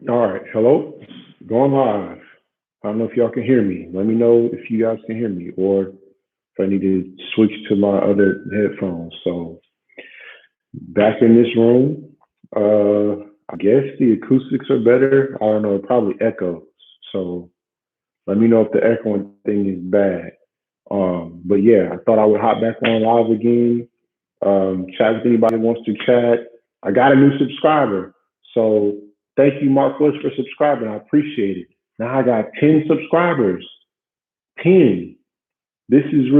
All right, hello, going live. I don't know if y'all can hear me. Let me know if you guys can hear me, or if I need to switch to my other headphones. So back in this room. I guess the acoustics are better. I don't know. It probably echoes. So let me know if the echoing thing is bad. But yeah, I thought I would hop back on live again. Chat with anybody who wants to chat. I got a new subscriber. So thank you, Mark Woods, for subscribing. I appreciate it. Now I got 10 subscribers. 10. This is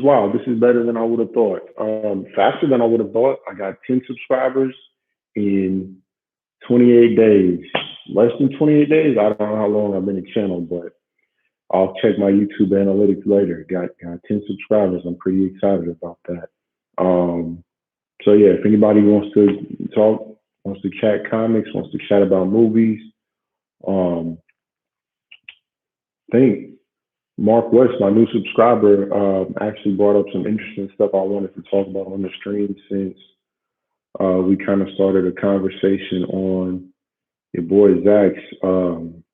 wild. This is better than I would have thought. Faster than I would have thought. I got 10 subscribers in 28 days. Less than 28 days. I don't know how long I've been a channel, but I'll check my YouTube analytics later. Got 10 subscribers. I'm pretty excited about that. Um, so yeah, if anybody wants to talk, wants to chat comics, wants to chat about movies, um, I think Mark West, my new subscriber, actually brought up some interesting stuff I wanted to talk about on the stream since we kind of started a conversation on your boy Zack's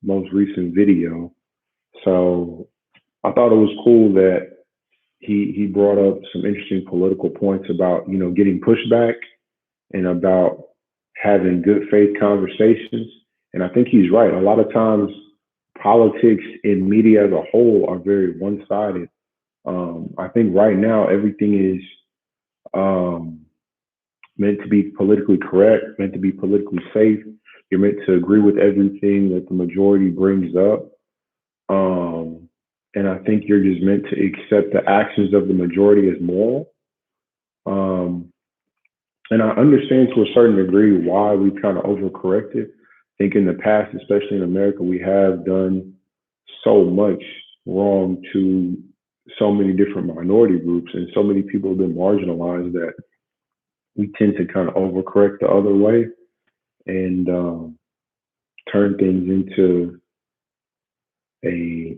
most recent video. So I thought it was cool that he brought up some interesting political points about getting pushback and about having good faith conversations. And I think he's right. A lot of times, politics and media as a whole are very one sided. I think right now everything is um, meant to be politically correct, meant to be politically safe. You're meant to agree with everything that the majority brings up. Um, and I think you're just meant to accept the actions of the majority as moral. Um, and I understand to a certain degree why we've kind of overcorrected. I think in the past, especially in America, we have done so much wrong to so many different minority groups, and so many people have been marginalized that we tend to kind of overcorrect the other way and turn things into a,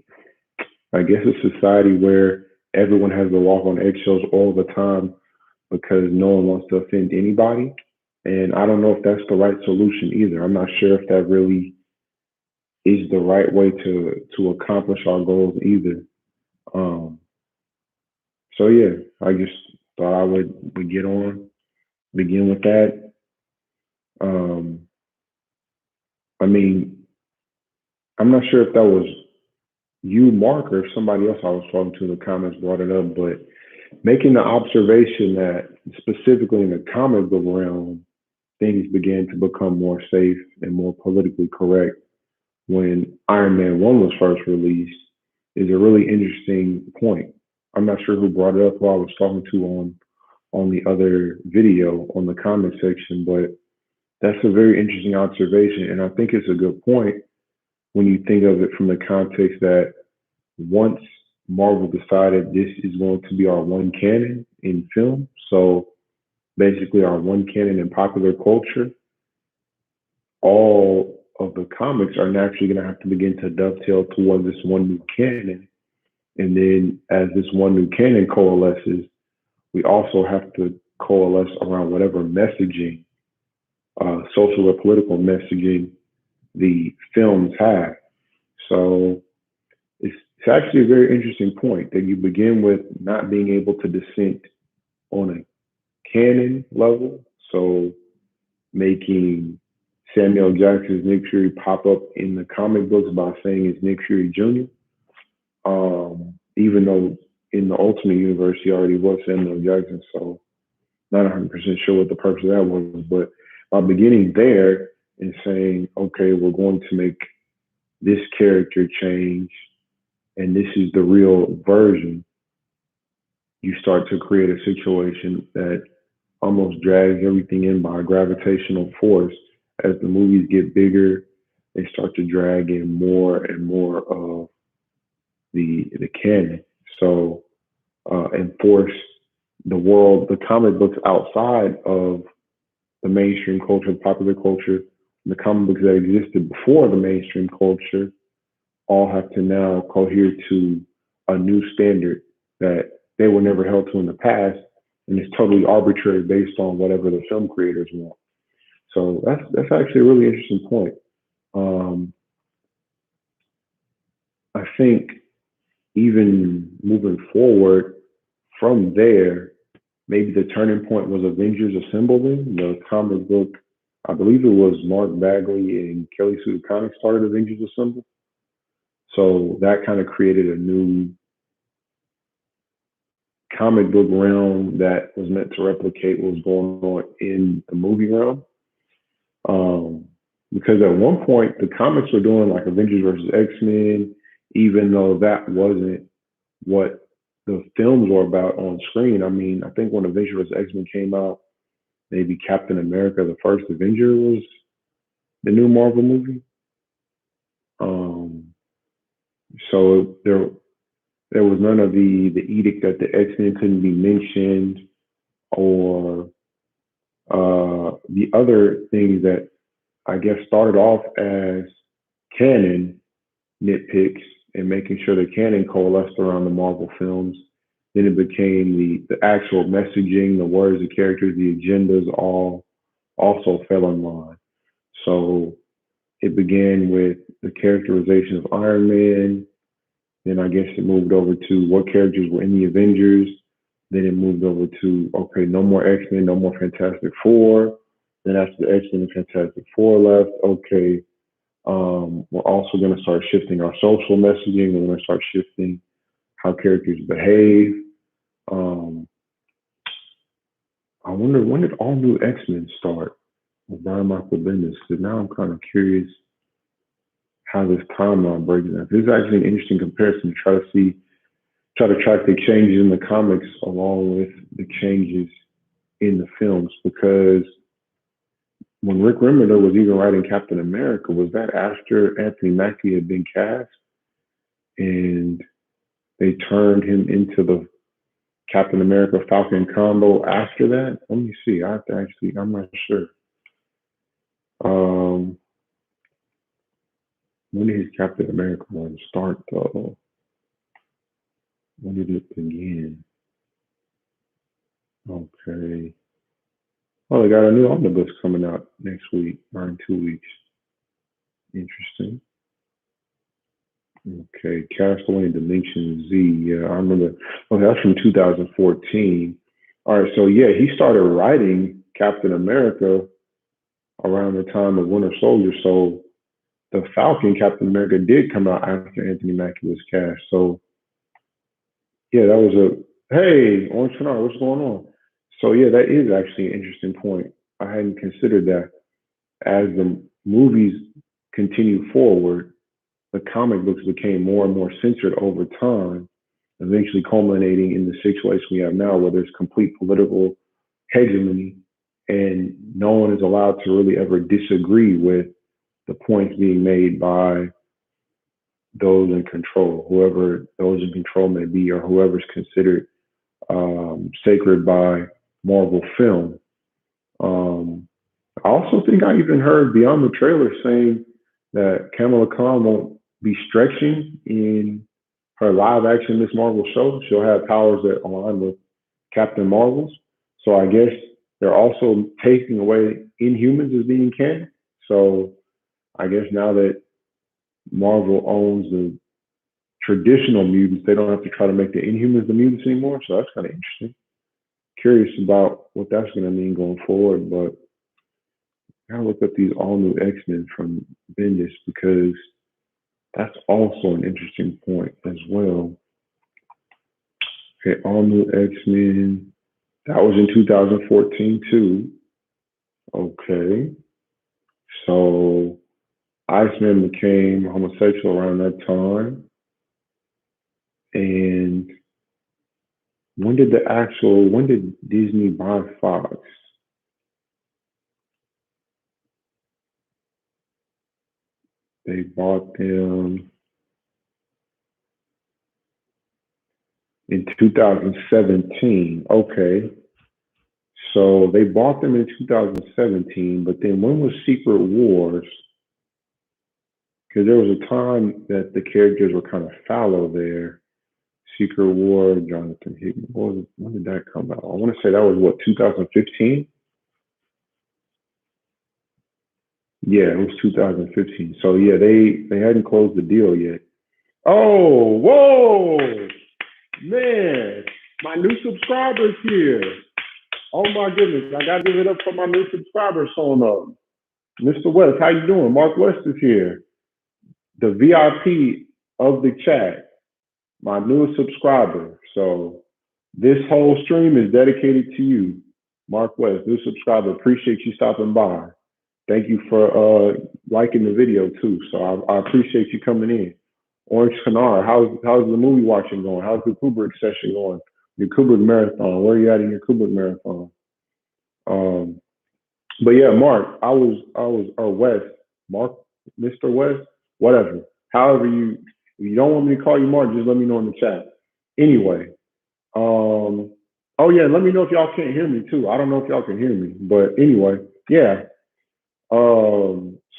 I guess, a society where everyone has to walk on eggshells all the time because no one wants to offend anybody. And I don't know if that's the right solution either. I'm not sure if that really is the right way to accomplish our goals either. Um, so yeah, I just thought I would get on, begin with that. Um, I mean, I'm not sure if that was you, Mark, or if somebody else I was talking to in the comments brought it up, but making the observation that specifically in the comic book realm, things began to become more safe and more politically correct when Iron Man 1 was first released is a really interesting point. I'm not sure who brought it up, who I was talking to on the other video on the comment section, but that's a very interesting observation. And I think it's a good point when you think of it from the context that once Marvel decided this is going to be our one canon in film, so basically our one canon in popular culture, all of the comics are naturally going to have to begin to dovetail towards this one new canon. And then as this one new canon coalesces, we also have to coalesce around whatever messaging, social or political messaging the films have. So it's actually a very interesting point that you begin with not being able to dissent on a canon level. So making Samuel Jackson's Nick Fury pop up in the comic books by saying it's Nick Fury Jr. Even though in the Ultimate Universe he already was Samuel Jackson, so not 100% sure what the purpose of that was. But by beginning there and saying, okay, we're going to make this character change, and this is the real version, you start to create a situation that almost drags everything in by a gravitational force. As the movies get bigger, they start to drag in more and more of the canon. So and force the world, the comic books outside of the mainstream culture, popular culture, the comic books that existed before the mainstream culture all have to now cohere to a new standard that they were never held to in the past, and it's totally arbitrary based on whatever the film creators want. So that's actually a really interesting point. Um, I think even moving forward from there, maybe the turning point was Avengers Assembling, the comic book. I believe it was Mark Bagley and Kelly Sue Connick started Avengers Assemble. So that kind of created a new comic book realm that was meant to replicate what was going on in the movie realm. Um, because at one point the comics were doing like Avengers versus X-Men, even though that wasn't what the films were about on screen. I mean, I think when Avengers vs. X-Men came out, maybe Captain America, the first Avenger, was the new Marvel movie. Um, so there was none of the edict that the X-Men couldn't be mentioned or the other things that I guess started off as canon nitpicks and making sure the canon coalesced around the Marvel films. Then it became the actual messaging, the words, the characters, the agendas all also fell in line. So it began with the characterization of Iron Man. Then I guess it moved over to what characters were in the Avengers. Then it moved over to, okay, no more X-Men, no more Fantastic Four. Then after the X-Men and Fantastic Four left, okay, we're also going to start shifting our social messaging. We're going to start shifting how characters behave. Um, I wonder, when did all new X-Men start with Brian Michael Bendis? Because now I'm kind of curious how this timeline breaks down. This is actually an interesting comparison to try to track the changes in the comics along with the changes in the films. Because when Rick Remender was even writing Captain America, was that after Anthony Mackie had been cast and they turned him into the Captain America Falcon combo after that? Let me see. I have to actually, I'm not sure. Um, when did his Captain America one start though? When did it begin? Okay. Oh, they got a new omnibus coming out next week, or in 2 weeks. Interesting. Okay, Castaway and Dimension Z. Yeah, I remember. Okay, that's from 2014. All right, so yeah, he started writing Captain America around the time of Winter Soldier. So the Falcon Captain America did come out after Anthony Mackie was cast. So yeah, that was a hey, Orange Canard, what's going on? So yeah, that is actually an interesting point. I hadn't considered that. As the movies continued forward, the comic books became more and more censored over time, eventually culminating in the situation we have now, where there's complete political hegemony and no one is allowed to really ever disagree with the points being made by those in control, whoever those in control may be, or whoever's considered sacred by Marvel film. Um, I also think I even heard beyond the trailer saying that Kamala Khan won't be stretching in her live action Miss Marvel show. She'll have powers that align with Captain Marvel's. So I guess they're also taking away Inhumans as being canon. So I guess now that Marvel owns the traditional mutants, they don't have to try to make the Inhumans the mutants anymore. So that's kind of interesting. Curious about what that's going to mean going forward, but I gotta look up these all new X-Men from Bendis because that's also an interesting point as well. Okay, all new X-Men. That was in 2014 too. Okay. So Iceman became homosexual around that time. And when did Disney buy Fox? They bought them in 2017. Okay. So they bought them in 2017, but then when was Secret Wars? Because there was a time that the characters were kind of fallow there. Secret War, Jonathan Hickman. When did that come out? I want to say that was what, 2015? Yeah, it was 2015. So yeah, they hadn't closed the deal yet. Oh, whoa, man, my new subscribers here. Oh my goodness, I gotta give it up for my new subscribers showing up. Mr. West, how you doing? Mark West is here, the VIP of the chat, my newest subscriber. So this whole stream is dedicated to you, Mark West, new subscriber. Appreciate you stopping by. Thank you for liking the video too. So I appreciate you coming in. Orange Canar, how's the movie watching going? How's the Kubrick session going? Your Kubrick marathon. Where are you at in your Kubrick marathon? Um, but yeah, Mark, I was or West, Mark, Mr. West, whatever. However if you don't want me to call you Mark, just let me know in the chat. Anyway, oh yeah, let me know if y'all can't hear me too. I don't know if y'all can hear me, but anyway, yeah.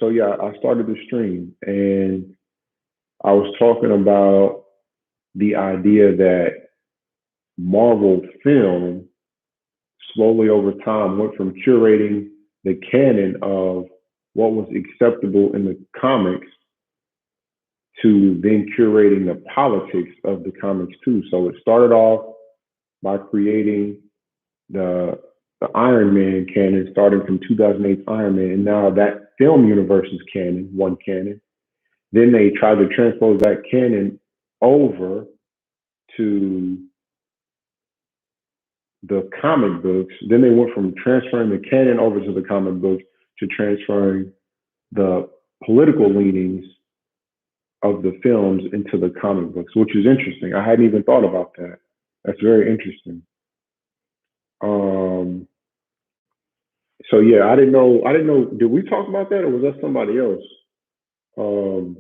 So yeah, I started the stream and I was talking about the idea that Marvel film slowly over time went from curating the canon of what was acceptable in the comics to then curating the politics of the comics too. So it started off by creating the Iron Man canon, starting from 2008's Iron Man, and now that film universe is canon, one canon. Then they tried to transpose that canon over to the comic books. Then they went from transferring the canon over to the comic books to transferring the political leanings of the films into the comic books, which is interesting. I hadn't even thought about that. That's very interesting. Um, so yeah, I didn't know. I didn't know. Did we talk about that, or was that somebody else? Um,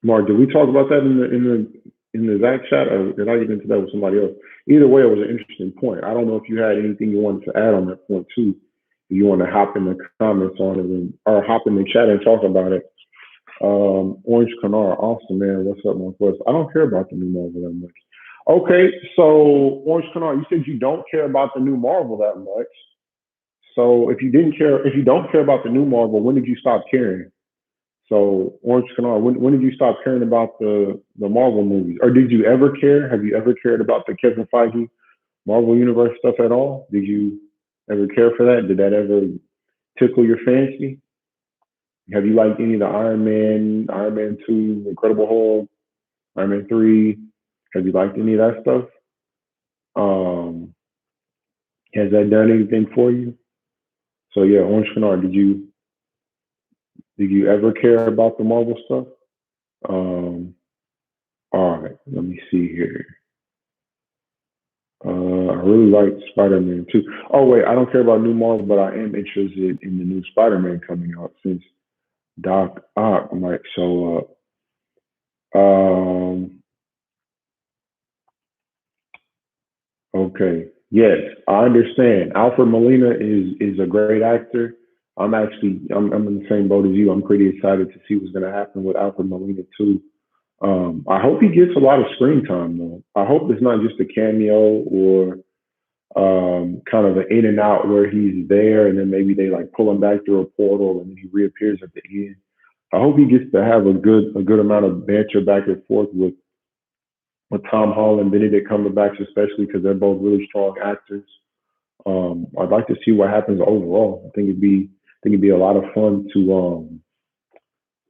Mark, did we talk about that in the Zack chat, or did I get into that with somebody else? Either way, it was an interesting point. I don't know if you had anything you wanted to add on that point too. If you want to hop in the comments on it or hop in the chat and talk about it. Orange Canar, awesome man. What's up, Northwest? I don't care about the new Marvel that much. Okay, so Orange Canar, you said you don't care about the new Marvel that much. So if you don't care about the new Marvel, when did you stop caring? So Orange Canar, when did you stop caring about the Marvel movies, or did you ever care? Have you ever cared about the Kevin Feige Marvel Universe stuff at all? Did you ever care for that? Did that ever tickle your fancy? Have you liked any of the Iron Man 2, Incredible Hulk, Iron Man 3? Have you liked any of that stuff? Um, has that done anything for you? So yeah, Orange Canar, did you ever care about the Marvel stuff? All right, let me see here. I really like Spider-Man too. Oh wait, I don't care about new Marvel, but I am interested in the new Spider-Man coming out since Doc Ock might show up. Okay. Yes, I understand. Alfred Molina is a great actor. I'm in the same boat as you. I'm pretty excited to see what's going to happen with Alfred Molina too. I hope he gets a lot of screen time though. I hope it's not just a cameo or kind of an in and out where he's there and then maybe they like pull him back through a portal and then he reappears at the end. I hope he gets to have a good amount of banter back and forth with Tom Holland, Benedict Cumberbatch, especially because they're both really strong actors. I'd like to see what happens overall. I think it'd be a lot of fun to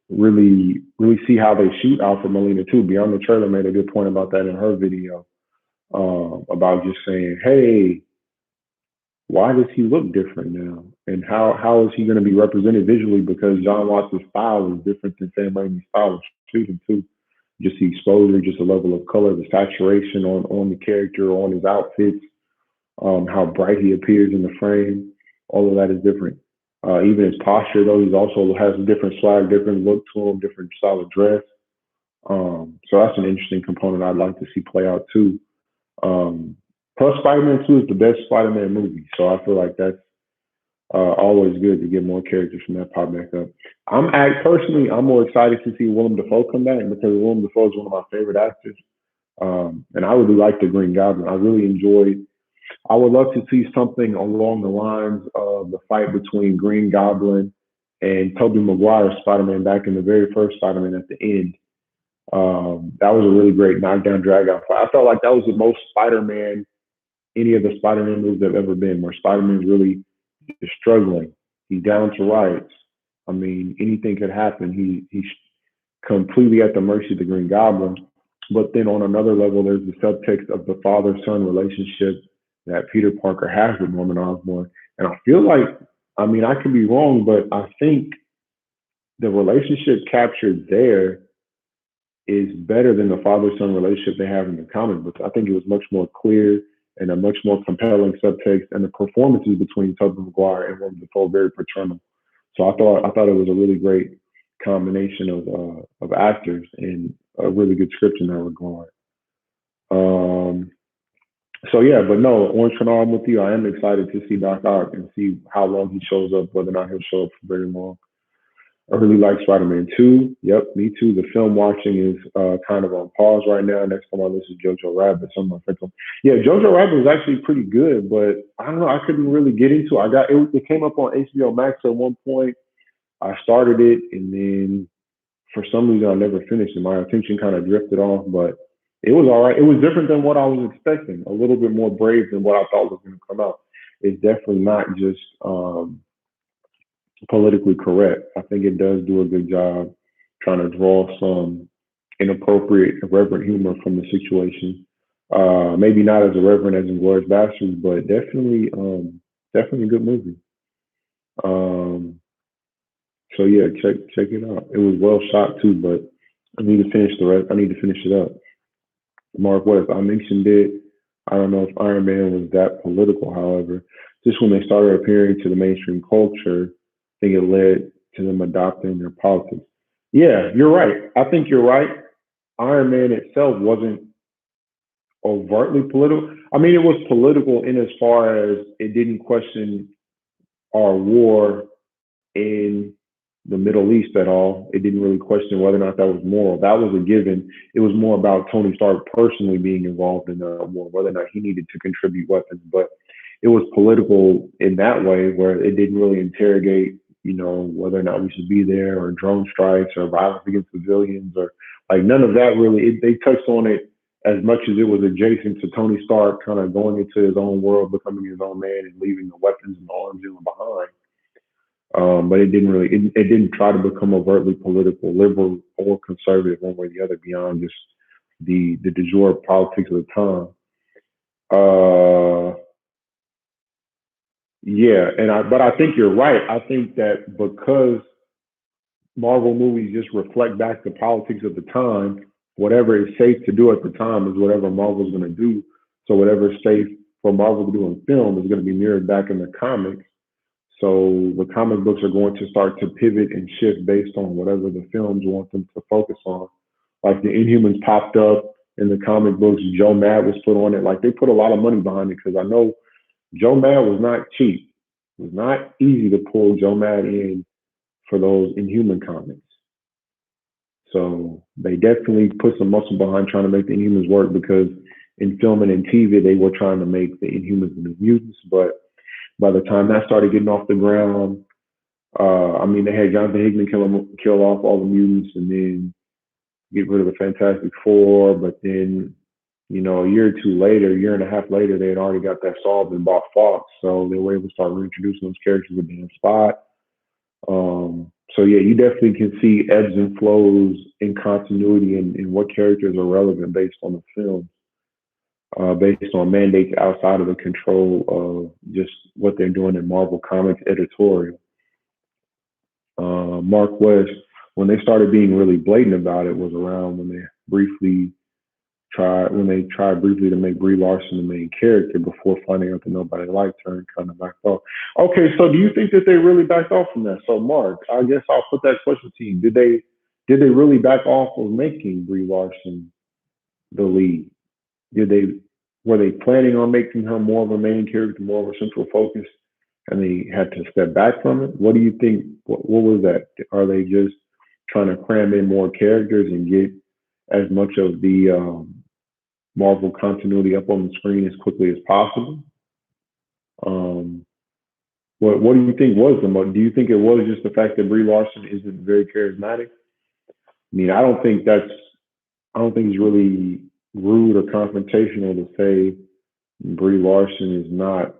really see how they shoot Alfred Molina too. Beyond the trailer made a good point about that in her video about just saying, hey, why does he look different now? And how is he going to be represented visually? Because John Watts' style is different than Sam Raimi's style of shooting too. Just the exposure, just the level of color, the saturation on the character, on his outfits, how bright he appears in the frame. All of that is different. Even his posture, though, he's also has a different swag, different look to him, different style of dress. So that's an interesting component I'd like to see play out too. Um, Plus, Spider-Man 2 is the best Spider-Man movie, so I feel like that's always good to get more characters from that pop back up. Personally, I'm more excited to see Willem Dafoe come back because Willem Dafoe is one of my favorite actors, and I really like the Green Goblin. I really enjoyed. I would love to see something along the lines of the fight between Green Goblin and Tobey Maguire's Spider-Man back in the very first Spider-Man at the end. That was a really great knockdown drag out fight. I felt like that was the most Spider-Man any of the Spider-Man movies have ever been, where Spider-Man's really is struggling. He's down to rights. I mean, anything could happen. He's completely at the mercy of the Green Goblin. But then on another level, there's the subtext of the father-son relationship that Peter Parker has with Norman Osborn. And I feel like, I mean, I could be wrong, but I think the relationship captured there is better than the father-son relationship they have in the comic books. I think it was much more clear and a much more compelling subtext, and the performances between Tobey Maguire and Willem Dafoe very paternal. So I thought it was a really great combination of actors and a really good script in that regard. Um, so yeah, but no, Orange Canal, I'm with you. I am excited to see Doc Ock and see how long he shows up, whether or not he'll show up for very long. I really like Spider-Man 2. Yep, me too. The film watching is kind of on pause right now. Next time I listen to Jojo Rabbit, some of my friends. Yeah, Jojo Rabbit was actually pretty good, but I don't know. I couldn't really get into it. It came up on HBO Max at one point. I started it, and then for some reason I never finished it. My attention kind of drifted off, but it was all right. It was different than what I was expecting. A little bit more brave than what I thought was going to come out. It's definitely not just politically correct. I think it does do a good job trying to draw some inappropriate, irreverent humor from the situation. Maybe not as irreverent as Inglourious Basterds, but definitely a good movie. Um, so yeah, check it out. It was well shot too, but I need to finish the rest. I need to finish it up. Mark West, I mentioned it. I don't know if Iron Man was that political, however. Just when they started appearing to the mainstream culture, I think it led to them adopting their politics. Yeah, you're right. I think you're right. Iron Man itself wasn't overtly political. I mean, it was political in as far as it didn't question our war in the Middle East at all. It didn't really question whether or not that was moral. That was a given. It was more about Tony Stark personally being involved in the war, whether or not he needed to contribute weapons. But it was political in that way, where it didn't really interrogate, whether or not we should be there, or drone strikes, or violence against civilians, or like none of that really. They touched on it as much as it was adjacent to Tony Stark kind of going into his own world, becoming his own man, and leaving the weapons and the arms behind. But it didn't really, it didn't try to become overtly political, liberal or conservative one way or the other beyond just the du jour politics of the time. Uh, yeah, but I think you're right. I think that because Marvel movies just reflect back the politics of the time, whatever is safe to do at the time is whatever Marvel's going to do. So whatever is safe for Marvel to do in film is going to be mirrored back in the comics. So the comic books are going to start to pivot and shift based on whatever the films want them to focus on. Like the Inhumans popped up in the comic books, Joe Mad was put on it. Like they put a lot of money behind it because I know Joe Mad was not cheap. It was not easy to pull Joe Mad in for those Inhuman comics. So they definitely put some muscle behind trying to make the Inhumans work because in film and in TV, they were trying to make the Inhumans and the mutants. But by the time that started getting off the ground, I mean, they had Jonathan Hickman kill off all the mutants and then get rid of the Fantastic Four. But then, a year or two later, a year and a half later, they had already got that solved and bought Fox. So they were able to start reintroducing those characters with damn Spot. So yeah, you definitely can see ebbs and flows in continuity and what characters are relevant based on the film, based on mandates outside of the control of just what they're doing in Marvel Comics editorial. Mark West, when they started being really blatant about it, was around when they tried briefly to make Brie Larson the main character before finding out that nobody liked her and kind of backed off. Okay, so do you think that they really backed off from that? So Mark, I guess I'll put that question to you. Did they really back off of making Brie Larson the lead? Were they planning on making her more of a main character, more of a central focus, and they had to step back from it? What do you think? What was that? Are they just trying to cram in more characters and get as much of the Marvel continuity up on the screen as quickly as possible? Um, What do you think was the most? Do you think it was just the fact that Brie Larson isn't very charismatic? I mean, I don't think it's really rude or confrontational to say Brie Larson is not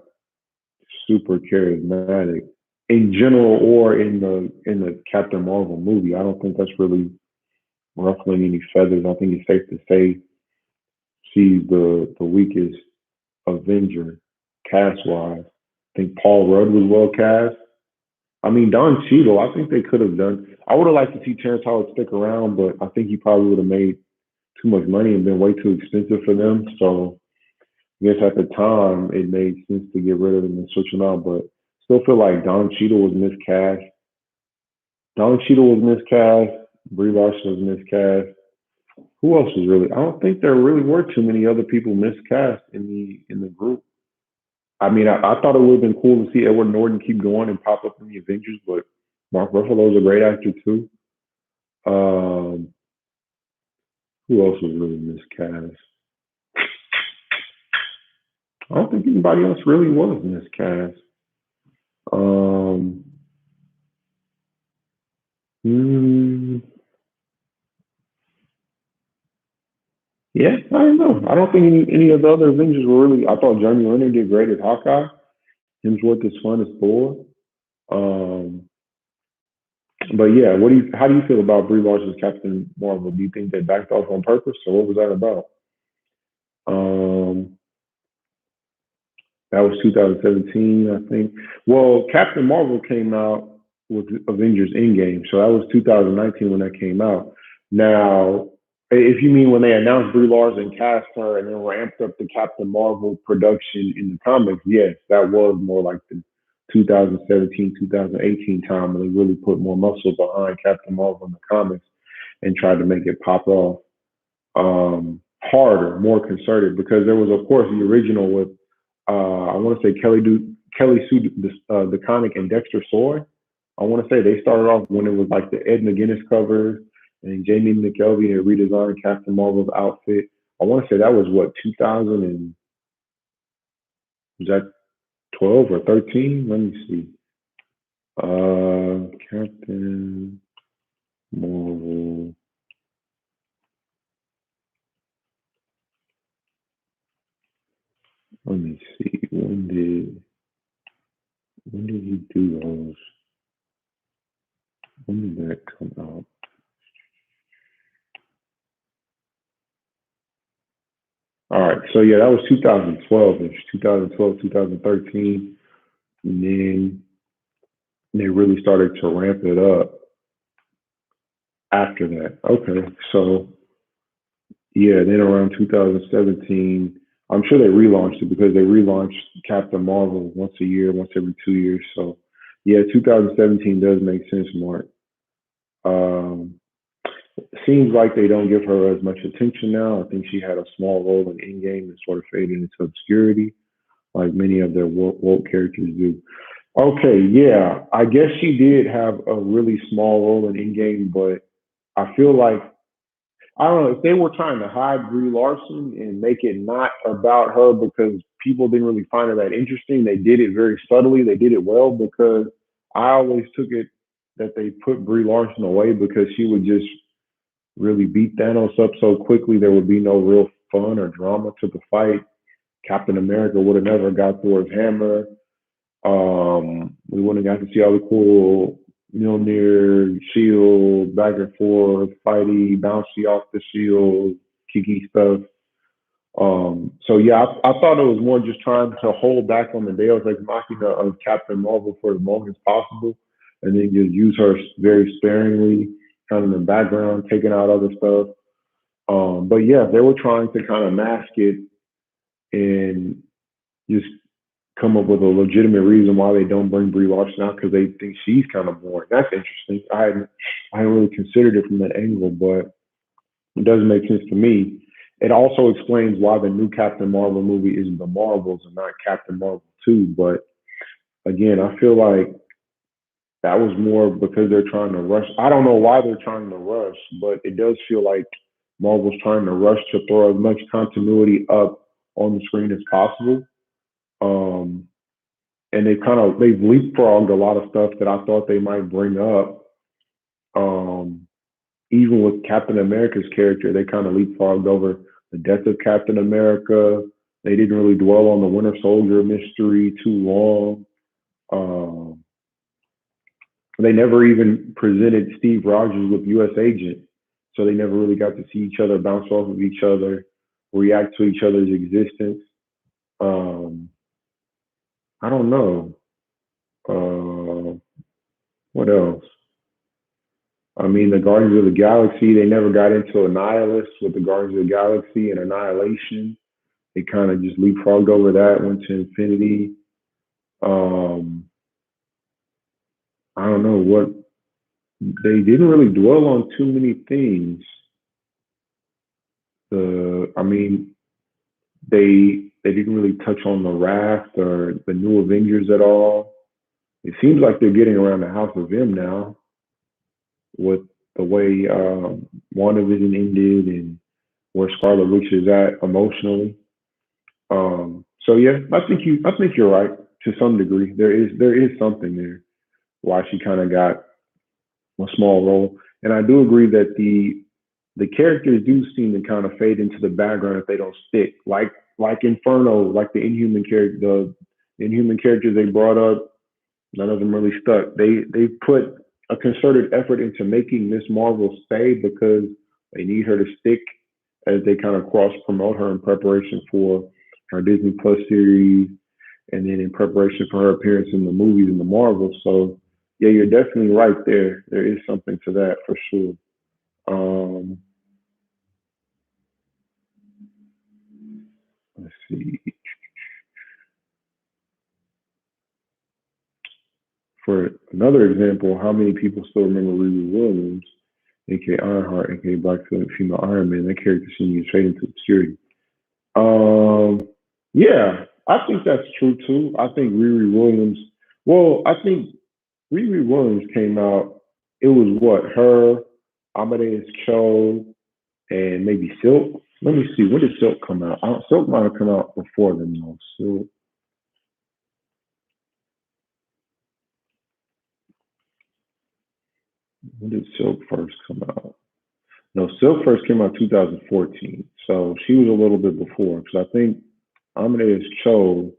super charismatic in general or in the Captain Marvel movie. I don't think that's really ruffling any feathers. I think it's safe to say she's the weakest Avenger cast wise. I think Paul Rudd was well cast. I mean, Don Cheadle, I think they could have done. I would have liked to see Terrence Howard stick around, but I think he probably would have made too much money and been way too expensive for them. So I guess at the time it made sense to get rid of him and switch him out. But still feel like Don Cheadle was miscast. Don Cheadle was miscast. Brie Larson was miscast. Who else was really? I don't think there really were too many other people miscast in the group. I mean, I thought it would have been cool to see Edward Norton keep going and pop up in the Avengers, but Mark Ruffalo's a great actor too. Um, who else was really miscast? I don't think anybody else really was miscast. Um, mm, yeah, I don't know. I don't think any of the other Avengers were really. I thought Jeremy Renner did great as Hawkeye. Hemsworth is fun as Thor. Um, but yeah, how do you feel about Brie Larson's Captain Marvel? Do you think they backed off on purpose, or what was that about? Um, that was 2017, I think. Well, Captain Marvel came out with Avengers Endgame, so that was 2019 when that came out. Now, if you mean when they announced Brie Larson cast her and then ramped up the Captain Marvel production in the comics, yes, that was more like the 2017, 2018 time when they really put more muscle behind Captain Marvel in the comics and tried to make it pop off harder, more concerted, because there was, of course, the original with I want to say Kelly Sue DeConnick and Dexter Soy. I want to say they started off when it was like the Ed McGuinness covers and Jamie McKelvey had redesigned Captain Marvel's outfit. I want to say that was what 2000 and was that 12 or 13? Let me see. Captain Marvel. Let me see. When did he do those? When did that come out? All right, so yeah, that was 2012ish, 2012, 2013, and then they really started to ramp it up after that. Okay, so yeah, then around 2017, I'm sure they relaunched it because they relaunched Captain Marvel once a year, once every 2 years. So yeah, 2017 does make sense, Mark. Um, seems like they don't give her as much attention now. I think she had a small role in Endgame and sort of faded into obscurity, like many of their woke characters do. Okay, yeah, I guess she did have a really small role in Endgame, but I feel like I don't know if they were trying to hide Brie Larson and make it not about her because people didn't really find her that interesting. They did it very subtly. They did it well because I always took it that they put Brie Larson away because she would just really beat Thanos up so quickly. There would be no real fun or drama to the fight. Captain America would have never got through his hammer. We wouldn't have got to see all the cool Mjolnir shield back and forth, fighty, bouncy off the shield, kiki stuff. So yeah, I thought it was more just trying to hold back on the Deus Ex Machina of Captain Marvel for as long as possible, and then just use her very sparingly, kind of in the background, taking out other stuff. But yeah, they were trying to kind of mask it and just come up with a legitimate reason why they don't bring Brie Larson out because they think she's kind of boring. That's interesting. I hadn't really considered it from that angle, but it does make sense to me. It also explains why the new Captain Marvel movie is The Marvels and not Captain Marvel 2. But again, I feel like that was more because they're trying to rush. I don't know why they're trying to rush, but it does feel like Marvel's trying to rush to throw as much continuity up on the screen as possible. Um, and they've leapfrogged a lot of stuff that I thought they might bring up. Um, Even with Captain America's character, they kind of leapfrogged over the death of Captain America. They didn't really dwell on the Winter Soldier mystery too long. Um, they never even presented Steve Rogers with U.S. Agent, so they never really got to see each other bounce off of each other, react to each other's existence. Um, I don't know. What else? I mean, the Guardians of the Galaxy, they never got into Annihilus with the Guardians of the Galaxy and Annihilation. They kind of just leapfrogged over that, went to Infinity. Um, I don't know what they didn't really dwell on too many things. I mean, they didn't really touch on the Raft or the New Avengers at all. It seems like they're getting around the House of M now with the way WandaVision ended and where Scarlet Witch is at emotionally. So yeah, I think you're right to some degree. There is something there why she kind of got a small role, and I do agree that the characters do seem to kind of fade into the background if they don't stick. Like Inferno, like the Inhuman characters they brought up, none of them really stuck. They put a concerted effort into making Miss Marvel stay because they need her to stick as they kind of cross promote her in preparation for her Disney Plus series and then in preparation for her appearance in the movies in the Marvel. So yeah, you're definitely right there. There is something to that for sure. Um, let's see. For another example, how many people still remember Riri Williams, aka Ironheart, aka Black Female Iron Man? That character seemed to get straight into obscurity. Um, yeah, I think that's true too. I think Riri Williams. Well, I think Riri Williams came out. It was what her, Amadeus Cho, and maybe Silk. Let me see. When did Silk come out? Silk might have come out before them though. Silk. When did Silk first come out? No, Silk first came out 2014. So she was a little bit before because I think Amadeus Cho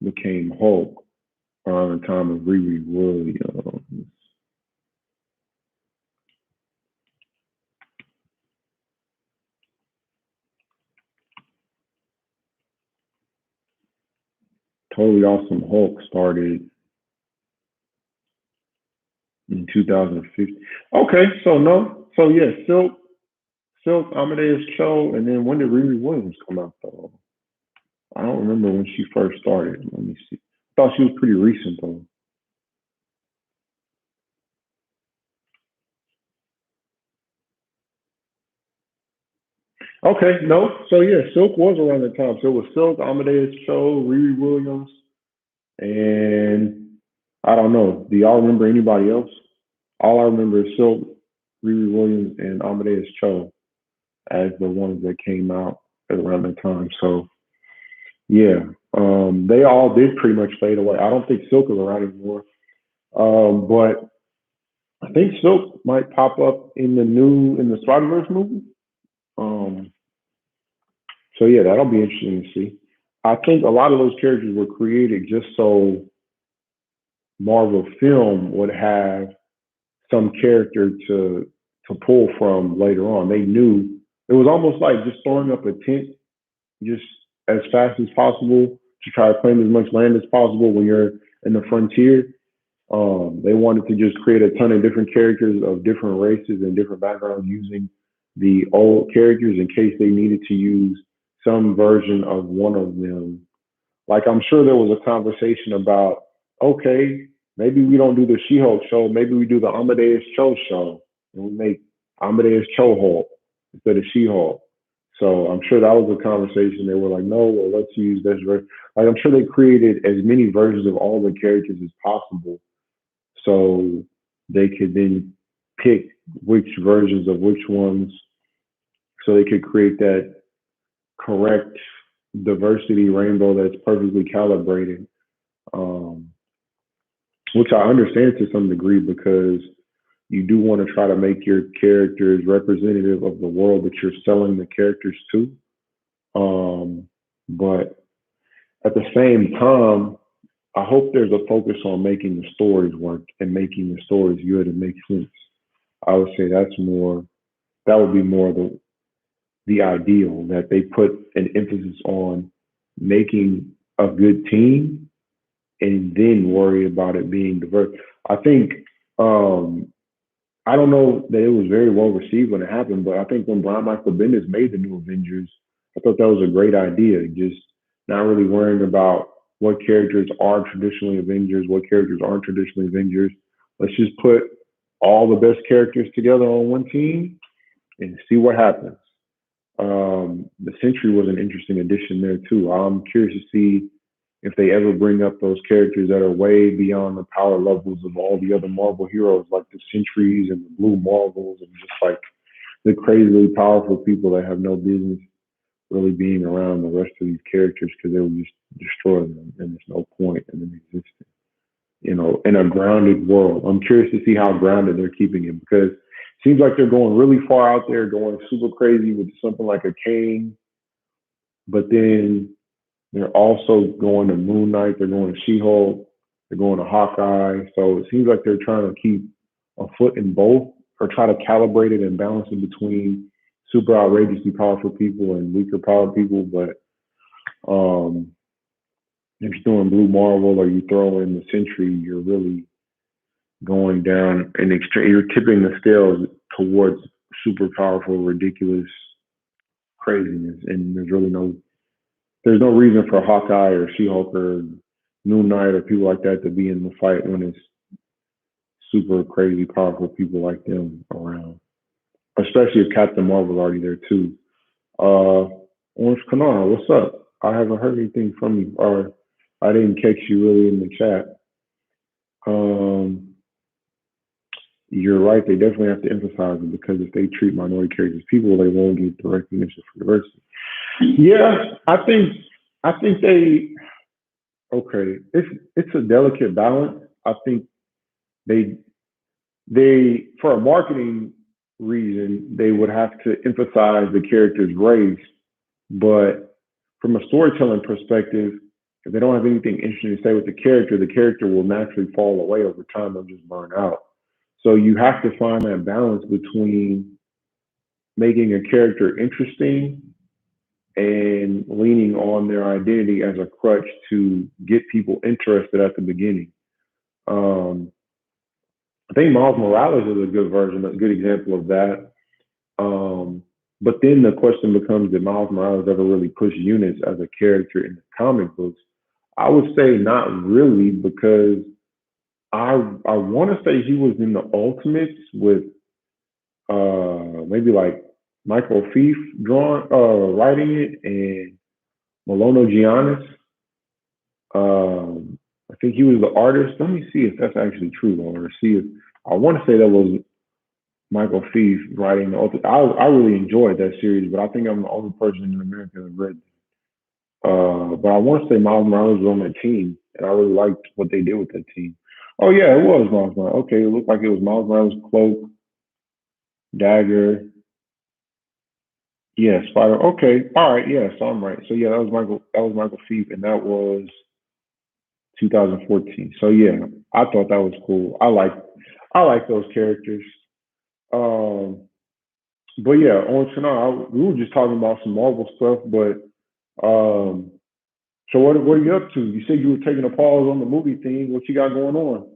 became Hulk around the time of Riri Williams. Totally Awesome Hulk started in 2015. Okay, so no. So yeah, Silk, Amadeus Cho, and then when did Riri Williams come out though? I don't remember when she first started. Let me see. I thought she was pretty recent though. Okay, no. So yeah, Silk was around the time. So it was Silk, Amadeus Cho, Riri Williams, and I don't know. Do y'all remember anybody else? All I remember is Silk, Riri Williams, and Amadeus Cho as the ones that came out at around that time. So yeah, they all did pretty much fade away. I don't think Silk is around anymore. But I think Silk might pop up in the Spider-Verse movie. Um, so yeah, that'll be interesting to see. I think a lot of those characters were created just so Marvel Film would have some character to pull from later on. They knew it was almost like just throwing up a tent just as fast as possible to try to claim as much land as possible when you're in the frontier. They wanted to just create a ton of different characters of different races and different backgrounds using the old characters in case they needed to use some version of one of them. Like I'm sure there was a conversation about, okay, maybe we don't do the She-Hulk show, maybe we do the Amadeus Cho show, and we make Amadeus Cho Hulk instead of She-Hulk. So I'm sure that was a conversation. They were like, no, well, let's use this version. Like I'm sure they created as many versions of all the characters as possible so they could then pick which versions of which ones so they could create that correct diversity rainbow that's perfectly calibrated. um, which I understand to some degree because you do want to try to make your characters representative of the world that you're selling the characters to. But at the same time, I hope there's a focus on making the stories work and making the stories good and make sense. I would say that would be more the ideal that they put an emphasis on making a good team and then worry about it being diverse. I think um, I don't know that it was very well received when it happened, but I think when Brian Michael Bendis made the new Avengers, I thought that was a great idea. Just not really worrying about what characters are traditionally Avengers, what characters aren't traditionally Avengers. Let's just put all the best characters together on one team and see what happens. The Century was an interesting addition there too. I'm curious to see if they ever bring up those characters that are way beyond the power levels of all the other Marvel heroes, like the Sentries and the Blue Marvels, and just like the crazily powerful people that have no business really being around the rest of these characters because they will just destroy them, and there's no point in them existing. In a grounded world. I'm curious to see how grounded they're keeping it because it seems like they're going really far out there, going super crazy with something like a Kane, but then they're also going to Moon Knight, they're going to She-Hulk, they're going to Hawkeye. So it seems like they're trying to keep a foot in both or try to calibrate it and balance it between super outrageously powerful people and weaker power people. But um, if you're doing Blue Marvel or you throw in the Century, you're really going down an extreme. You're tipping the scales towards super powerful, ridiculous craziness, and there's no reason for Hawkeye or She-Hulk or Moon Knight or people like that to be in the fight when it's super crazy powerful people like them around. Especially if Captain Marvel's already there too. Orange Canard, what's up? I haven't heard anything from you, or I didn't catch you really in the chat. Um, you're right. They definitely have to emphasize it because if they treat minority characters as people, they won't get the recognition for diversity. Yeah, I think they okay. It's a delicate balance. I think they for a marketing reason they would have to emphasize the character's race, but from a storytelling perspective, if they don't have anything interesting to say with the character will naturally fall away over time and just burn out. So you have to find that balance between making a character interesting and leaning on their identity as a crutch to get people interested at the beginning. Um, I think Miles Morales is a good version, a good example of that. But then the question becomes, did Miles Morales ever really push units as a character in the comic books? I would say not really because I want to say he was in the Ultimates with maybe like Michael Fief drawing writing it and Malono Giannis. I think he was the artist. Let me see if that's actually true though, or see if I want to say that was Michael Fief writing the Ultimate. I really enjoyed that series, but I think I'm the only person in America that read it. But I want to say Miles Morales was on that team, and I really liked what they did with that team. Oh yeah, it was Miles Morales. Okay, it looked like it was Miles Morales, Cloak, Dagger, yeah, Spider. Okay, all right, yeah, so I'm right. So yeah, that was Michael. That was Michael Fief, and that was 2014. So yeah, I thought that was cool. I like those characters. Um, but yeah, on tonight we were just talking about some Marvel stuff, but um, so what are you up to? You said you were taking a pause on the movie thing. What you got going on?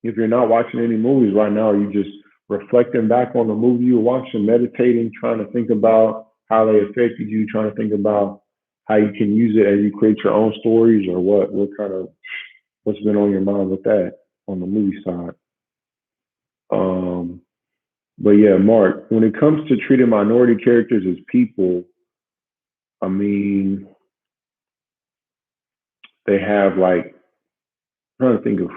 If you're not watching any movies right now, are you just reflecting back on the movie you were watching, meditating, trying to think about how they affected you, trying to think about how you can use it as you create your own stories, or what? What kind of what's been on your mind with that on the movie side? Um, but yeah, Mark, when it comes to treating minority characters as people, I mean, they have like I'm trying to think of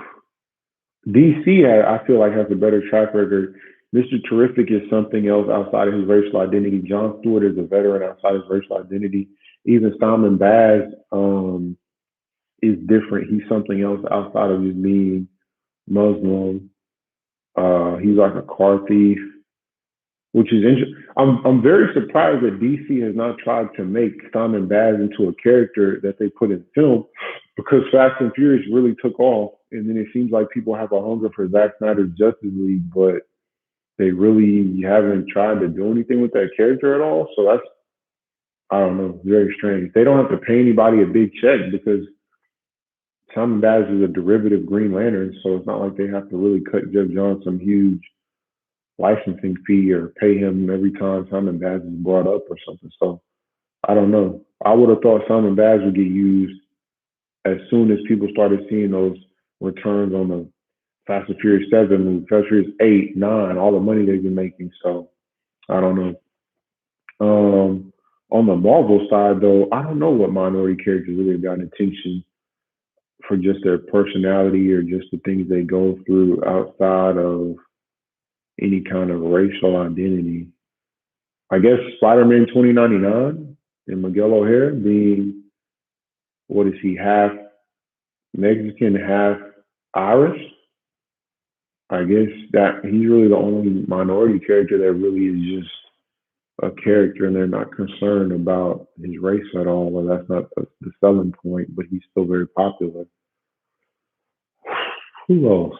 DC. I feel like has a better track record. Mr. Terrific is something else outside of his racial identity. John Stewart is a veteran outside his racial identity. Even Simon Baz, is different. He's something else outside of just being Muslim. He's like a car thief, which is interesting. I'm very surprised that DC has not tried to make Simon Baz into a character that they put in film, because Fast and Furious really took off, and then it seems like people have a hunger for Zack Snyder's Justice League, but they really haven't tried to do anything with that character at all. So that's, I don't know, very strange. They don't have to pay anybody a big check because Simon Baz is a derivative Green Lantern, so it's not like they have to really cut Jeff Johns some huge licensing fee or pay him every time Simon Baz is brought up or something. So I don't know. I would have thought Simon Baz would get used as soon as people started seeing those returns on the Fast and Furious 7, Fast and Furious 8, 9, all the money they've been making. So I don't know. On the Marvel side, though, I don't know what minority characters really got attention for just their personality or just the things they go through outside of any kind of racial identity. I guess Spider-Man 2099 and Miguel O'Hare being, what is he, half Mexican, half Irish? I guess that he's really the only minority character that really is just a character and they're not concerned about his race at all. Well, that's not the selling point, but he's still very popular. Who else?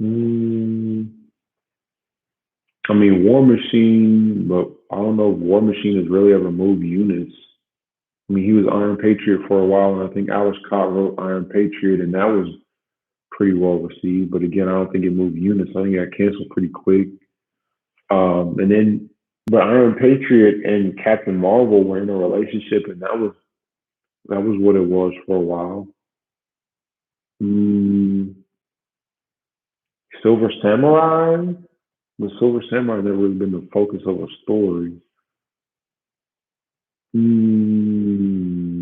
Mm, I mean, War Machine, but I don't know if War Machine has really ever moved units. I mean, he was Iron Patriot for a while, and I think Alex Scott wrote Iron Patriot, and that was pretty well received. But again, I don't think it moved units. I think it got canceled pretty quick. And then, but Iron Patriot and Captain Marvel were in a relationship, and that was what it was for a while. Mm, Silver Samurai, but Silver Samurai never really been the focus of a story. Mm,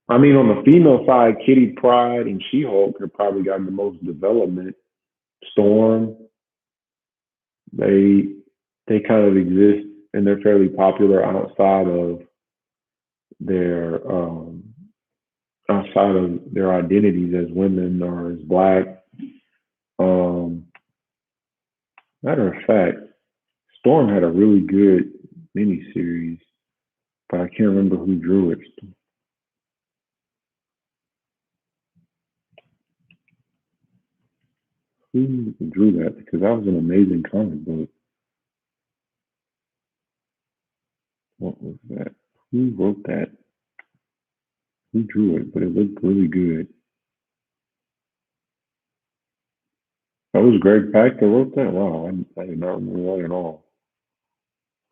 I mean, on the female side, Kitty Pryde and She Hulk have probably gotten the most development. Storm, they they kind of exist and they're fairly popular their um, outside of their identities as women or as black. Um, Matter of fact, Storm had a really good miniseries, but I can't remember who drew it. Who drew that? Because that was an amazing comic book. What was that? Who wrote that? Who drew it? But it looked really good. That was Greg Pak that wrote that. Wow, I did not remember that at all.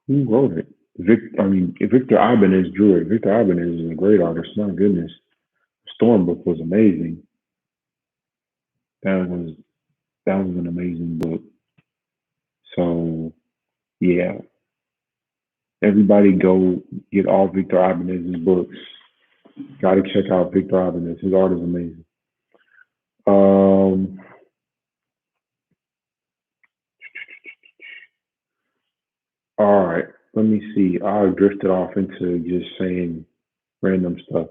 Who wrote it? Victor Ibanez drew it. Victor Ibanez is a great artist. My goodness, Storm book was amazing. That was that was an amazing book. So yeah, everybody go get all Victor Ibanez's books. Got to check out Victor Ibanez. His art is amazing. Um, all right, let me see. I drifted off into just saying random stuff.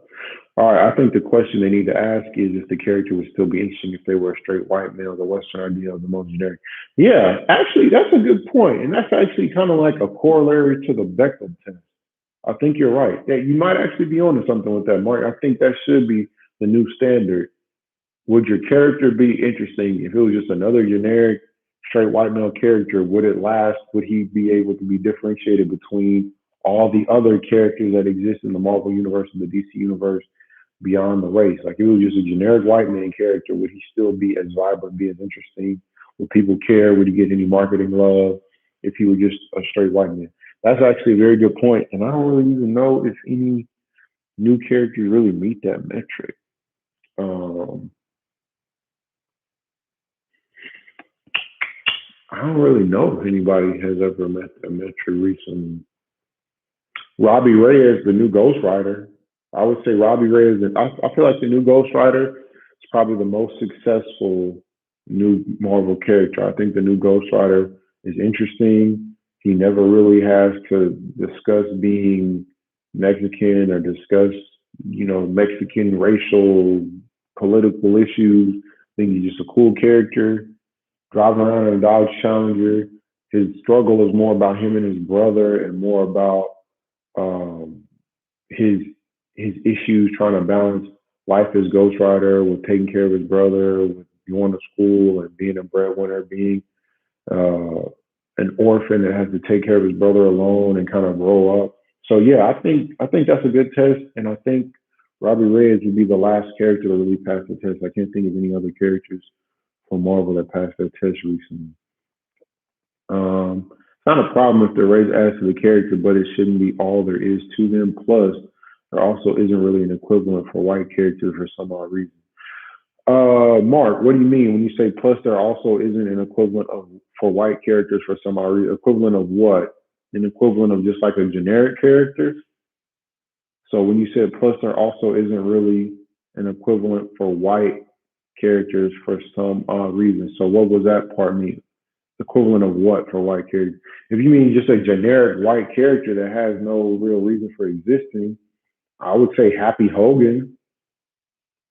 All right, I think the question they need to ask is if the character would still be interesting if they were a straight white male, the Western idea of the most generic. Yeah, actually, that's a good point, and that's actually kind of like a corollary to the Bechdel test. I think you're right. Yeah, you might actually be onto something with that, Mark. I think that should be the new standard. Would your character be interesting if it was just another generic straight white male character? Would it last? Would he be able to be differentiated between all the other characters that exist in the Marvel universe and the DC universe beyond the race? Like, if it was just a generic white man character, would he still be as vibrant, be as interesting? Would people care? Would he get any marketing love if he was just a straight white man? That's actually a very good point, and I don't really even know if any new characters really meet that metric. Um, I don't really know if anybody has ever met a metric recently. Robbie Reyes, the new Ghost Rider. I would say Robbie Reyes. I feel like the new Ghost Rider is probably the most successful new Marvel character. I think the new Ghost Rider is interesting. He never really has to discuss being Mexican or discuss Mexican racial political issues. I think he's just a cool character, driving around in a Dodge Challenger. His struggle is more about him and his brother, and more about um, his his issues trying to balance life as Ghost Rider with taking care of his brother, with going to school and being a breadwinner, being uh, an orphan that has to take care of his brother alone and kind of grow up. So yeah, I think that's a good test, and I think Robbie Reyes would be the last character to really pass the test. I can't think of any other characters from Marvel that passed that test recently. It's not a problem if the race adds to the character, but it shouldn't be all there is to them. Plus, there also isn't really an equivalent for white characters for some odd reason. Mark, what do you mean when you say plus there also isn't an equivalent of for white characters for some odd reason? Equivalent of what? An equivalent of just like a generic character? So when you said plus there also isn't really an equivalent for white characters for some odd reason. So what was that part mean? Equivalent of what for white character? If you mean just a generic white character that has no real reason for existing, I would say Happy Hogan.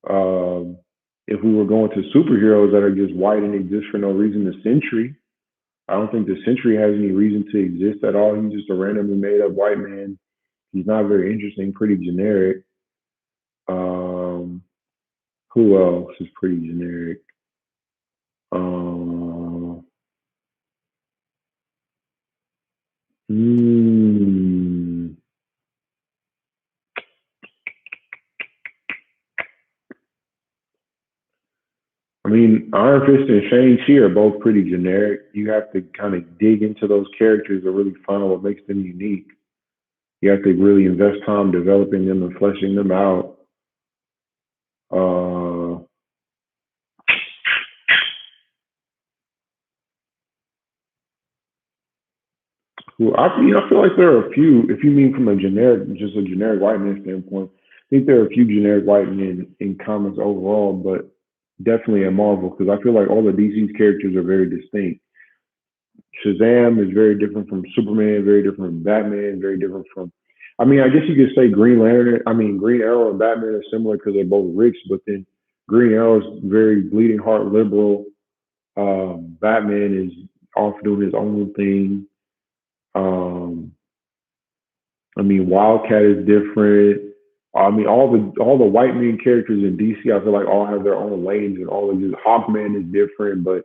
Um, if we were going to superheroes that are just white and exist for no reason, the Sentry. I don't think the Sentry has any reason to exist at all. He's just a randomly made up white man. He's not very interesting, pretty generic. Um, who else is pretty generic? Um, hmm. I mean, Iron Fist and Shang-Chi are both pretty generic. You have to kind of dig into those characters to really find what makes them unique. You have to really invest time developing them and fleshing them out. Uh, I feel like there are a few. If you mean from a generic, just a generic white man standpoint, I think there are a few generic white men in comics overall, but definitely in Marvel because I feel like all of DC's characters are very distinct. Shazam is very different from Superman, very different from Batman, very different from. I mean, I guess you could say Green Lantern. I mean, Green Arrow and Batman are similar because they're both rich, but then Green Arrow is very bleeding heart liberal. Batman is off doing his own thing. Um, I mean, Wildcat is different. I mean, all the white main characters in DC, I feel like all have their own lanes and all of just Hawkman is different, but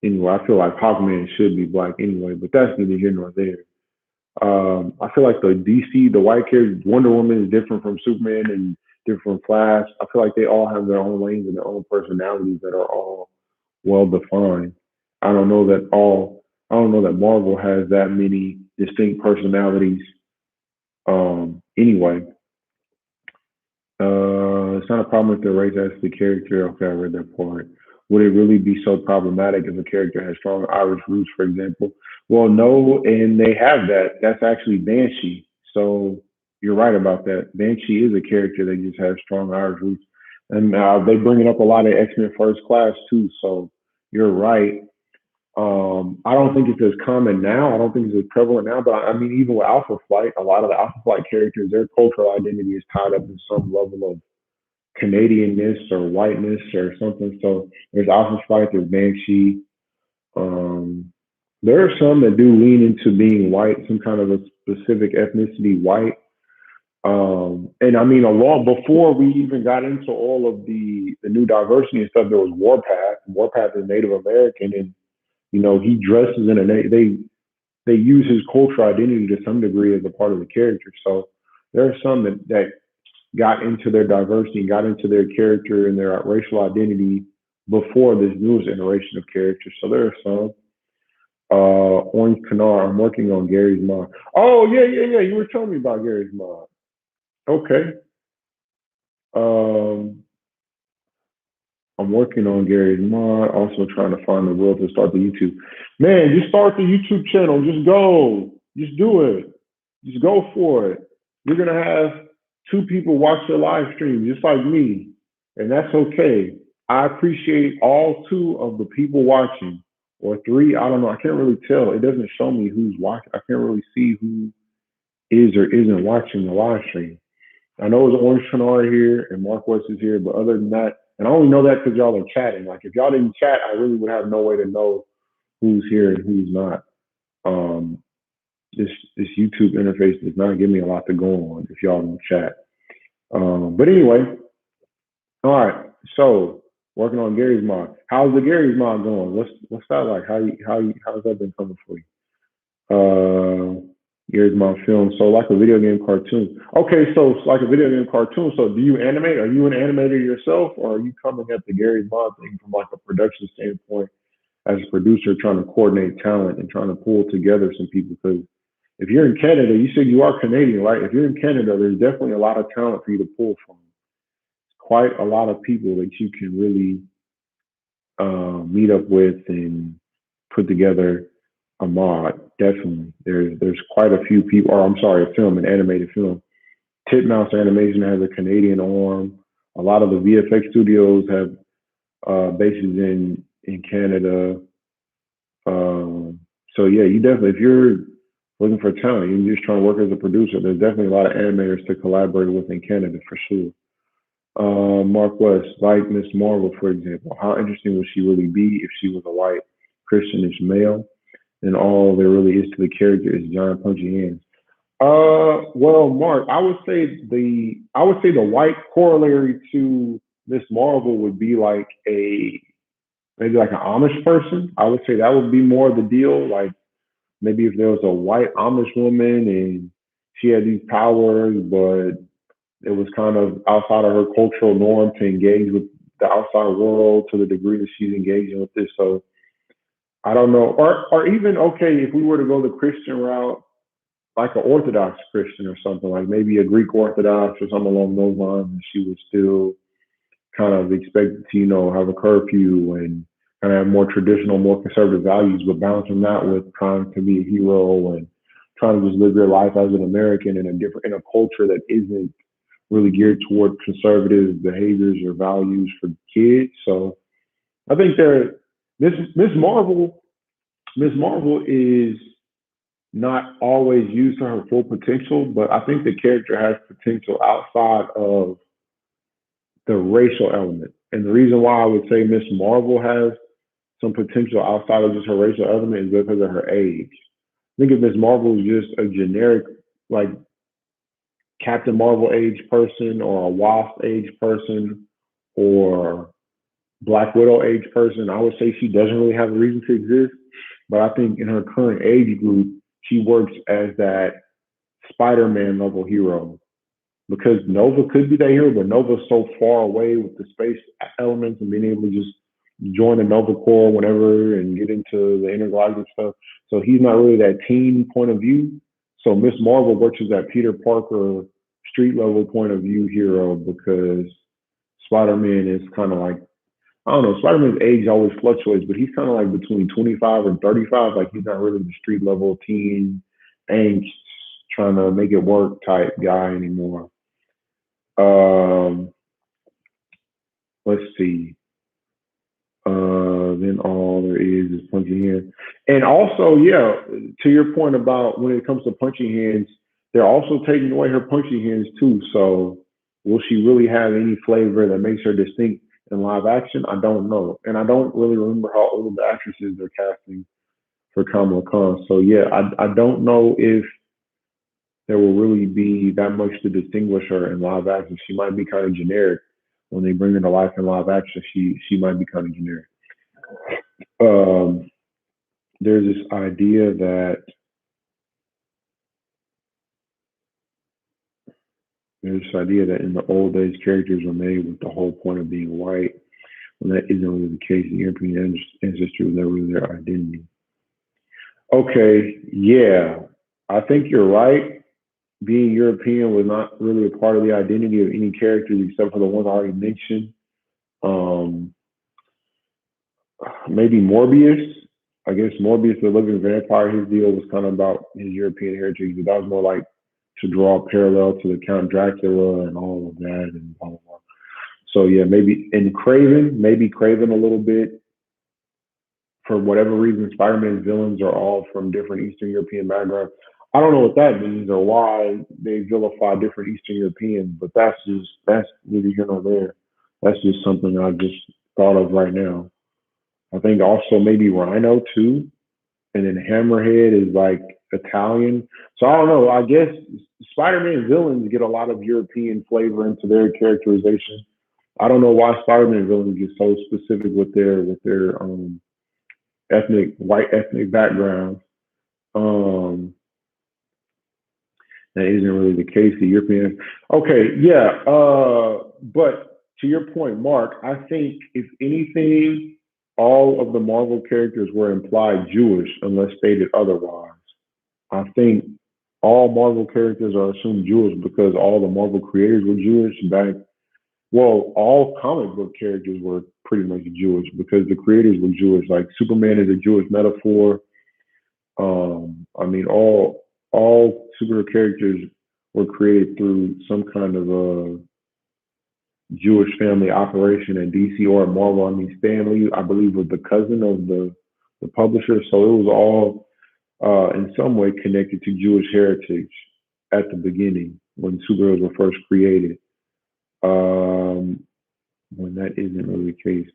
anyway, I feel like Hawkman should be black anyway, but that's neither here nor there. I feel like the DC, the white characters, Wonder Woman is different from Superman and different from Flash. I feel like they all have their own lanes and their own personalities that are all well defined. I don't know that all. I don't know that Marvel has that many distinct personalities. Anyway, it's not a problem if the race as the character. Okay, I read that part. Would it really be so problematic if a character has strong Irish roots, for example? Well, no, and they have that. That's actually Banshee. So you're right about that. Banshee is a character that just has strong Irish roots, and they bring it up a lot of X Men First Class too. So you're right. I don't think it's as common now. I don't think it's as prevalent now. But I mean, even with Alpha Flight, a lot of the Alpha Flight characters, their cultural identity is tied up in some level of Canadianness or whiteness or something. So there's Alpha Flight, there's Banshee. Um, there are some that do lean into being white, some kind of a specific ethnicity white. And I mean, along before we even got into all of the new diversity and stuff, there was Warpath. Warpath is Native American, and he dresses in they use his cultural identity to some degree as a part of the character. So there are some that got into their diversity, got into their character and their racial identity before this newest generation of characters. So there are some. Orange Canard, I'm working on Gary's mod. Oh, yeah, yeah, yeah. You were telling me about Gary's mod. Okay. Um, I'm working on Gary's mod, also trying to find the will to start the YouTube. Man, just start the YouTube channel. Just go. Just do it. Just go for it. You're gonna have two people watch your live stream, just like me. And that's okay. I appreciate all two of the people watching. Or three, I don't know. I can't really tell. It doesn't show me who's watching. I can't really see who is or isn't watching the live stream. I know it's Orange Canard here and Mark West is here, but other than that, and I only know that because y'all are chatting. Like if y'all didn't chat, I really would have no way to know who's here and who's not. Um, this YouTube interface does not give me a lot to go on if y'all don't chat. But anyway, all right. So working on Gary's mod. How's the Gary's mod going? What's that like? How's that been coming for you? Here's my film. So like a video game cartoon. Okay, so it's like a video game cartoon. So do you animate? Are you an animator yourself, or are you coming at the Gary Vaughn thing from like a production standpoint as a producer, trying to coordinate talent and trying to pull together some people? Because if you're in Canada, you said you are Canadian, right? If you're in Canada, there's definitely a lot of talent for you to pull from. Quite a lot of people that you can really meet up with and put together a mod. Definitely, there's quite a few people. Or I'm sorry, a film, an animated film. Titmouse Animation has a Canadian arm. A lot of the VFX studios have bases in Canada. So yeah, you definitely, if you're looking for talent, you're just trying to work as a producer, there's definitely a lot of animators to collaborate with in Canada for sure. Mark West, like Miss Marvel, for example. How interesting would she really be if she was a white Christianish male? And all there really is to the character is giant punchy hands. Well, Mark, I would say the white corollary to Miss Marvel would be like a maybe like an Amish person. I would say that would be more of the deal. Like maybe if there was a white Amish woman and she had these powers, but it was kind of outside of her cultural norm to engage with the outside world to the degree that she's engaging with this. So I don't know, or even okay, if we were to go the Christian route, like an Orthodox Christian or something, like maybe a Greek Orthodox or something along those lines, and she would still kind of expect to, have a curfew and kind of have more traditional, more conservative values, but balancing that with trying to be a hero and trying to just live your life as an American in a culture that isn't really geared toward conservative behaviors or values for kids. So I think Miss Marvel, Miss Marvel is not always used to her full potential, but I think the character has potential outside of the racial element. And the reason why I would say Miss Marvel has some potential outside of just her racial element is because of her age. I think if Miss Marvel is just a generic, like Captain Marvel age person or a Wasp age person or Black Widow age person, I would say she doesn't really have a reason to exist. But I think in her current age group, she works as that Spider-Man level hero because Nova could be that hero, but Nova's so far away with the space elements and being able to just join the Nova Corps whenever and get into the intergalactic stuff. So he's not really that teen point of view. So Miss Marvel works as that Peter Parker street level point of view hero because Spider-Man is kind of like, I don't know, Spider-Man's age always fluctuates, but he's kind of like between 25 and 35. Like he's not really the street level teen angst trying to make it work type guy anymore. Um, let's see. Then all there is punching hands. And also, yeah, to your point about when it comes to punching hands, they're also taking away her punching hands too. So will she really have any flavor that makes her distinct in live action? I don't know. And I don't really remember how old the actress is they're casting for Kamala Khan. So yeah, I don't know if there will really be that much to distinguish her in live action. She might be kind of generic. When they bring her to life in live action, she might be kind of generic. Um, there's this idea that in the old days characters were made with the whole point of being white, when that isn't really the case. The European ancestry was never really their identity. Okay, yeah, I think you're right. Being European was not really a part of the identity of any characters except for the ones I already mentioned. Um, maybe Morbius. I guess Morbius, the living vampire, his deal was kind of about his European heritage, but that was more like to draw a parallel to the Count Dracula and all of that and blah blah blah. So yeah, maybe Craven a little bit. For whatever reason, Spider-Man's villains are all from different Eastern European backgrounds. I don't know what that means or why they vilify different Eastern Europeans, but that's neither here nor there. That's just something I just thought of right now. I think also maybe Rhino too, and then Hammerhead is like Italian. So I don't know. I guess Spider-Man villains get a lot of European flavor into their characterization. I don't know why Spider-Man villains get so specific with their ethnic white ethnic background. Um, that isn't really the case. The European. Okay, yeah. But to your point, Mark, I think if anything, all of the Marvel characters were implied Jewish unless stated otherwise. I think all Marvel characters are assumed Jewish because all the Marvel creators were Jewish back. Well, all comic book characters were pretty much Jewish because the creators were Jewish. Like Superman is a Jewish metaphor. I mean, all superhero characters were created through some kind of a Jewish family operation at DC or at Marvel. I mean, Stan Lee, I believe, was the cousin of the publisher, so it was all in some way connected to Jewish heritage at the beginning when superheroes were first created. Um, when that isn't really the case,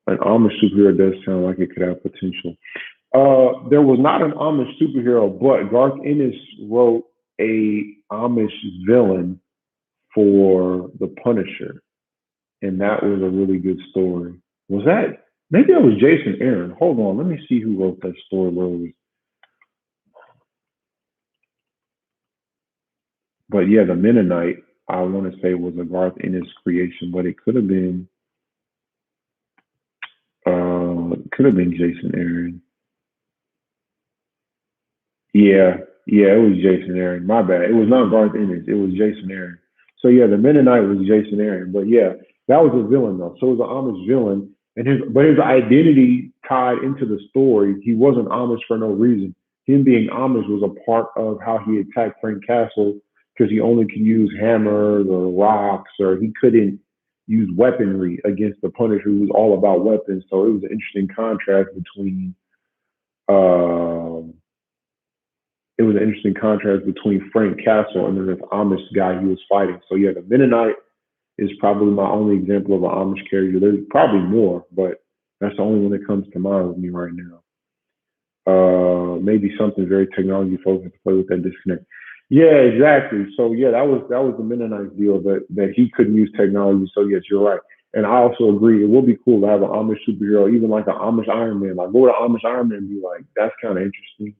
an Amish superhero does sound like it could have potential. There was not an Amish superhero, but Garth Ennis wrote a Amish villain for the Punisher, and that was a really good story. Was that maybe that was Jason Aaron? Hold on, let me see who wrote that story. Where it was, but yeah, the Mennonite. I want to say was a Garth Ennis creation, but it could have been Jason Aaron. Yeah, yeah, it was Jason Aaron. My bad. It was not Garth Ennis. It was Jason Aaron. So yeah, the Mennonite was Jason Aaron. But yeah, that was a villain though. So it was an Amish villain, and his identity tied into the story. He wasn't Amish for no reason. Him being Amish was a part of how he attacked Frank Castle because he only could use hammers or rocks, or he couldn't use weaponry against the Punisher, who was all about weapons. So it was an interesting contrast between. Um, it was an interesting contrast between Frank Castle and then this Amish guy he was fighting. So yeah, the Mennonite is probably my only example of an Amish character. There's probably more, but that's the only one that comes to mind with me right now. Maybe something very technology focused to play with that disconnect. Yeah, exactly. So yeah, that was the Mennonite deal that he couldn't use technology. So yes, you're right. And I also agree it would be cool to have an Amish superhero, even like an Amish Iron Man. Like what would an Amish Iron Man be like? That's kind of interesting.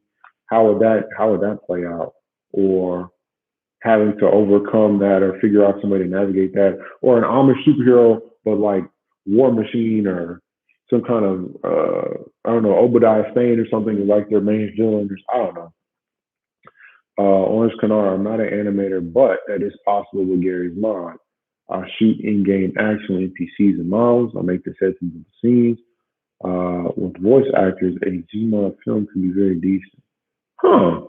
How would that play out? Or having to overcome that or figure out some way to navigate that, or an Amish superhero, but like War Machine or some kind of I don't know Obadiah Stane or something like their main villain. I don't know. Orange Canard, I'm not an animator, but that is possible with Gary's mod. I shoot in-game action NPCs and models. I make the settings of the scenes. With voice actors, a Gmod film can be very decent. Huh,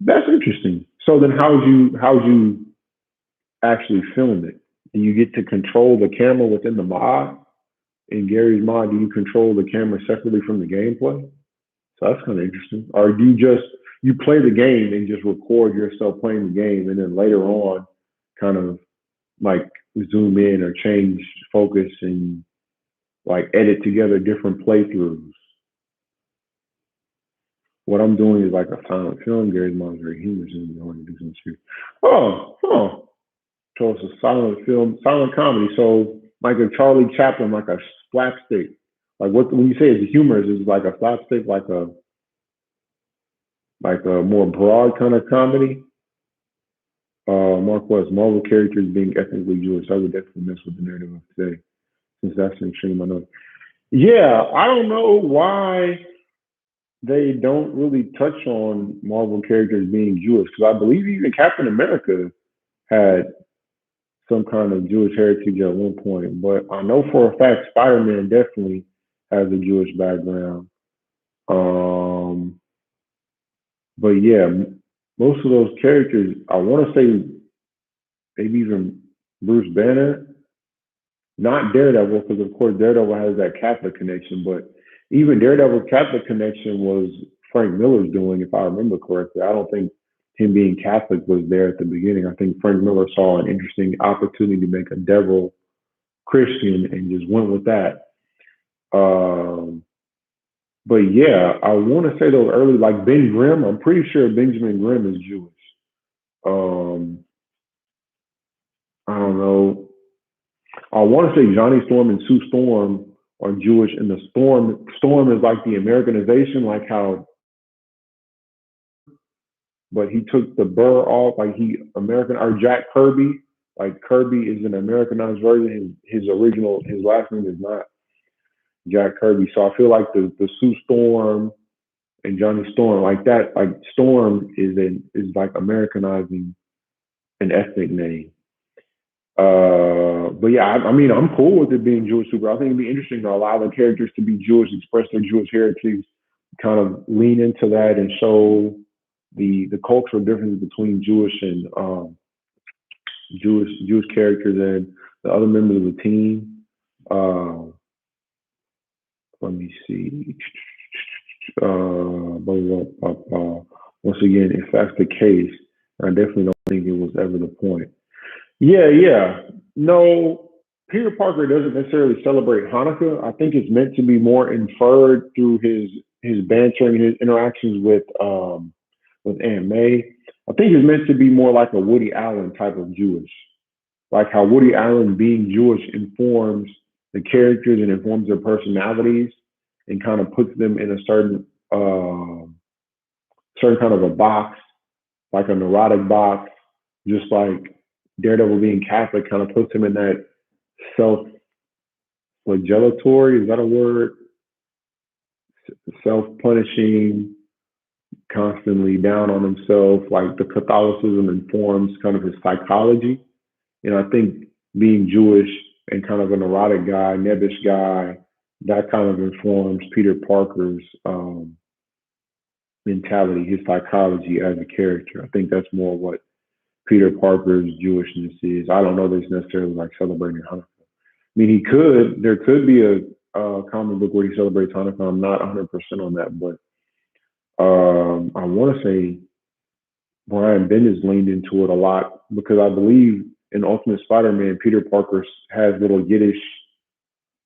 that's interesting. So then how would you actually film it? Do you get to control the camera within the mod? In Gary's mod, do you control the camera separately from the gameplay? So that's kind of interesting. Or do you just you play the game and just record yourself playing the game, and then later on, kind of like zoom in or change focus and like edit together different playthroughs? What I'm doing is like a silent film. Gary's mod is very humorous and you want to do some shit. Oh. So it's a silent film, silent comedy. So like a Charlie Chaplin, like a slapstick. Like what when you say it's humorous, is like a slapstick, like a more broad kind of comedy. Mark West, Marvel characters being ethnically Jewish. I would definitely mess with the narrative of today, since that's an extreme. I know. Yeah, I don't know why they don't really touch on Marvel characters being Jewish, because I believe even Captain America had some kind of Jewish heritage at one point. But I know for a fact Spider Man definitely has a Jewish background. Um, but yeah, most of those characters, I want to say maybe even Bruce Banner, not Daredevil, because of course Daredevil has that Catholic connection, but even Daredevil Catholic connection was Frank Miller's doing, if I remember correctly. I don't think him being Catholic was there at the beginning. I think Frank Miller saw an interesting opportunity to make a devil Christian and just went with that. Um, but yeah, I want to say those early, like Ben Grimm. I'm pretty sure Benjamin Grimm is Jewish. Um, I don't know. I want to say Johnny Storm and Sue Storm are Jewish, and the Storm is like the Americanization, like how, but he took the burr off, like he American or Jack Kirby, like Kirby is an Americanized version. His original, his last name is not Jack Kirby. So I feel like the Sue Storm and Johnny Storm, like that, like Storm is like Americanizing an ethnic name. But yeah, I mean, I'm cool with it being Jewish super. I think it'd be interesting to allow the characters to be Jewish, express their Jewish heritage, kind of lean into that and show the cultural difference between Jewish and Jewish characters and the other members of the team. Let me see. Once again, if that's the case, I definitely don't think it was ever the point. Yeah, yeah. No, Peter Parker doesn't necessarily celebrate Hanukkah. I think it's meant to be more inferred through his banter and his interactions with Aunt May. I think it's meant to be more like a Woody Allen type of Jewish, like how Woody Allen being Jewish informs the characters and informs their personalities and kind of puts them in a certain kind of a box, like a neurotic box, just like Daredevil being Catholic kind of puts him in that self flagellatory, is that a word? Self punishing, constantly down on himself. Like the Catholicism informs kind of his psychology. I think being Jewish and kind of a neurotic guy, nebbish guy, that kind of informs Peter Parker's mentality, his psychology as a character. I think that's more what Peter Parker's Jewishness is. I don't know that it's necessarily like celebrating Hanukkah. I mean, there could be a comic book where he celebrates Hanukkah. I'm not 100% on that, but I want to say Brian Bendis leaned into it a lot because I believe in Ultimate Spider-Man, Peter Parker has little Yiddish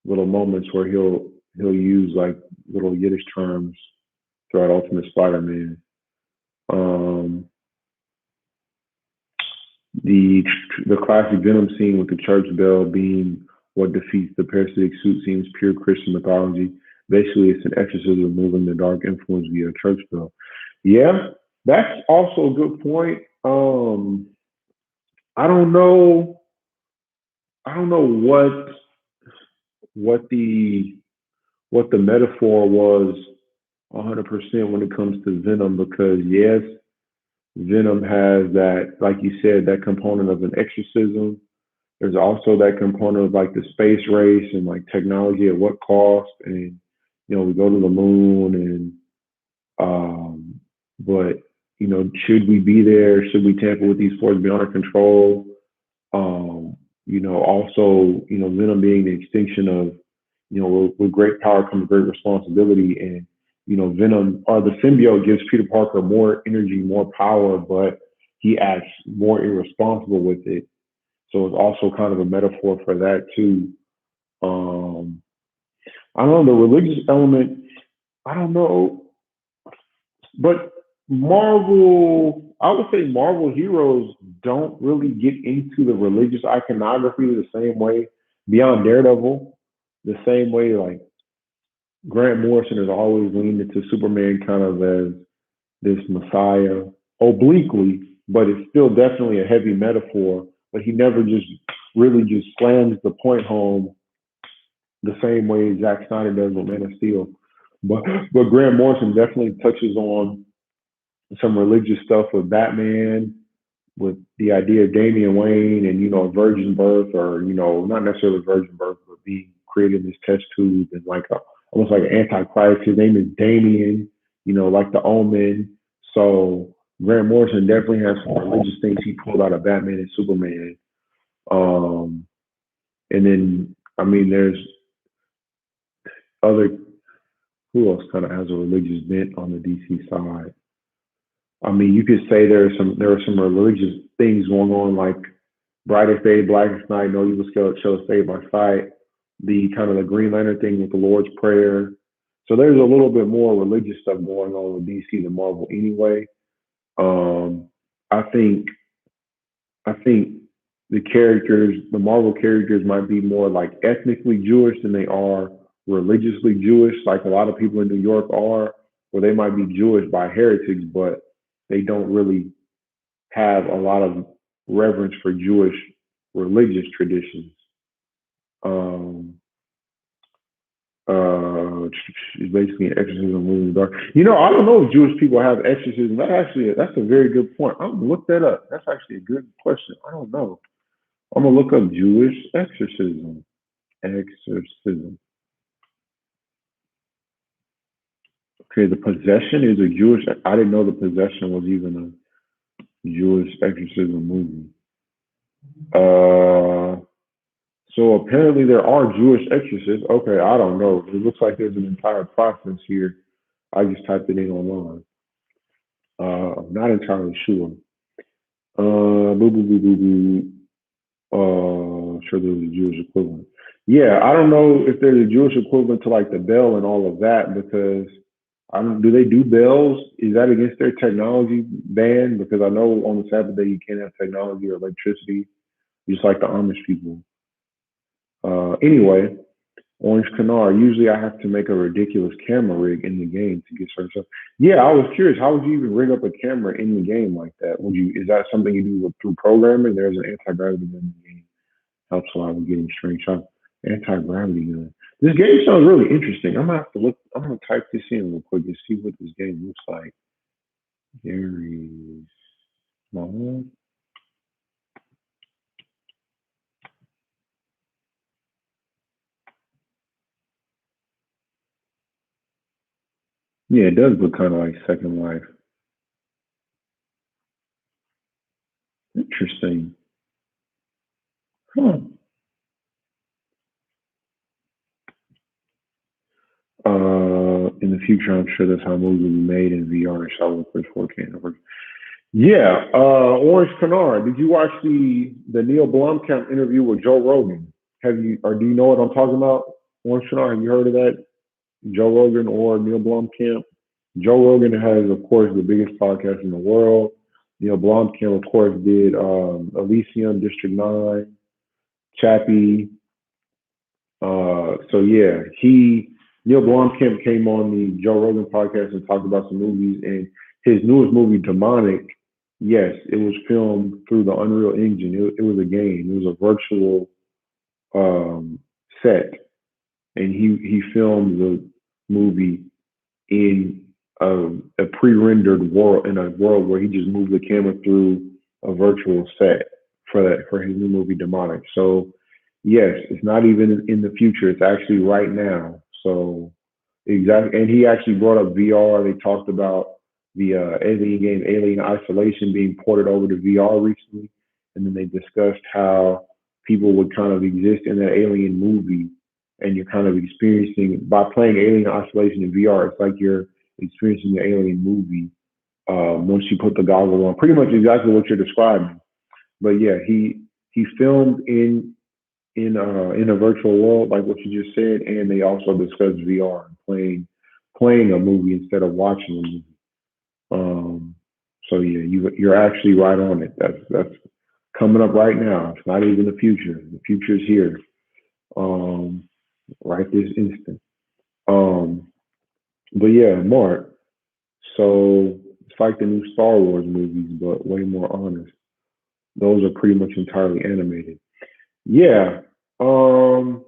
little moments where he'll use like little Yiddish terms throughout Ultimate Spider-Man. Um, the classic Venom scene with the church bell being what defeats the parasitic suit seems pure Christian mythology. Basically, it's an exorcism removing the dark influence via a church bell. Yeah, that's also a good point. I don't know. I don't know what the what the metaphor was 100% when it comes to Venom because yes, Venom has that, like you said, that component of an exorcism. There's also that component of like the space race and like technology at what cost, and we go to the moon, and but should we be there? Should we tamper with these forces beyond our control? Also, Venom being the extinction of, with great power comes great responsibility, and Venom or the symbiote gives Peter Parker more energy, more power, but he acts more irresponsible with it. So it's also kind of a metaphor for that too. Um, I don't know the religious element. I don't know, but Marvel, I would say Marvel heroes don't really get into the religious iconography the same way beyond Daredevil, the same way like Grant Morrison has always leaned into Superman kind of as this messiah obliquely, but it's still definitely a heavy metaphor. But he never just really just slams the point home the same way Zack Snyder does with Man of Steel. But Grant Morrison definitely touches on some religious stuff with Batman, with the idea of Damian Wayne and a virgin birth, or not necessarily virgin birth, but being created in this test tube and like almost like an antichrist. His name is Damien, like the Omen. So Grant Morrison definitely has some religious things he pulled out of Batman and Superman. And then I mean, there's other Who else kind of has a religious bent on the DC side? I mean, you could say there are some religious things going on, like brightest day, blackest night, no evil shall stay by sight. The kind of the Green Lantern thing with the Lord's Prayer. So there's a little bit more religious stuff going on with DC than Marvel anyway. Um, I think I think the Marvel characters might be more like ethnically Jewish than they are religiously Jewish, like a lot of people in New York are, or they might be Jewish by heritage, but they don't really have a lot of reverence for Jewish religious traditions. Um, it's basically an exorcism moving in the dark. I don't know if Jewish people have exorcism. That's a very good point. I'm gonna look that up. That's actually a good question. I don't know. I'm gonna look up Jewish exorcism. Exorcism. Okay, the possession is a Jewish. I didn't know the possession was even a Jewish exorcism movie. Uh, so apparently there are Jewish exorcists. Okay, I don't know. It looks like there's an entire process here. I just typed it in online. I'm not entirely sure. Boo boo boo boo boo. Sure there's a Jewish equivalent. Yeah, I don't know if there's a Jewish equivalent to like the bell and all of that because I don't. Do they do bells? Is that against their technology ban? Because I know on the Sabbath day you can't have technology or electricity, just like the Amish people. Anyway, Orange Canar. Usually I have to make a ridiculous camera rig in the game to get certain stuff. Yeah, I was curious. How would you even rig up a camera in the game like that? Would you? Is that something you do through programming? There's an anti-gravity gun in the game. Helps a lot with getting strange shots. Anti-gravity gun. This game sounds really interesting. I'm gonna have to look. I'm gonna type this in real quick and see what this game looks like. Gary's Mom. Yeah, it does look kind of like Second Life. Interesting. Huh. In the future, I'm sure that's how movies will be made in VR and shot with 4K. Yeah. Orange Canard. Did you watch the Neil Blomkamp interview with Joe Rogan? Have you or do you know what I'm talking about? Orange Canard. Have you heard of that? Joe Rogan or Neil Blomkamp? Joe Rogan has, of course, the biggest podcast in the world. Neil Blomkamp, of course, did Elysium, District 9, Chappie. So yeah, Neil Blomkamp came on the Joe Rogan podcast and talked about some movies. And his newest movie, Demonic, yes, it was filmed through the Unreal Engine. It was a game. It was a virtual set, and he filmed the movie in a pre-rendered world, in a world where he just moved the camera through a virtual set for his new movie Demonic. So yes, it's not even in the future; it's actually right now. So exactly, and he actually brought up VR. They talked about the Alien game, Alien Isolation, being ported over to VR recently, and then they discussed how people would kind of exist in that Alien movie, and you're kind of experiencing by playing Alien Isolation in VR. It's like you're experiencing the Alien movie once you put the goggles on. Pretty much exactly what you're describing. But yeah, he filmed in a virtual world, like what you just said, and they also discussed VR and playing a movie instead of watching a movie. So yeah, you're actually right on it. That's coming up right now. It's not even the future. The future is here, um, right this instant. Um, but yeah, Mark. So it's like the new Star Wars movies, but way more honest. Those are pretty much entirely animated. Yeah. Um.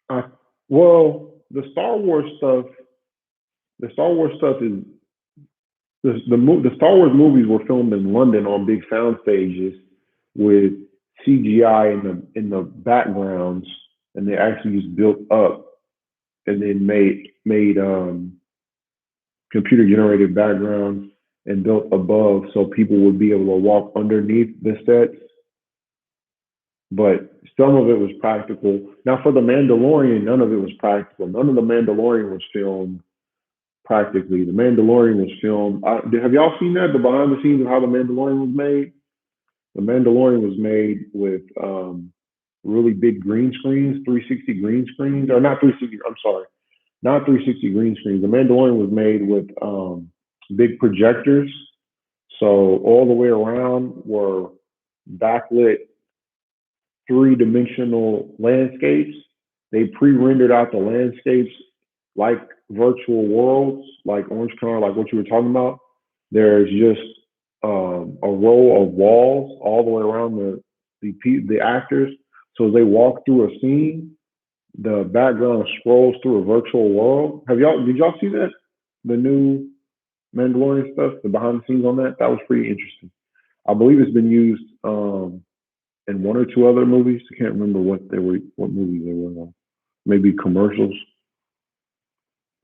I, well, The Star Wars stuff is the Star Wars movies were filmed in London on big sound stages with CGI in the backgrounds, and they actually just built up and then made computer generated backgrounds and built above so people would be able to walk underneath the sets. but some of it was practical. Now for the Mandalorian, none of it was practical. None of the Mandalorian was filmed practically. The Mandalorian was filmed. Have y'all seen that? The behind the scenes of how the Mandalorian was made. The Mandalorian was made with really big green screens, 360 green screens, or not 360. I'm sorry, not 360 green screens. The Mandalorian was made with big projectors. So all the way around were backlit three-dimensional landscapes. They pre-rendered out the landscapes like virtual worlds, like Orange County, like what you were talking about. There's just a row of walls all the way around the actors. So as they walk through a scene, the background scrolls through a virtual world. Did y'all see that? The new Mandalorian stuff, the behind the scenes on that? That was pretty interesting. I believe it's been used in one or two other movies. I can't remember what movies they were on. Maybe commercials.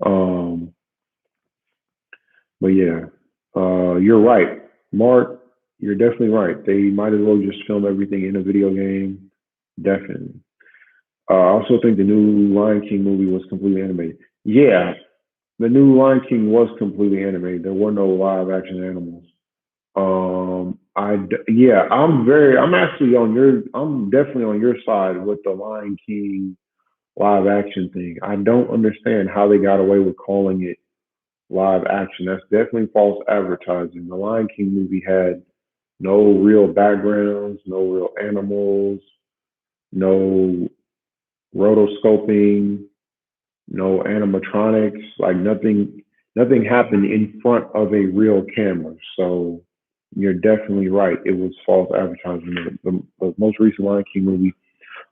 Um, but yeah, you're right, Mark. You're definitely right. They might as well just film everything in a video game. Definitely. I also think the new Lion King movie was completely animated. Yeah, the new Lion King was completely animated. There were no live action animals. Yeah, I'm definitely on your side with the Lion King live action thing. I don't understand how they got away with calling it live action. That's definitely false advertising. The Lion King movie had no real backgrounds, no real animals, no rotoscoping, no animatronics, like nothing happened in front of a real camera. So you're definitely right. It was false advertising. The most recent Lion King movie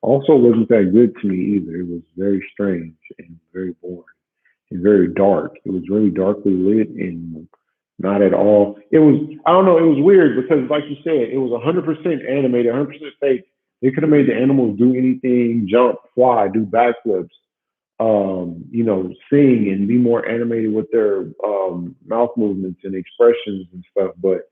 also wasn't that good to me either. It was very strange and very boring and very dark. It was really darkly lit and not at all. It was, I don't know, it was weird because like you said, it was 100% animated, 100% fake. They could have made the animals do anything, jump, fly, do backflips, sing and be more animated with their mouth movements and expressions and stuff. But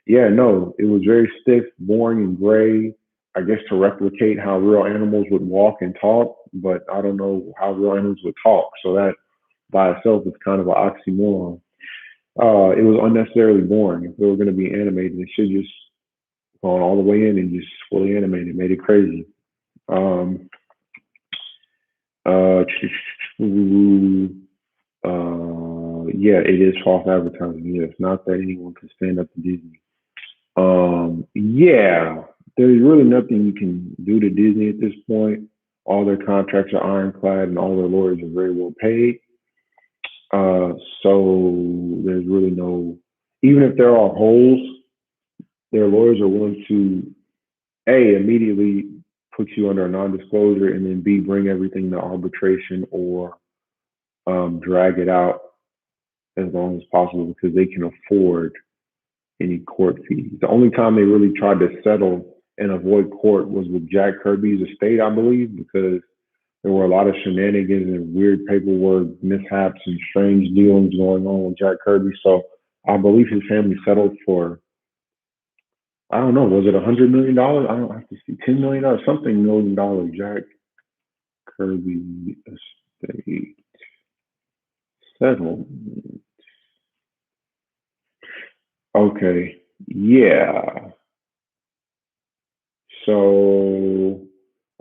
yeah, no, it was very stiff, boring, and gray. I guess to replicate how real animals would walk and talk, but I don't know how real animals would talk. So that by itself is kind of an oxymoron. It was unnecessarily boring. If they were going to be animated, they should just gone all the way in and just fully animated, made it crazy. Um, uh, yeah, it is false advertising. Yes, not that anyone can stand up to Disney. Yeah, there's really nothing you can do to Disney at this point. All their contracts are ironclad, and all their lawyers are very well paid. Uh, so there's really no, even if there are holes, their lawyers are willing to a immediately put you under a non-disclosure, and then b bring everything to arbitration or drag it out as long as possible because they can afford any court fees. The only time they really tried to settle and avoid court was with Jack Kirby's estate, I believe, because there were a lot of shenanigans and weird paperwork mishaps and strange dealings going on with Jack Kirby. So I believe his family settled for, I don't know, was it $100 million? I don't have to see, $10 million, something $1 million. Jack Kirby estate settled. Okay, yeah. So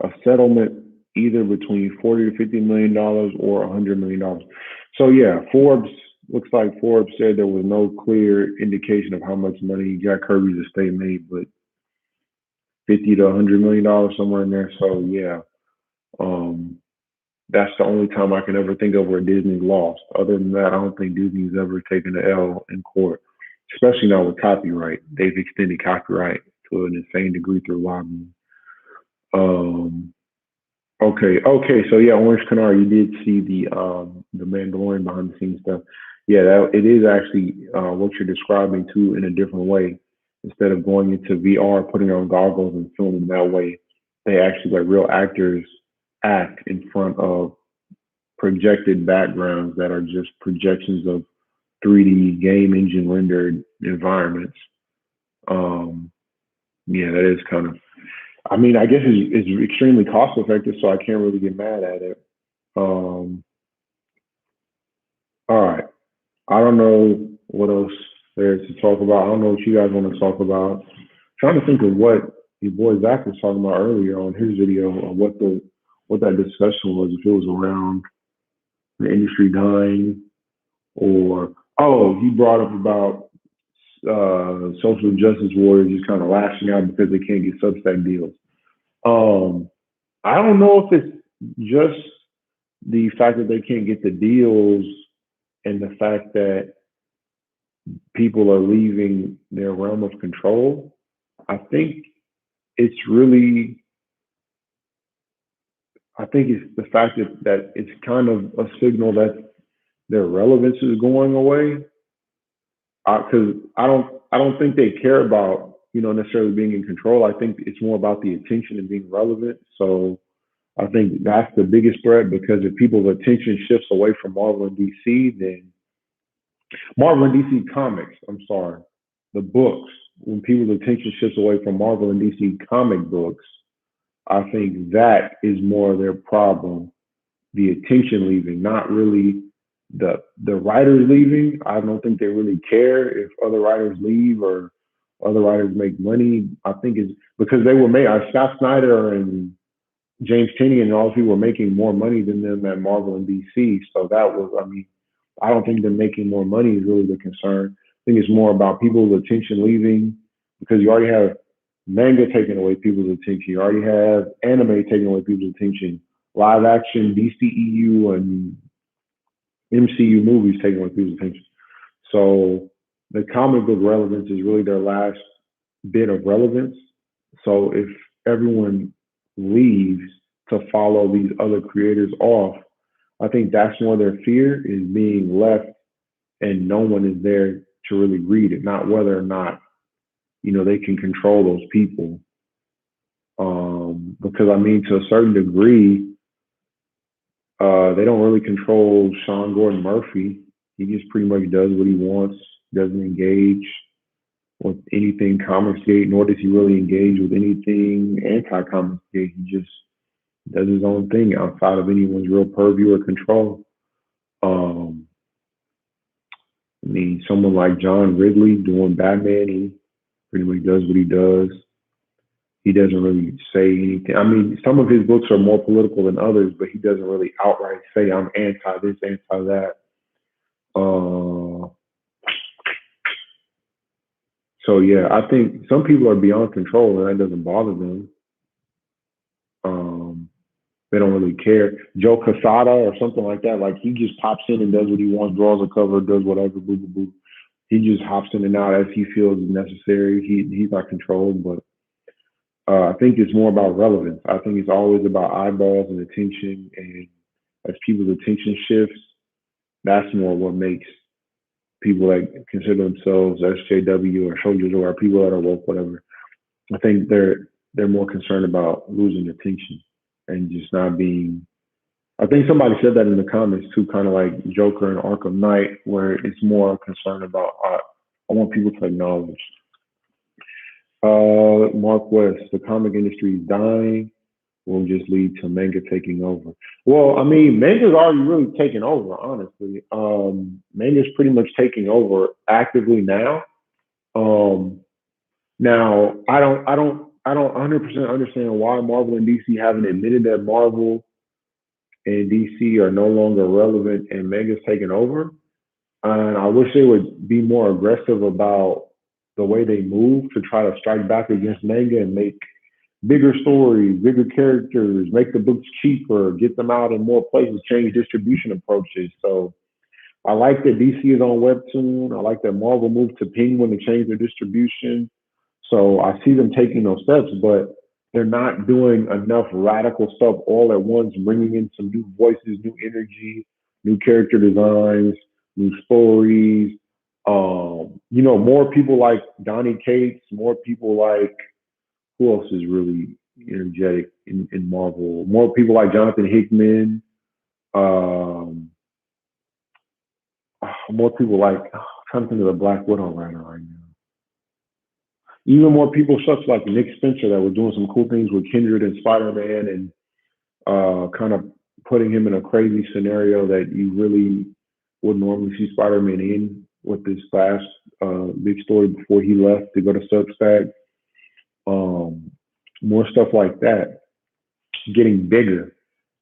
a settlement either between 40 to $50 million or $100 million. So yeah, looks like Forbes said there was no clear indication of how much money Jack Kirby's estate made, but 50 to $100 million somewhere in there. So yeah, um, that's the only time I can ever think of where Disney lost. Other than that, I don't think Disney's ever taken an L in court, especially not with copyright. They've extended copyright to an insane degree through lobbying. Um, okay. So yeah, Orange Canary, you did see the Mandalorian behind the scenes stuff. Yeah, it is actually what you're describing too in a different way. Instead of going into VR, putting on goggles and filming that way, they actually let real actors act in front of projected backgrounds that are just projections of 3D game engine rendered environments. Um, yeah, that is kind of I mean, I guess it's extremely cost effective, so I can't really get mad at it. Um, all right. I don't know what else there is to talk about. I don't know what you guys want to talk about. Trying to think of what your boy Zack was talking about earlier on his video, or what that discussion was. If it was around the industry dying, or he brought up about social justice warriors just kind of lashing out because they can't get Substack deals. Um, I don't know if it's just the fact that they can't get the deals and the fact that people are leaving their realm of control. I think it's really, I think it's the fact that it's kind of a signal that their relevance is going away. Because I don't think they care about necessarily being in control. I think it's more about the attention and being relevant. So I think that's the biggest threat, because if people's attention shifts away from Marvel and DC, then Marvel and DC comics, I'm sorry, the books, when people's attention shifts away from Marvel and DC comic books, I think that is more of their problem. The attention leaving, not really the writers leaving. I don't think they really care if other writers leave or other writers make money. I think it's because they were made. Scott Snyder and James Tynion and all these people were making more money than them at Marvel and DC. So that was, I mean, I don't think them making more money is really the concern. I think it's more about people's attention leaving, because you already have manga taking away people's attention. You already have anime taking away people's attention. Live action, DCEU, and MCU movies taking away people's attention. So the comic book relevance is really their last bit of relevance. So if everyone leaves to follow these other creators off, I think that's more their fear, is being left and no one is there to really read it, not whether or not, they can control those people. Because I mean, to a certain degree, they don't really control Sean Gordon Murphy. He just pretty much does what he wants, doesn't engage with anything Comicsgate, nor does he really engage with anything anti-Comicsgate. He just does his own thing outside of anyone's real purview or control. I mean, someone like John Ridley doing Batman, he pretty much does what he does. He doesn't really say anything. I mean, some of his books are more political than others, but he doesn't really outright say, I'm anti this, anti that. So yeah, I think some people are beyond control and that doesn't bother them. They don't really care. Joe Quesada or something like that, like he just pops in and does what he wants, draws a cover, does whatever, boo boo boo. He just hops in and out as he feels necessary. He's not controlled, but I think it's more about relevance. I think it's always about eyeballs and attention, and as people's attention shifts, that's more what makes people that consider themselves SJW or soldiers or people that are woke, whatever. I think they're more concerned about losing attention and just not being. I think somebody said that in the comments too, kind of like Joker and Arkham Knight, where it's more concerned about I want people to acknowledge. Mark West, the comic industry is dying, will just lead to manga taking over. Well, I mean, manga's already really taken over, honestly. Manga's pretty much taking over actively now. Now I don't 100% understand why Marvel and DC haven't admitted that Marvel and DC are no longer relevant and manga's taking over. And I wish they would be more aggressive about the way they move to try to strike back against manga and make bigger stories, bigger characters, make the books cheaper, get them out in more places, change distribution approaches. So I like that DC is on Webtoon. I like that Marvel moved to Penguin to change their distribution. So I see them taking those steps, but they're not doing enough radical stuff all at once, bringing in some new voices, new energy, new character designs, new stories. More people like Donnie Cates, more people like who else is really energetic in Marvel? More people like Jonathan Hickman. More people like I'm trying to think of the Black Widow writer right now. even more people such like Nick Spencer that were doing some cool things with Kindred and Spider-Man and kind of putting him in a crazy scenario that you really would normally see Spider-Man in with this last big story before he left to go to Substack. Um, More stuff like that, getting bigger.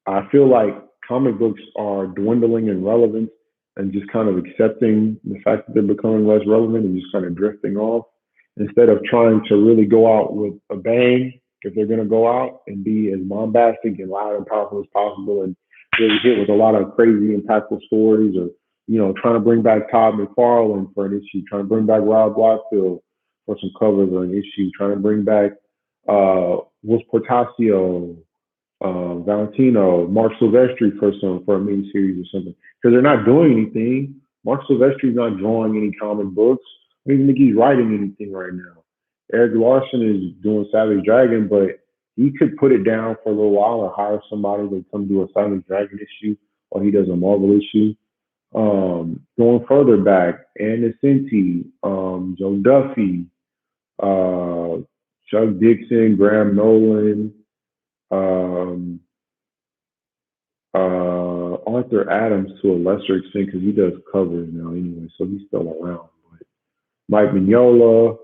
I feel like comic books are dwindling in relevance and just kind of accepting the fact that they're becoming less relevant and just kind of drifting off instead of trying to really go out with a bang if they're going to go out and be as bombastic and loud and powerful as possible and really hit with a lot of crazy impactful stories or trying to bring back Todd McFarlane for an issue, trying to bring back Rob Liefeld for some covers or an issue, trying to bring back Wolf Portacio, Valentino, Mark Silvestri for a mini series or something. Because they're not doing anything. Mark Silvestri's not drawing any comic books. I don't even think he's writing anything right now. Eric Larson is doing Savage Dragon, but he could put it down for a little while or hire somebody to come do a Savage Dragon issue or he does a Marvel issue. Going further back, Ann Nocenti, Joe Duffy, Chuck Dixon, Graham Nolan, um, Arthur Adams to a lesser extent because he does covers now anyway, so he's still around. But Mike Mignola,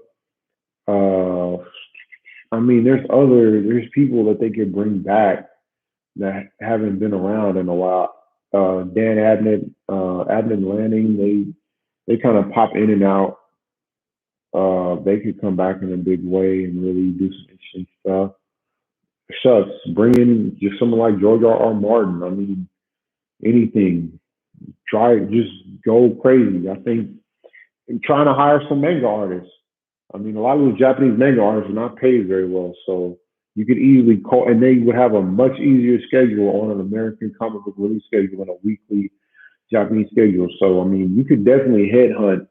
there's people that they could bring back that haven't been around in a while. Dan Abnett Lanning, they kind of pop in and out. They could come back in a big way and really do some interesting stuff. Shucks, bring in just someone like George R. Martin. I mean, anything. Try it, just go crazy. I think trying to hire some manga artists. I mean, a lot of those Japanese manga artists are not paid very well, so you could easily call, and they would have a much easier schedule on an American comic book release schedule than a weekly Japanese schedule. So, I mean, you could definitely headhunt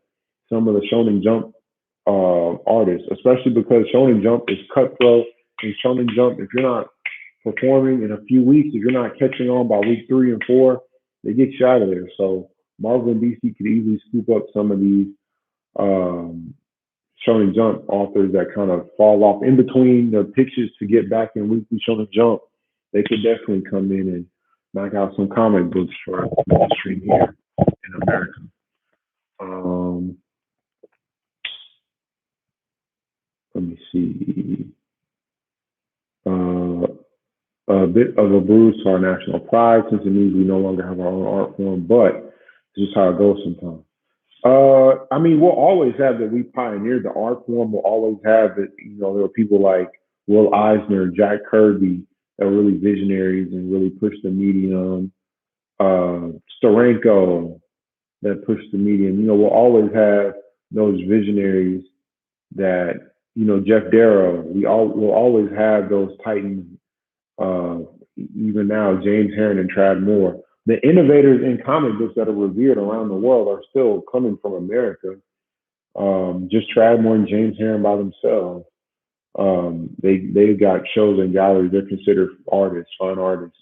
some of the Shonen Jump artists, especially because Shonen Jump is cutthroat. And Shonen Jump, if you're not performing in a few weeks, if you're not catching on by week 3 and 4, they get you out of there. So Marvel and DC could easily scoop up some of these Shonen Jump authors that kind of fall off in between the pitches to get back in weekly Shonen Jump. They could definitely come in and knock out some comic books for mainstream here in America. Let me see. A bit of a bruise to our national pride since it means we no longer have our own art form, but this is how it goes sometimes. We'll always have that we pioneered the art form. We'll always have that, there were people like Will Eisner, Jack Kirby that were really visionaries and really pushed the medium. Steranko that pushed the medium. We'll always have those visionaries that, Jeff Darrow, we'll always have those titans. Even now, James Herron and Tradd Moore. The innovators in comic books that are revered around the world are still coming from America. Just Tradd Moore and James Herron by themselves. They've got shows and galleries. They're considered artists, fine artists.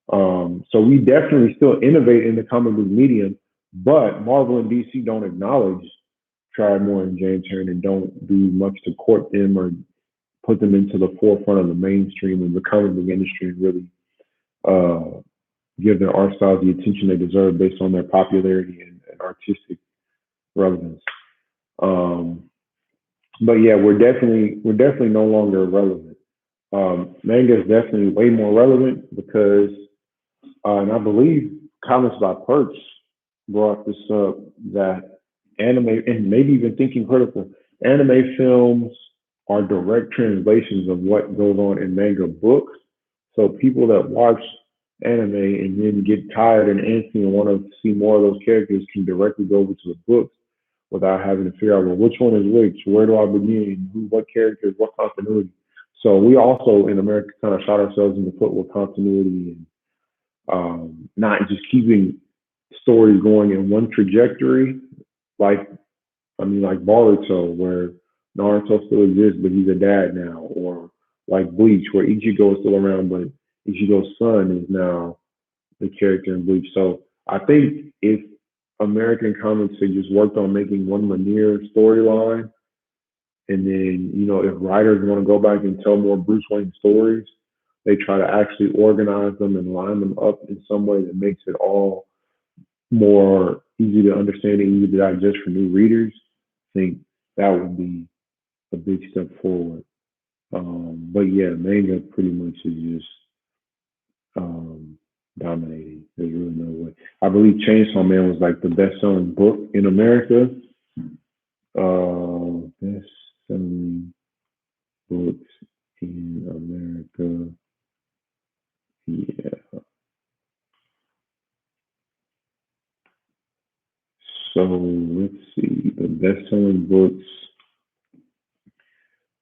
So we definitely still innovate in the comic book medium, but Marvel and DC don't acknowledge Tradd Moore and James Herron and don't do much to court them or put them into the forefront of the mainstream and the comic book industry and really give their art styles the attention they deserve based on their popularity and artistic relevance. But yeah, we're definitely no longer relevant. Manga is definitely way more relevant because, and I believe comments by Perch brought this up, that anime, and maybe even Thinking Critical, anime films are direct translations of what goes on in manga books. So people that watch anime and then get tired and antsy and want to see more of those characters can directly go over to the books without having to figure out, well, which one is which? Where do I begin? What characters? What continuity? So we also in America kind of shot ourselves in the foot with continuity and not just keeping stories going in one trajectory, like Boruto, where Naruto still exists, but he's a dad now, or like Bleach, where Ichigo is still around, but Ichigo's son is now the character in Bleach. So I think if American comics had just worked on making one linear storyline And then, if writers want to go back and tell more Bruce Wayne stories, they try to actually organize them and line them up in some way that makes it all more easy to understand and easy to digest for new readers. I think that would be a big step forward. But yeah, manga pretty much is just um, dominating. There's really no way. I believe Chainsaw Man was like the best-selling book in America. Best-selling books in America. Yeah. So let's see. The best-selling books: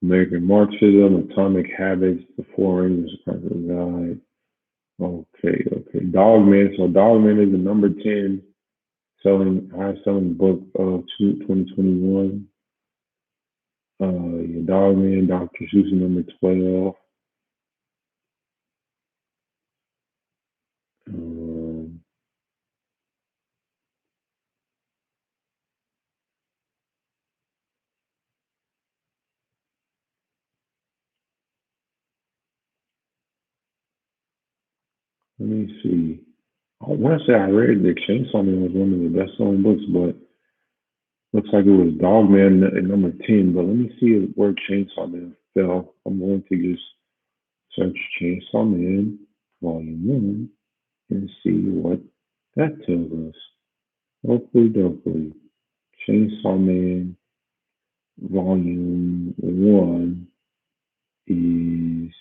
American Marxism, Atomic Habits, The Four Rings of the Guide. Okay. Dogman. So Dogman is the number 10 highest selling book of 2021. Yeah, Dogman, Dr. Seuss number 12. Um, Let me see. I want to say I read that Chainsaw Man was one of the best selling books, but looks like it was Dogman at number 10. But let me see where Chainsaw Man fell. I'm going to just search Chainsaw Man Volume 1 and see what that tells us. Hopefully. Chainsaw Man Volume 1 is.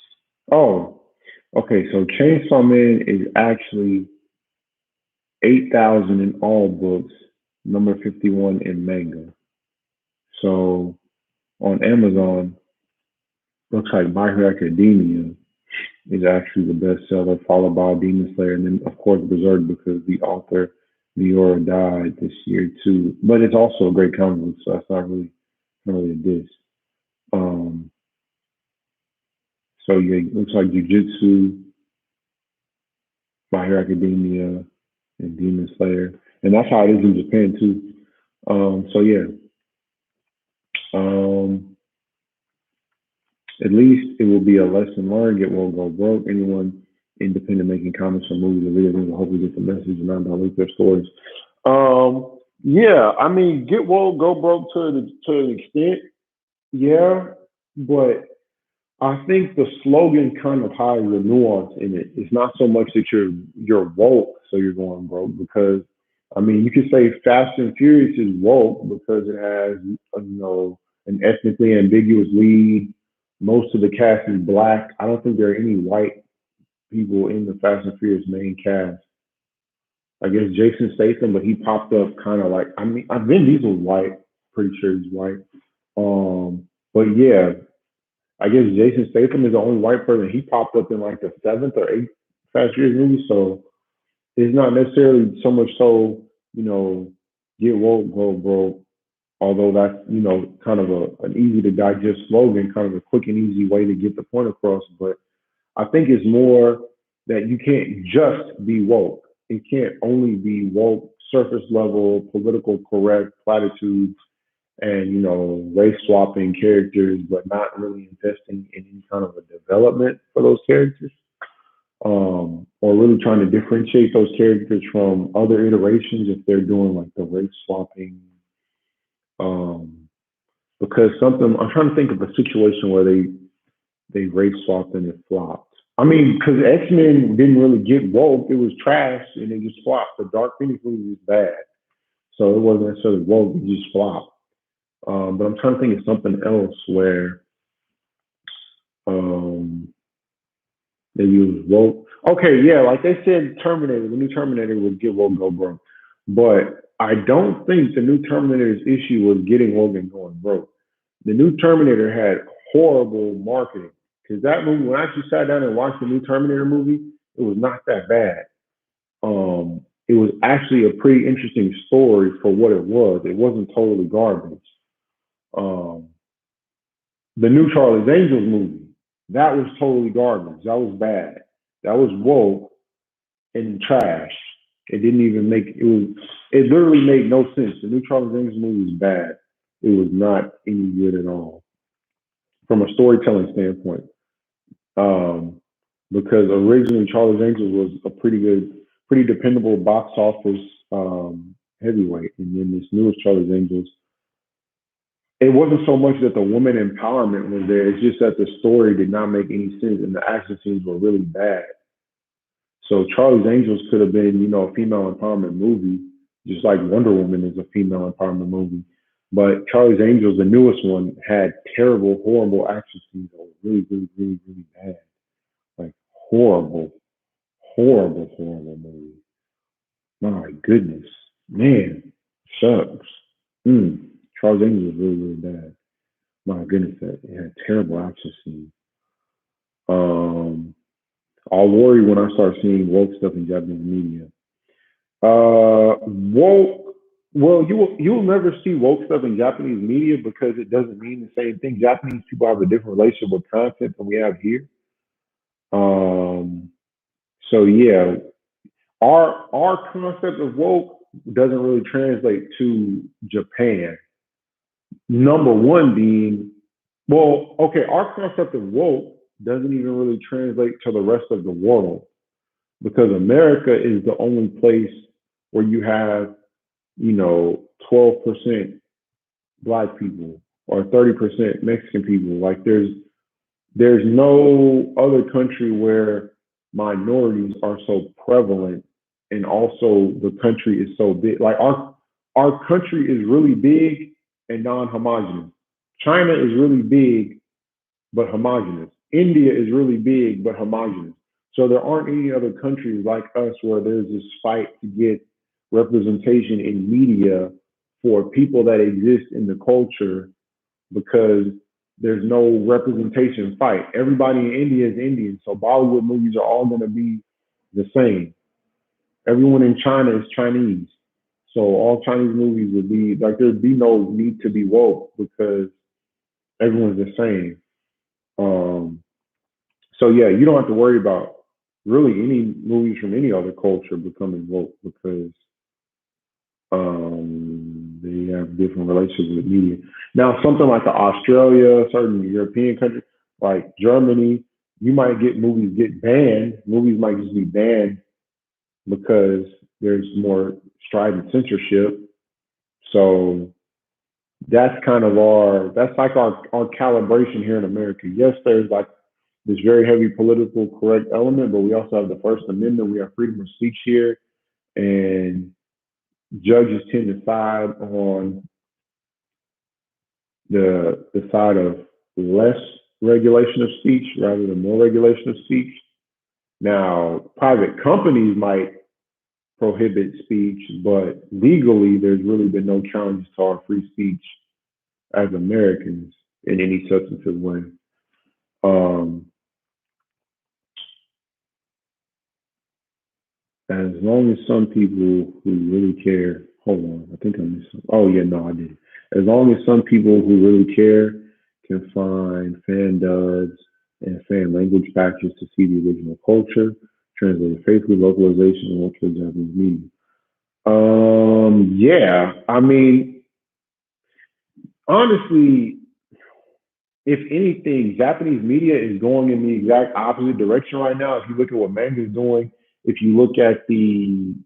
Oh, okay. So Chainsaw Man is actually 8,000 in all books, number 51 in manga. So on Amazon, looks like My Hero Academia is actually the bestseller, followed by Demon Slayer, and then of course Berserk because the author Miura died this year too. But it's also a great comic book, so that's not really a diss. Um, so yeah, it looks like Jujutsu, My Hero Academia, and Demon Slayer, and that's how it is in Japan too. So yeah, um, at least it will be a lesson learned. It won't go broke. Anyone independent making comments on movies or video games will hopefully get the message and not dilute their stories. Yeah, I mean, get woke, go broke to an extent, yeah, but I think the slogan kind of hides the nuance in it. It's not so much that you're woke, so you're going broke. Because I mean, you could say Fast and Furious is woke because it has an ethnically ambiguous lead. Most of the cast is black. I don't think there are any white people in the Fast and Furious main cast. I guess Jason Statham, but he popped up kind of like Vin Diesel's white. Pretty sure he's white. But yeah, I guess Jason Statham is the only white person. He popped up in like the seventh or eighth Fast and Furious movie, so it's not necessarily so much so get woke, go broke. Although that's kind of an easy to digest slogan, kind of a quick and easy way to get the point across. But I think it's more that you can't just be woke. It can't only be woke, surface level, political correct platitudes and race swapping characters, but not really investing in any kind of a development for those characters, or really trying to differentiate those characters from other iterations if they're doing like the race swapping. Um, because something I'm trying to think of a situation where they race swapped and it flopped. I mean, because X Men didn't really get woke; it was trash and it just flopped. The Dark Phoenix movie was bad, so it wasn't necessarily woke; it just flopped. But I'm trying to think of something else where um, they use woke. Okay, yeah, like they said, Terminator, the new Terminator would get woke, go broke. But I don't think the new Terminator's issue was getting woke and going broke. The new Terminator had horrible marketing because that movie, when I actually sat down and watched the new Terminator movie, it was not that bad. It was actually a pretty interesting story for what it was. It wasn't totally garbage. Um, the new Charlie's Angels movie, that was totally garbage. That was bad. That was woke and trash. It didn't even make it was. It literally made no sense. The new Charlie's Angels movie was bad. It was not any good at all. from a storytelling standpoint. Um, because originally Charlie's Angels was a pretty good, pretty dependable box office heavyweight, and then this newest Charlie's Angels, it wasn't so much that the woman empowerment was there; it's just that the story did not make any sense, and the action scenes were really bad. So Charlie's Angels could have been, a female empowerment movie, just like Wonder Woman is a female empowerment movie. But Charlie's Angels, the newest one, had terrible, horrible action scenes that were really, really, really, really bad. Like horrible, horrible, horrible movie. My goodness, man, shucks. Mm. Charles Angels was really, really bad. My goodness, it had terrible action scenes. Um, I'll worry when I start seeing woke stuff in Japanese media. Woke. Well, you will never see woke stuff in Japanese media because it doesn't mean the same thing. Japanese people have a different relationship with content than we have here. Um, so yeah, our concept of woke doesn't really translate to Japan. Number one being, well, okay, our concept of woke doesn't even really translate to the rest of the world because America is the only place where you have, 12% black people or 30% Mexican people. Like there's no other country where minorities are so prevalent and also the country is so big. Like our country is really big and non-homogenous. China is really big but homogenous. India is really big but homogenous. So there aren't any other countries like us where there's this fight to get representation in media for people that exist in the culture because there's no representation fight. Everybody in India is Indian, so Bollywood movies are all going to be the same. Everyone in China is Chinese, so all Chinese movies would be like there'd be no need to be woke because everyone's the same. Um, so yeah, you don't have to worry about really any movies from any other culture becoming woke because they have different relationships with media. Now, something like Australia, certain European countries like Germany, you might get movies get banned. Movies might just be banned because there's more strident censorship. So that's like our calibration here in America. Yes, there's like this very heavy political correct element, but we also have the First Amendment. We have freedom of speech here, and judges tend to side on the side of less regulation of speech rather than more regulation of speech. Now, private companies might prohibit speech, but legally, there's really been no challenges to our free speech as Americans in any substantive way. Um, as long as some people who really care, hold on, I think I missed something. Oh, yeah, no, I did. As long as some people who really care can find fan dubs and fan language patches to see the original culture, translated faithfully, localization, and local Japanese media. Yeah, I mean, honestly, if anything, Japanese media is going in the exact opposite direction right now. If you look at what manga is doing, if you look at Chainsaw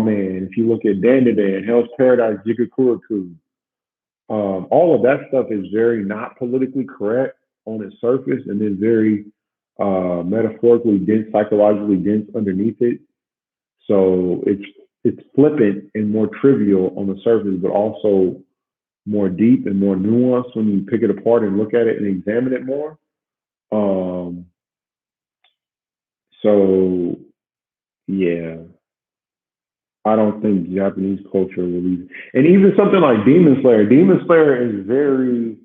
Man, if you look at Dandadan, Hell's Paradise, Jigakuraku, all of that stuff is very not politically correct on its surface and then very metaphorically dense, psychologically dense underneath it. So it's flippant and more trivial on the surface, but also more deep and more nuanced when you pick it apart and look at it and examine it more. Um, so yeah, I don't think Japanese culture will even, and even something like Demon Slayer. Demon Slayer is very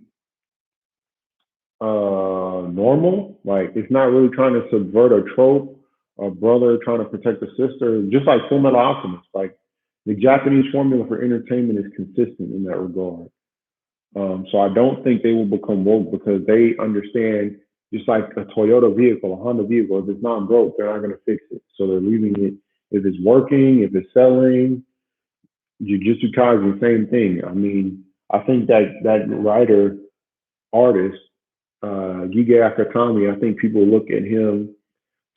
normal. Like it's not really trying to subvert a trope, a brother trying to protect a sister, just like Full Metal Alchemist. Like the Japanese formula for entertainment is consistent in that regard. So I don't think they will become woke because they understand, just like a Toyota vehicle, a Honda vehicle, if it's not broke, they're not going to fix it. So they're leaving it. If it's working, if it's selling, Jujutsu Kaisen, same thing. I mean, I think that writer artist, Gige Akatami, I think people look at him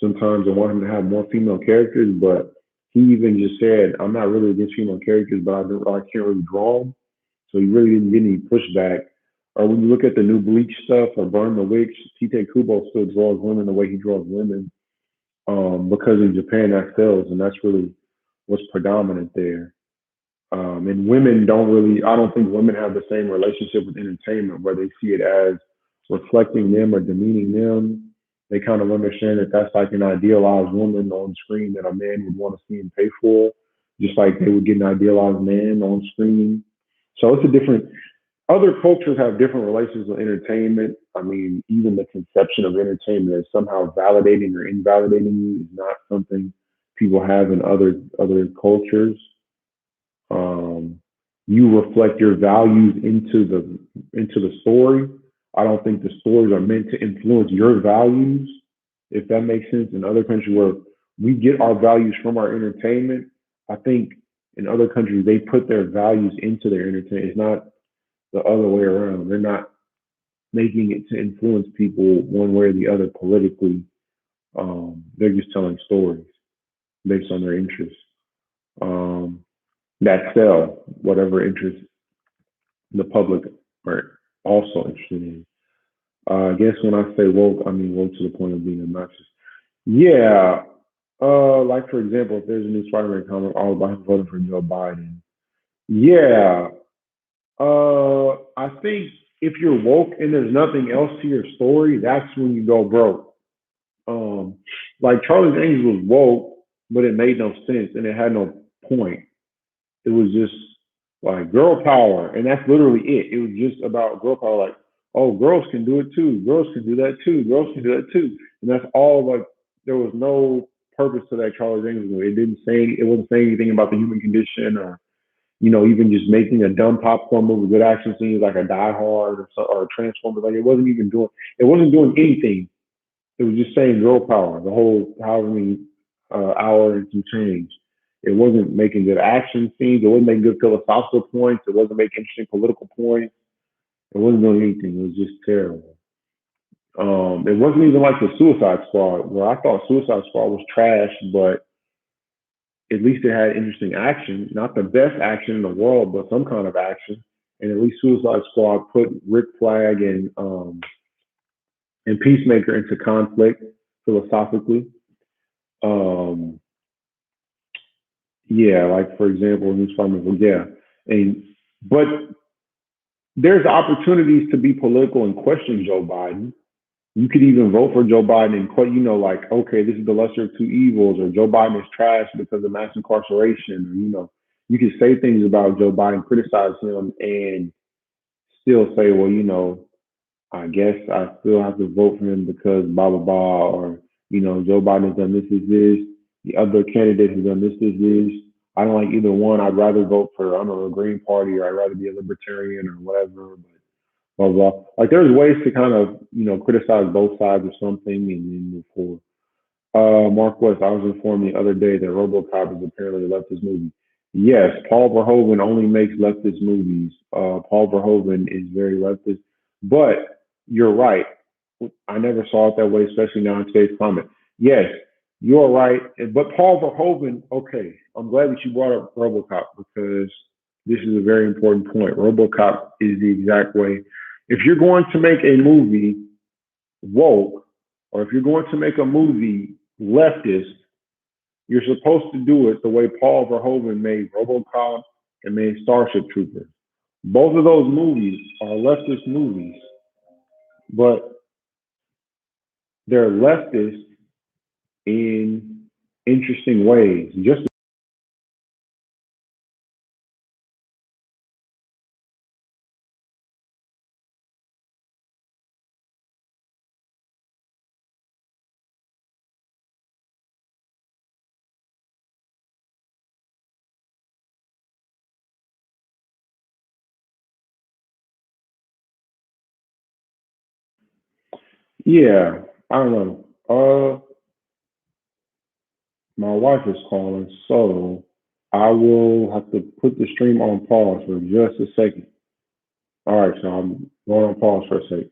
sometimes and want him to have more female characters, but he even just said, "I'm not really against female characters, but I can't really draw them." So he really didn't get any pushback. Or when you look at the new Bleach stuff or Burn the Witch, Tite Kubo still draws women the way he draws women, because in Japan that sells, and that's really what's predominant there. And women don't really, I don't think women have the same relationship with entertainment where they see it as reflecting them or demeaning them. They kind of understand that that's like an idealized woman on screen that a man would want to see and pay for, just like they would get an idealized man on screen. So it's a different, other cultures have different relations with entertainment. I mean, even the conception of entertainment as somehow validating or invalidating you is not something people have in other cultures. um, you reflect your values into the story. I don't think the stories are meant to influence your values, if that makes sense. In other countries where we get our values from our entertainment, I think in other countries they put their values into their entertainment. It's not the other way around. They're not making it to influence people one way or the other politically. They're just telling stories based on their interests. Um, that sell whatever interest the public are also interested in. I guess when I say woke, I mean woke to the point of being obnoxious. Yeah. Like for example, if there's a new Spider-Man comic all about him voting for Joe Biden. Yeah. I think if you're woke and there's nothing else to your story, that's when you go broke. Um, like Charlie's Angels was woke, but it made no sense and it had no point. It was just like girl power, and that's literally it. It was just about girl power. Like, oh, girls can do it too. Girls can do that too. Girls can do that too. And that's all. Like, there was no purpose to that Charlie's Angels movie. It didn't say. It wasn't saying anything about the human condition, or even just making a dumb popcorn movie with action scenes like a Die Hard or a Transformers. Like, it wasn't even doing. It wasn't doing anything. It was just saying girl power the whole however many hour and some change. It wasn't making good action scenes. It wasn't making good philosophical points. It wasn't making interesting political points. It wasn't doing anything. It was just terrible. It wasn't even like the Suicide Squad, where I thought Suicide Squad was trash, but at least it had interesting action. Not the best action in the world, but some kind of action. And at least Suicide Squad put Rick Flag and Peacemaker into conflict philosophically. Um, yeah, like for example, in this farming, well, yeah, and but there's opportunities to be political and question Joe Biden. You could even vote for Joe Biden and like, okay, this is the lesser of two evils, or Joe Biden is trash because of mass incarceration, or you could say things about Joe Biden, criticize him, and still say, well, I guess I still have to vote for him because blah blah blah, or Joe Biden has done this. The other candidate has done this. I don't like either one. I'd rather vote for I don't know the Green Party, or I'd rather be a libertarian or whatever. But blah blah. Like there's ways to kind of criticize both sides of something and then move forward. Mark West, I was informed the other day that RoboCop is apparently a leftist movie. Yes, Paul Verhoeven only makes leftist movies. Paul Verhoeven is very leftist, but you're right. I never saw it that way, especially now in today's climate. Yes, you're right. But Paul Verhoeven, okay, I'm glad that you brought up RoboCop because this is a very important point. RoboCop is the exact way. If you're going to make a movie woke, or if you're going to make a movie leftist, you're supposed to do it the way Paul Verhoeven made RoboCop and made Starship Troopers. Both of those movies are leftist movies, but they're leftist in interesting ways. Just yeah, I don't know. My wife is calling, so I will have to put the stream on pause for just a second. All right, so I'm going on pause for a sec.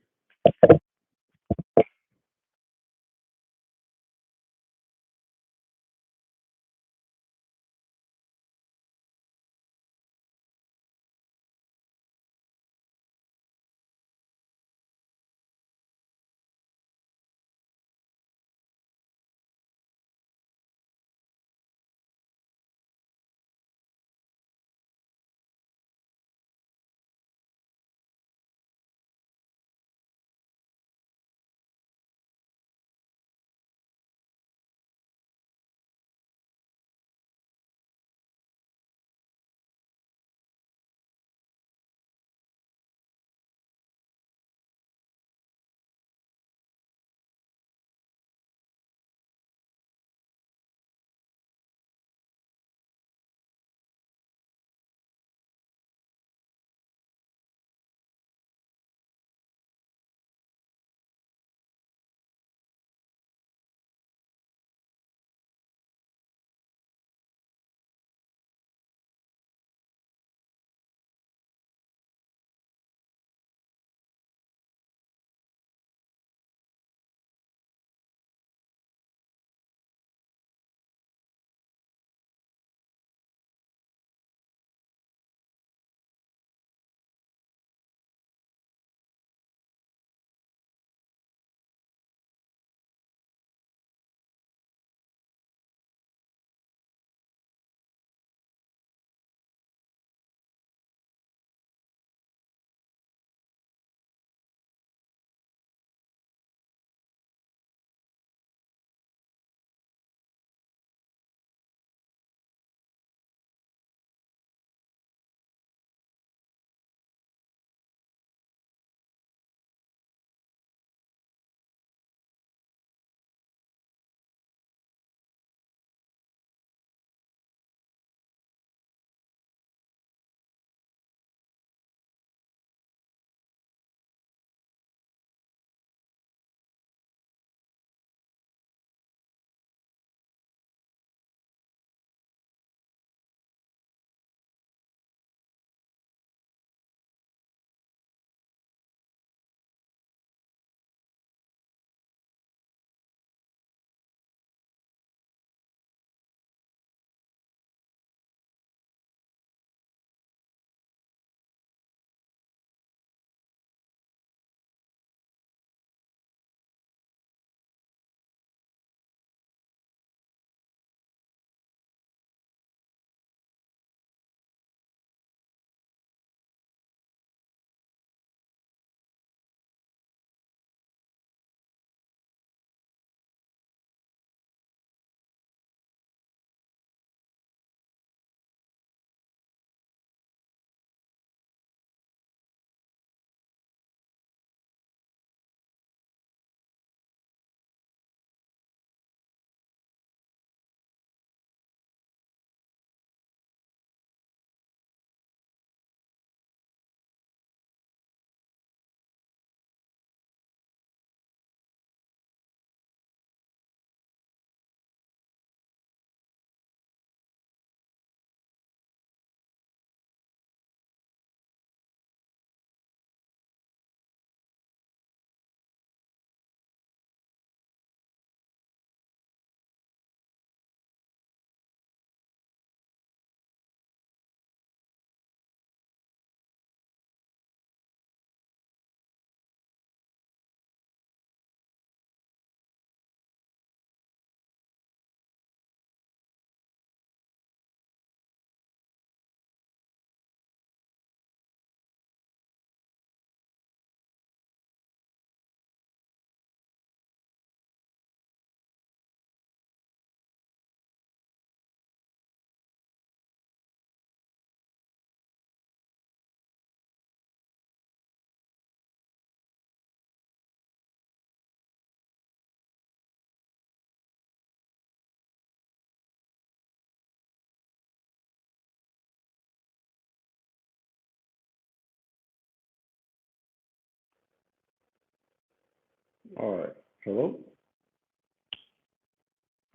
All right. Hello?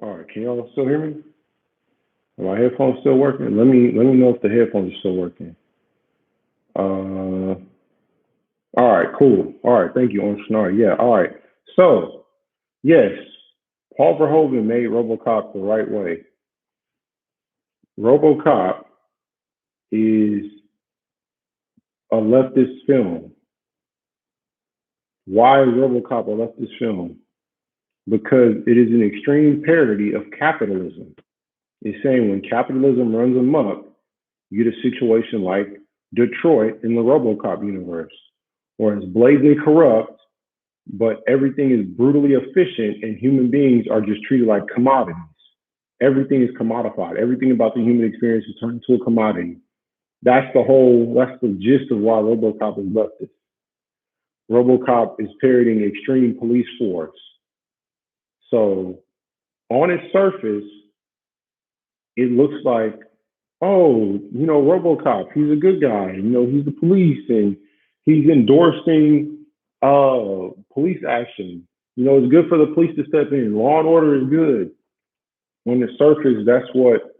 All right. Can y'all still hear me? Are my headphones still working? Let me know if the headphones are still working. Uh, cool. All right, thank you, on Snar. Yeah, all right. So, yes, Paul Verhoeven made RoboCop the right way. RoboCop is a leftist film. Why is RoboCop a leftist film? Because it is an extreme parody of capitalism. It's saying when capitalism runs amok, you get a situation like Detroit in the RoboCop universe, where it's blazing corrupt, but everything is brutally efficient and human beings are just treated like commodities. Everything is commodified. Everything about the human experience is turned into a commodity. That's the gist of why RoboCop is leftist. RoboCop is parodying extreme police force. So on its surface, it looks like, oh, RoboCop, he's a good guy. He's the police and he's endorsing police action. It's good for the police to step in. Law and order is good. On the surface, that's what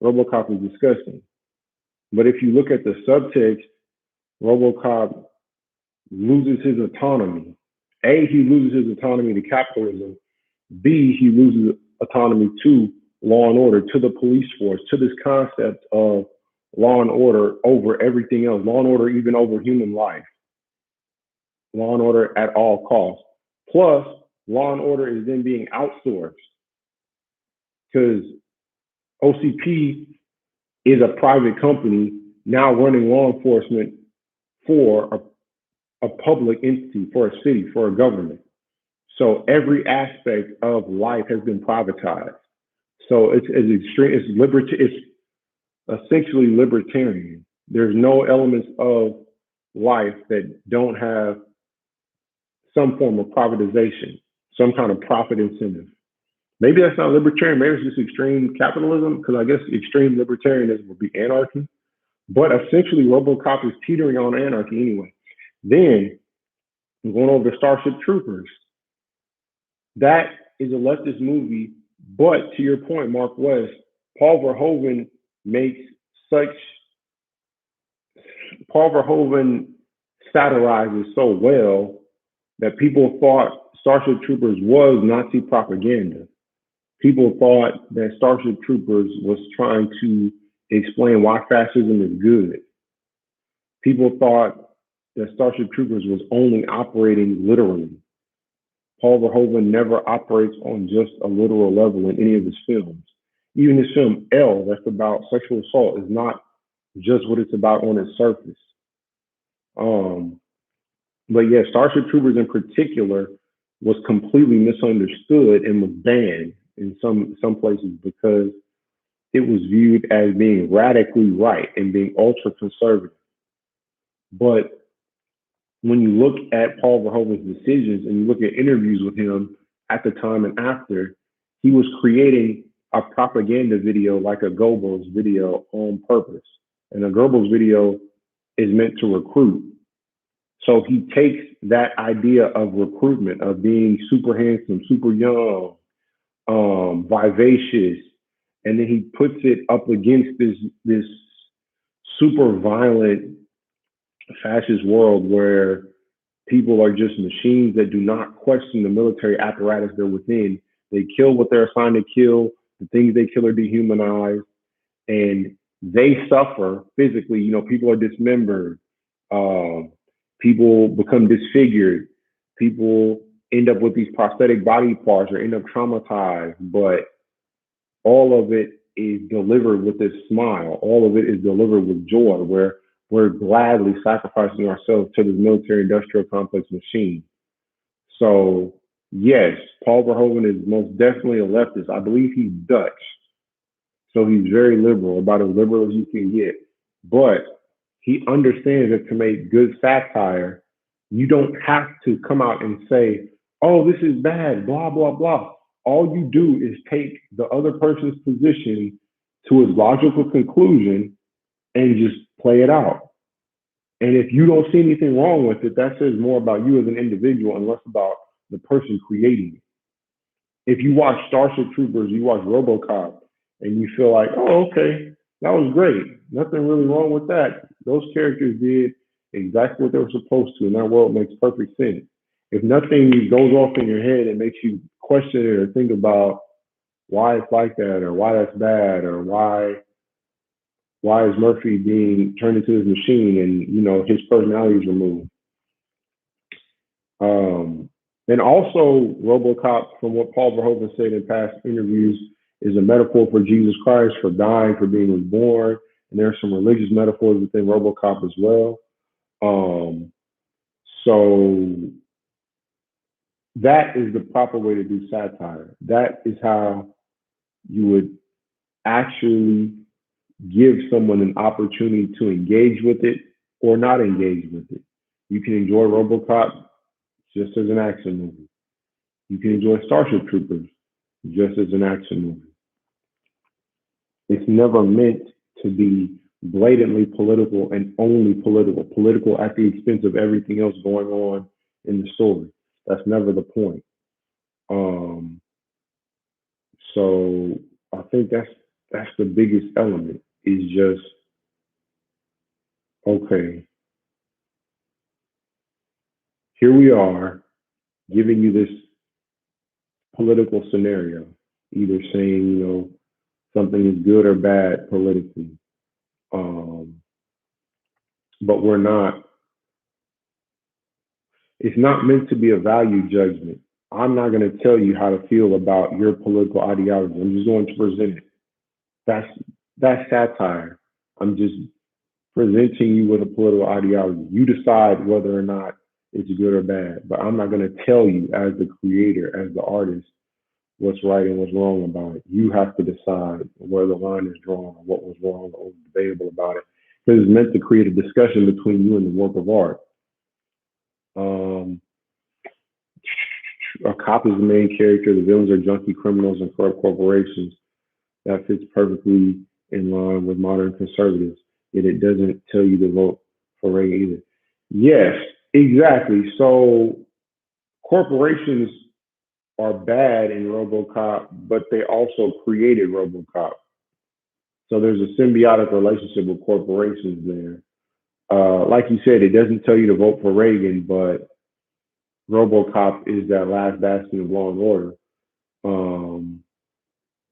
RoboCop is discussing. But if you look at the subtext, RoboCop loses his autonomy. A, he loses his autonomy to capitalism. B, he loses autonomy to law and order, to the police force, to this concept of law and order over everything else, law and order even over human life, law and order at all costs. Plus, law and order is then being outsourced because OCP is a private company now running law enforcement for a public entity, for a city, for a government. So every aspect of life has been privatized. So it's essentially libertarian. There's no elements of life that don't have some form of privatization, some kind of profit incentive. Maybe that's not libertarian. Maybe it's just extreme capitalism, because I guess extreme libertarianism would be anarchy. But essentially, RoboCop is teetering on anarchy anyway. Then, going over to Starship Troopers, that is a leftist movie. But to your point, Mark West, Paul Verhoeven satirizes so well that people thought Starship Troopers was Nazi propaganda. People thought that Starship Troopers was trying to explain why fascism is good. People thought that Starship Troopers was only operating literally. Paul Verhoeven never operates on just a literal level in any of his films. Even his film L, that's about sexual assault, is not just what it's about on its surface. But yeah, Starship Troopers in particular was completely misunderstood and was banned in some places because it was viewed as being radically right and being ultra conservative. But when you look at Paul Verhoeven's decisions and you look at interviews with him at the time and after, he was creating a propaganda video like a Goebbels video on purpose. And a Goebbels video is meant to recruit. So he takes that idea of recruitment, of being super handsome, super young, vivacious, and then he puts it up against this super violent fascist world where people are just machines that do not question the military apparatus they're within. They kill what they're assigned to kill. The things they kill are dehumanized, and they suffer physically. People are dismembered. People become disfigured. People end up with these prosthetic body parts or end up traumatized, but all of it is delivered with this smile. All of it is delivered with joy, where we're gladly sacrificing ourselves to this military industrial complex machine. So yes, Paul Verhoeven is most definitely a leftist. I believe he's Dutch. So he's very liberal, about as liberal as you can get. But he understands that to make good satire, you don't have to come out and say, oh, this is bad, blah, blah, blah. All you do is take the other person's position to its logical conclusion and just play it out. And if you don't see anything wrong with it, that says more about you as an individual and less about the person creating it. If you watch Starship Troopers, you watch RoboCop, and you feel like, oh, okay, that was great. Nothing really wrong with that. Those characters did exactly what they were supposed to, and that world makes perfect sense. If nothing goes off in your head and makes you question it or think about why it's like that or why that's bad or why is Murphy being turned into his machine and his personality is removed. And also, RoboCop, from what Paul Verhoeven said in past interviews, is a metaphor for Jesus Christ, for dying, for being reborn. And there are some religious metaphors within RoboCop as well. So that is the proper way to do satire. That is how you would actually give someone an opportunity to engage with it or not engage with it. You can enjoy RoboCop just as an action movie. You can enjoy Starship Troopers just as an action movie. It's never meant to be blatantly political and only political at the expense of everything else going on in the story. That's never the point. So I think that's the biggest element is just, okay, here we are giving you this political scenario, either saying, something is good or bad politically. But we're not, it's not meant to be a value judgment. I'm not going to tell you how to feel about your political ideology. I'm just going to present it. That's satire. I'm just presenting you with a political ideology. You decide whether or not it's good or bad. But I'm not going to tell you as the creator, as the artist, what's right and what's wrong about it. You have to decide where the line is drawn, or what was wrong or debatable about it. Because it's meant to create a discussion between you and the work of art. A cop is the main character. The villains are junkie criminals and corrupt corporations. That fits perfectly in line with modern conservatives. Yet it doesn't tell you to vote for Reagan either. Yes, exactly. So corporations are bad in RoboCop, but they also created RoboCop. So there's a symbiotic relationship with corporations there. Like you said, it doesn't tell you to vote for Reagan, but RoboCop is that last bastion of law and order.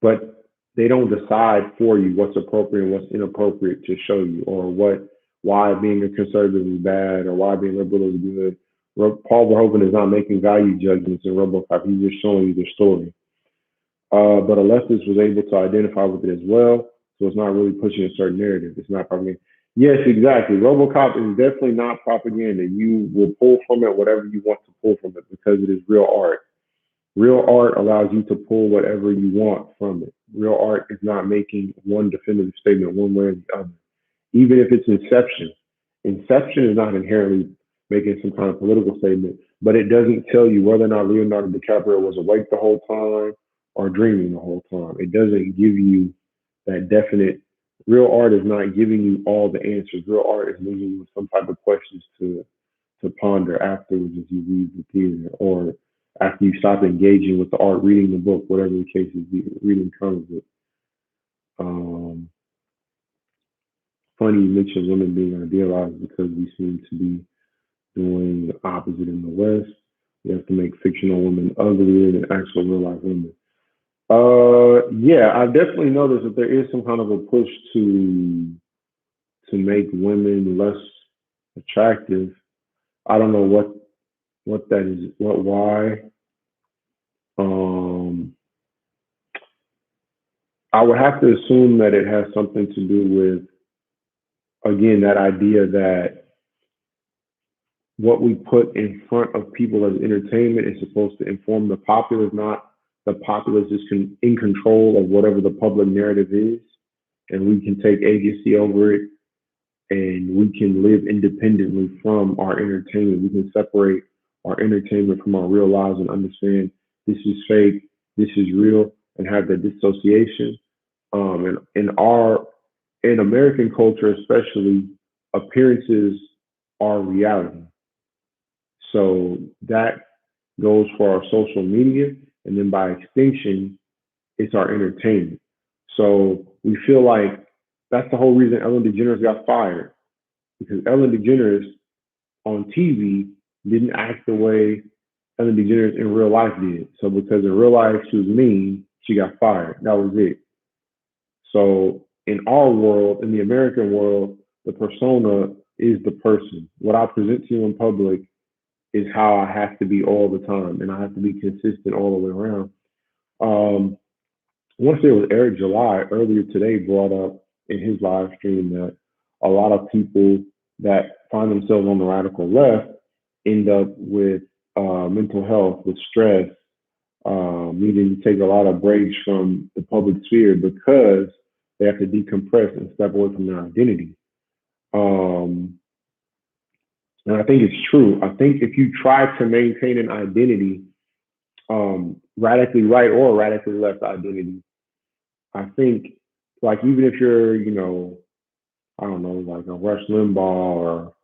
But they don't decide for you what's appropriate and what's inappropriate to show you, or why being a conservative is bad, or why being liberal is good. Paul Verhoeven is not making value judgments in RoboCop. He's just showing you the story. But a leftist was able to identify with it as well. So it's not really pushing a certain narrative. It's not propaganda. Yes, exactly. RoboCop is definitely not propaganda. You will pull from it whatever you want to pull from it because it is real art. Real art allows you to pull whatever you want from it. Real art is not making one definitive statement one way or the other. Even if it's Inception. Inception is not inherently making some kind of political statement, but it doesn't tell you whether or not Leonardo DiCaprio was awake the whole time or dreaming the whole time. It doesn't give you that definite. Real art is not giving you all the answers. Real art is leaving you with some type of questions to ponder afterwards as you leave the theater, or after you stop engaging with the art, reading the book, whatever the case is, reading comes with. Funny you mentioned women being idealized because we seem to be doing the opposite in the West. We have to make fictional women uglier than actual real life women. Yeah, I definitely noticed that there is some kind of a push to make women less attractive. I don't know what that is, why. I would have to assume that it has something to do with, again, that idea that what we put in front of people as entertainment is supposed to inform the populace, not the populace is in control of whatever the public narrative is, and we can take agency over it, and we can live independently from our entertainment. We can separate our entertainment from our real lives and understand this is fake, this is real, and have that dissociation. And in American culture, especially, appearances are reality. So that goes for our social media, and then by extension, it's our entertainment. So we feel like that's the whole reason Ellen DeGeneres got fired, because Ellen DeGeneres on TV didn't act the way Ellen DeGeneres in real life did. So because in real life she was mean, she got fired. That was it. So in our world, in the American world, the persona is the person. What I present to you in public is how I have to be all the time, and I have to be consistent all the way around. Um, I want to say it was Eric July earlier today brought up in his live stream that a lot of people that find themselves on the radical left end up with mental health, with stress, needing to take a lot of breaks from the public sphere because they have to decompress and step away from their identity. Um, and I think it's true. I think if you try to maintain an identity, radically right or radically left identity, I think like even if you're, I don't know, like a Rush Limbaugh or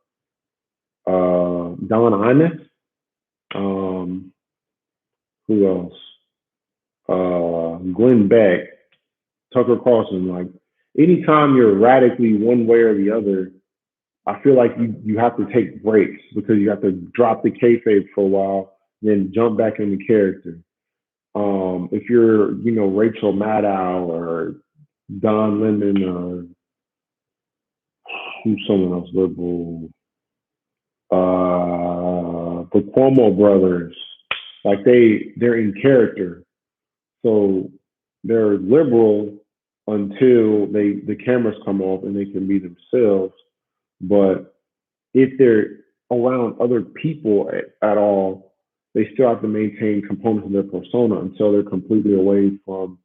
Don Imus, um, who else? Glenn Beck, Tucker Carlson. Like anytime you're radically one way or the other, I feel like you have to take breaks because you have to drop the kayfabe for a while, then jump back into character. If you're, Rachel Maddow or Don Lemon or who's someone else liberal, the Cuomo brothers, like they're in character, so they're liberal until the cameras come off and they can be themselves. But if they're around other people at all, they still have to maintain components of their persona until they're completely away from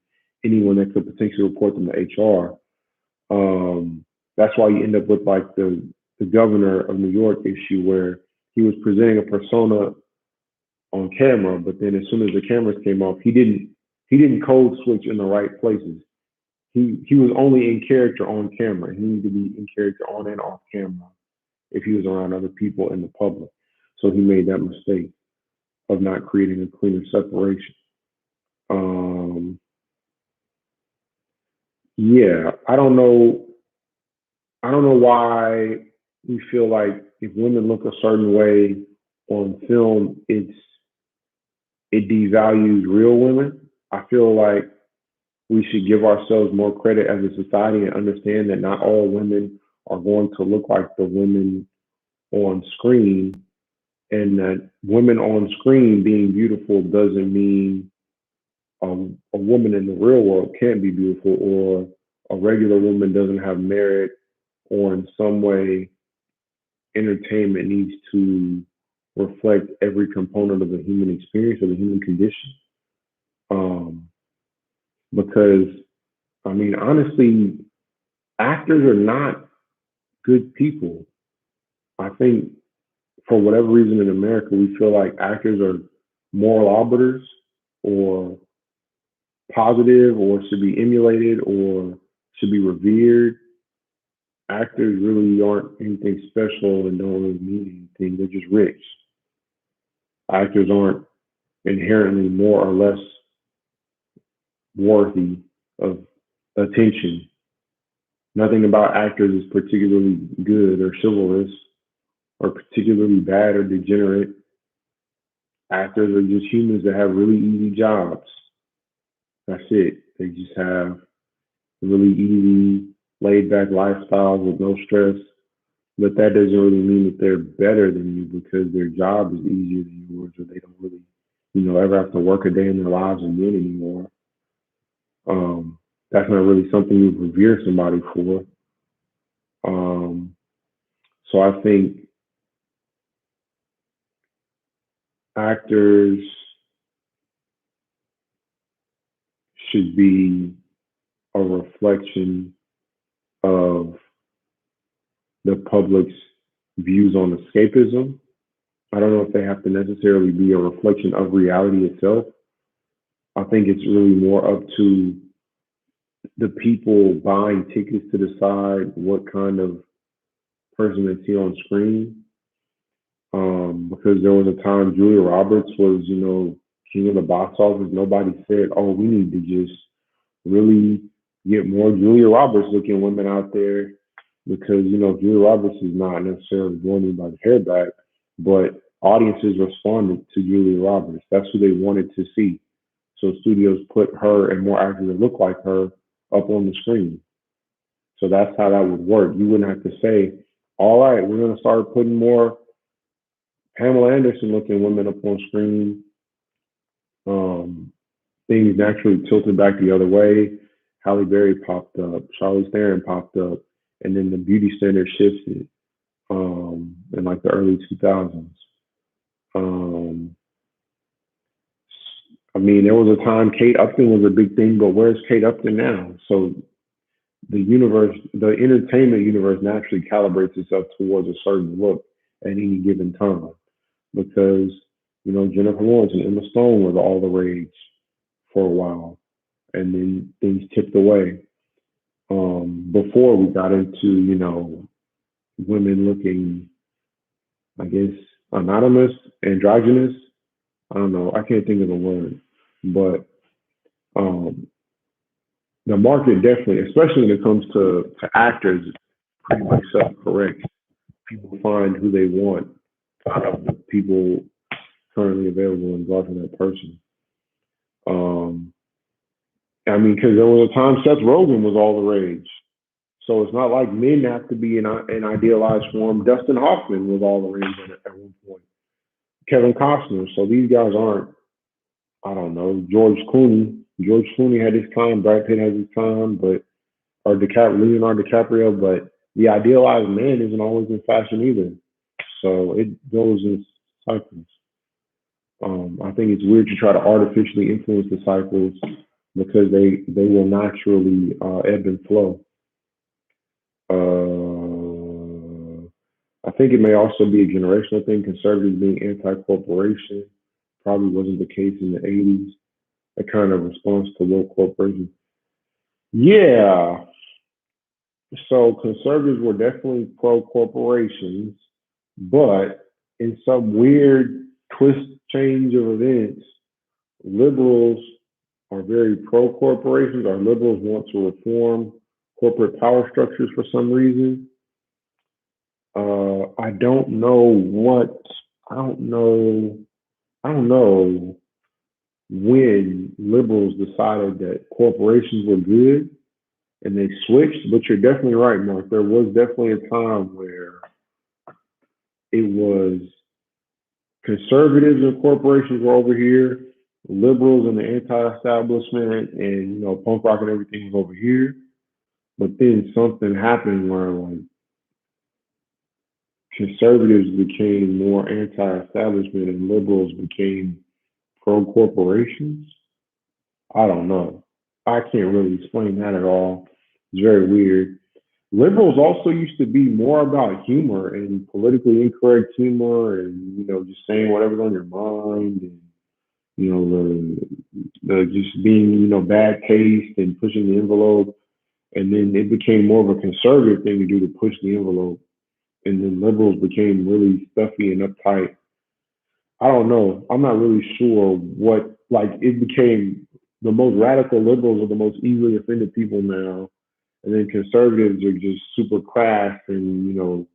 anyone that could potentially report them to HR. That's why you end up with like the governor of New York issue where he was presenting a persona on camera, but then as soon as the cameras came off, he didn't code switch in the right places. He was only in character on camera. He needed to be in character on and off camera if he was around other people in the public. So he made that mistake of not creating a cleaner separation. Um, yeah, I don't know. I don't know why we feel like if women look a certain way on film, it devalues real women. I feel like we should give ourselves more credit as a society and understand that not all women are going to look like the women on screen, and that women on screen being beautiful doesn't mean a woman in the real world can't be beautiful, or a regular woman doesn't have merit, or in some way entertainment needs to reflect every component of the human experience or the human condition. Um, because, I mean, honestly, actors are not good people. I think for whatever reason in America, we feel like actors are moral arbiters or positive or should be emulated or should be revered. Actors really aren't anything special and don't really mean anything. They're just rich. Actors aren't inherently more or less worthy of attention. Nothing about actors is particularly good or chivalrous or particularly bad or degenerate. Actors are just humans that have really easy jobs. That's it. They just have really easy, laid back lifestyles with no stress. But that doesn't really mean that they're better than you because their job is easier than yours, or they don't really, ever have to work a day in their lives again anymore. That's not really something you revere somebody for. Um, so I think actors should be a reflection of the public's views on escapism. I don't know if they have to necessarily be a reflection of reality itself. I think it's really more up to the people buying tickets to decide what kind of person they see on screen. Because there was a time Julia Roberts was, king of the box office. Nobody said, "Oh, we need to just really get more Julia Roberts looking women out there," because Julia Roberts is not necessarily going anybody's hair back. but audiences responded to Julia Roberts. That's who they wanted to see. So studios put her and more actors that look like her up on the screen. So that's how that would work. You wouldn't have to say, all right, we're going to start putting more Pamela Anderson looking women up on screen. Things naturally tilted back the other way. Halle Berry popped up, Charlize Theron popped up, and then the beauty standard shifted in like the early 2000s. Um, I mean, there was a time Kate Upton was a big thing, but where's Kate Upton now? So the universe, the entertainment universe naturally calibrates itself towards a certain look at any given time because, Jennifer Lawrence and Emma Stone were all the rage for a while, and then things tipped away. Before we got into, women looking, I guess, anonymous, androgynous. I don't know. I can't think of the word, but um, the market definitely, especially when it comes to actors, pretty much self-corrects. People find who they want out of the people currently available and go for that person. Um, I mean, because there was a time Seth Rogen was all the rage. So it's not like men have to be in an idealized form. Dustin Hoffman was all the rage at one point. Kevin Costner. So these guys aren't, I don't know, George Clooney. George Clooney had his time. Brad Pitt has his time, but or Leonardo DiCaprio. But the idealized man isn't always in fashion either. So it goes in cycles. I think it's weird to try to artificially influence the cycles because they will naturally ebb and flow. I think it may also be a generational thing. Conservatives being anti-corporation probably wasn't the case in the 80s. A kind of response to low corporations. Yeah. So conservatives were definitely pro-corporations, but in some weird twist change of events, liberals are very pro-corporations. Our liberals want to reform corporate power structures for some reason. I don't know what, I don't know, I don't know when liberals decided that corporations were good and they switched, but you're definitely right, Mark. There was definitely a time where it was conservatives and corporations were over here, liberals and the anti-establishment and, punk rock and everything was over here. But then something happened where like conservatives became more anti-establishment and liberals became pro-corporations. I don't know. I can't really explain that at all. It's very weird. Liberals also used to be more about humor and politically incorrect humor and, just saying whatever's on your mind and, the just being, bad taste and pushing the envelope. And then it became more of a conservative thing to do to push the envelope. And then liberals became really stuffy and uptight. I don't know. I'm not really sure what, like, it became the most radical liberals are the most easily offended people now. And then conservatives are just super crass and,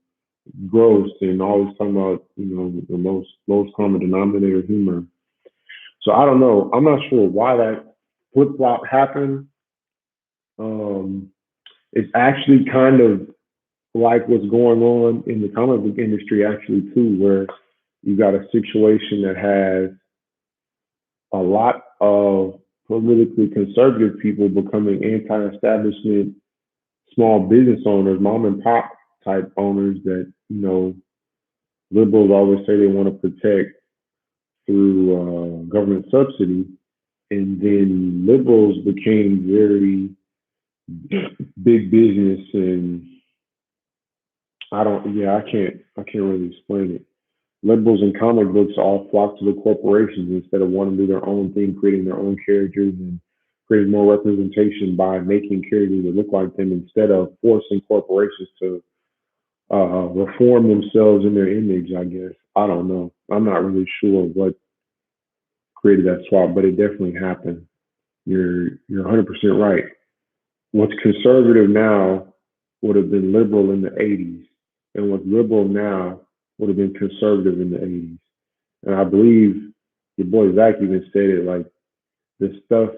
gross and always talking about, the lowest common denominator humor. So I don't know. I'm not sure why that flip flop happened. Um, it's actually kind of like what's going on in the comic book industry, actually, too, where you got a situation that has a lot of politically conservative people becoming anti-establishment small business owners, mom and pop type owners that, liberals always say they want to protect through government subsidy. And then liberals became very big business and I can't really explain it. Liberals in comic books all flock to the corporations instead of wanting to do their own thing, creating their own characters and creating more representation by making characters that look like them instead of forcing corporations to reform themselves in their image, I guess. I don't know. I'm not really sure what created that swap, but it definitely happened. You're 100% right. What's conservative now would have been liberal in the 80s, and what's liberal now would have been conservative in the 80s. And I believe your boy Zack even said it, like the stuff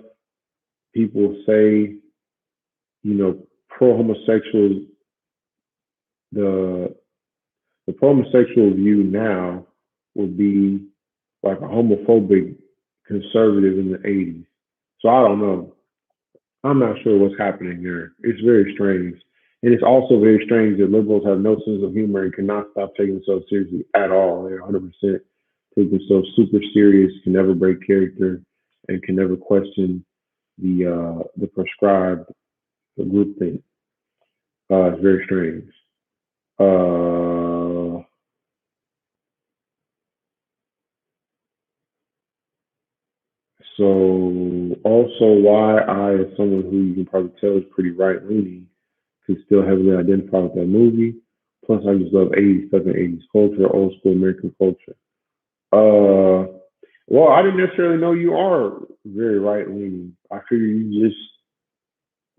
people say, pro homosexuals, the the pro homosexual view now would be like a homophobic conservative in the 80s. So I don't know. I'm not sure what's happening there. It's very strange. And it's also very strange that liberals have no sense of humor and cannot stop taking themselves seriously at all. They're 100% take themselves super serious, can never break character, and can never question the prescribed group thing. It's very strange. Uh, so also why I, as someone who you can probably tell is pretty right leaning, can still heavily identify with that movie. Plus, I just love 80s stuff and 80s culture, old school American culture. Uh, well, I didn't necessarily know you are very right leaning. I figured you just,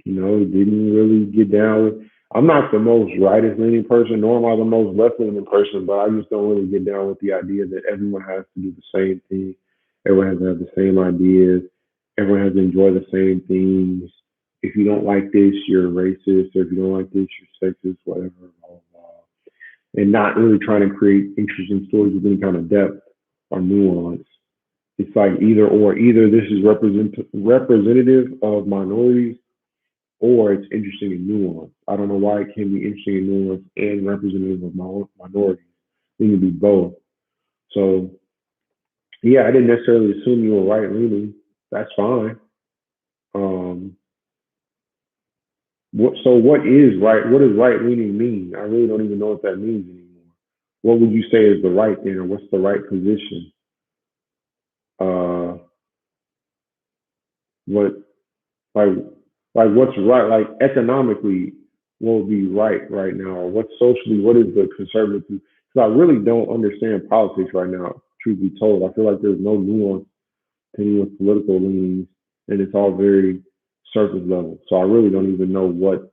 didn't really get down with. I'm not the most rightist leaning person, nor am I the most left leaning person, but I just don't really get down with the idea that everyone has to do the same thing. Everyone has to have the same ideas. Everyone has to enjoy the same things. If you don't like this, you're racist, or if you don't like this, you're sexist, whatever, blah, blah, blah. And not really trying to create interesting stories with any kind of depth or nuance. It's like either or. Either this is representative of minorities, or it's interesting in nuance. I don't know why it can be interesting in nuance and representative of minorities. It can be both. So yeah, I didn't necessarily assume you were right leaning. That's fine. Um, what is right? What does right leaning mean? I really don't even know what that means anymore. What would you say is the right thing, or what's the right position? Uh, what like what's right? Like economically, what would be right now, or what's socially? What is the conservative? Because I really don't understand politics right now. Truth be told, I feel like there's no nuance to anyone's political leanings, and it's all very surface level. So I really don't even know what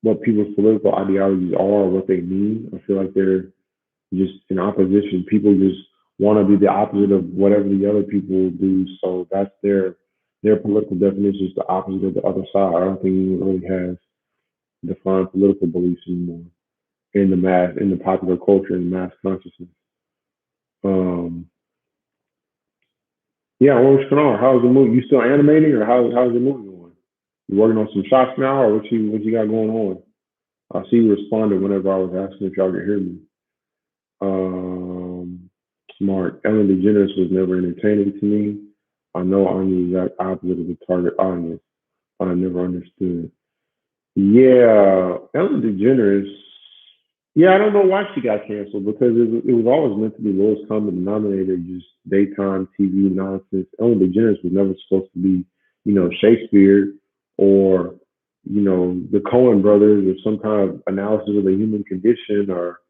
what people's political ideologies are or what they mean. I feel like they're just in opposition. People just want to be the opposite of whatever the other people do. So that's their political definition is the opposite of the other side. I don't think anyone really has defined political beliefs anymore in the popular culture and mass consciousness. Um, yeah, what's going on? How's the movie? You still animating, or how's the movie going? You working on some shots now, or what you got going on? I see you responded whenever I was asking if y'all could hear me. Um, Smart. Ellen DeGeneres was never entertaining to me. I know I'm the exact opposite of the target audience, but I never understood. Yeah, Ellen DeGeneres. Yeah, I don't know why she got canceled because it was always meant to be lowest common denominator, just daytime TV nonsense. Ellen DeGeneres was never supposed to be, Shakespeare or, the Coen brothers or some kind of analysis of the human condition or,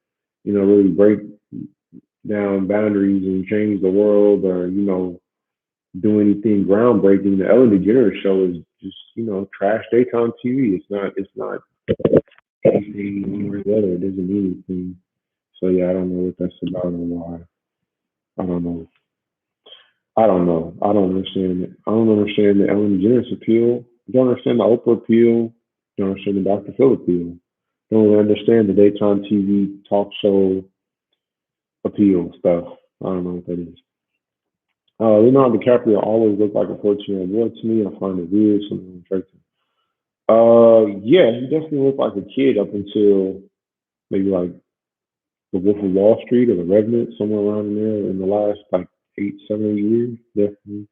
really break down boundaries and change the world or, do anything groundbreaking. The Ellen DeGeneres show is just, trash daytime TV. It's not anything one way or the other. It doesn't mean anything. So yeah, I don't know what that's about or why. I don't know. I don't know. I don't understand it. I don't understand the Ellen DeGeneres appeal. I don't understand the Oprah appeal. I don't understand the Dr. Phil appeal. I don't really understand the daytime TV talk show appeal stuff. I don't know what that is. Leonardo DiCaprio always looked like a 14-year-old boy to me. I find it weird, something attractive. Yeah, he definitely looked like a kid up until maybe like The Wolf of Wall Street or The Revenant, somewhere around in there in the last like 8, 7 years, definitely.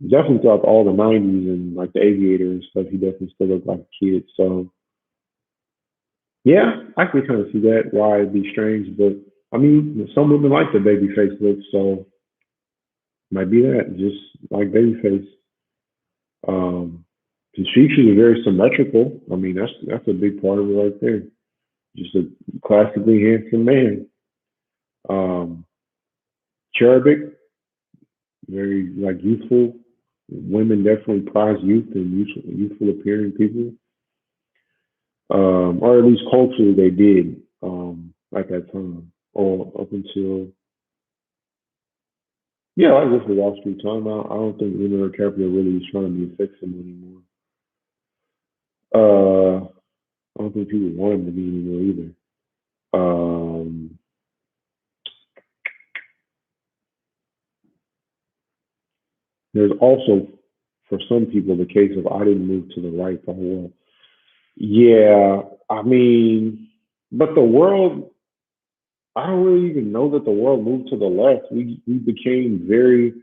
Definitely throughout all the '90s and like The Aviator and stuff, he definitely still looked like a kid. So yeah, I can kind of see that why it'd be strange, but I mean, some women like the baby face look, so might be that just like baby face. Um, his features are very symmetrical. I mean, that's a big part of it right there. Just a classically handsome man. Um, cherubic, very like youthful. Women definitely prize youth and youthful appearing people. or at least culturally they did at that time, or up until yeah, like this the Wall Street time. I don't think Leonardo DiCaprio really is trying to be a fixer anymore. I don't think people want him to be anymore either. Um, there's also, for some people, the case of I didn't move to the right the whole world. Yeah, I mean, but the world, I don't really even know that the world moved to the left. We became very,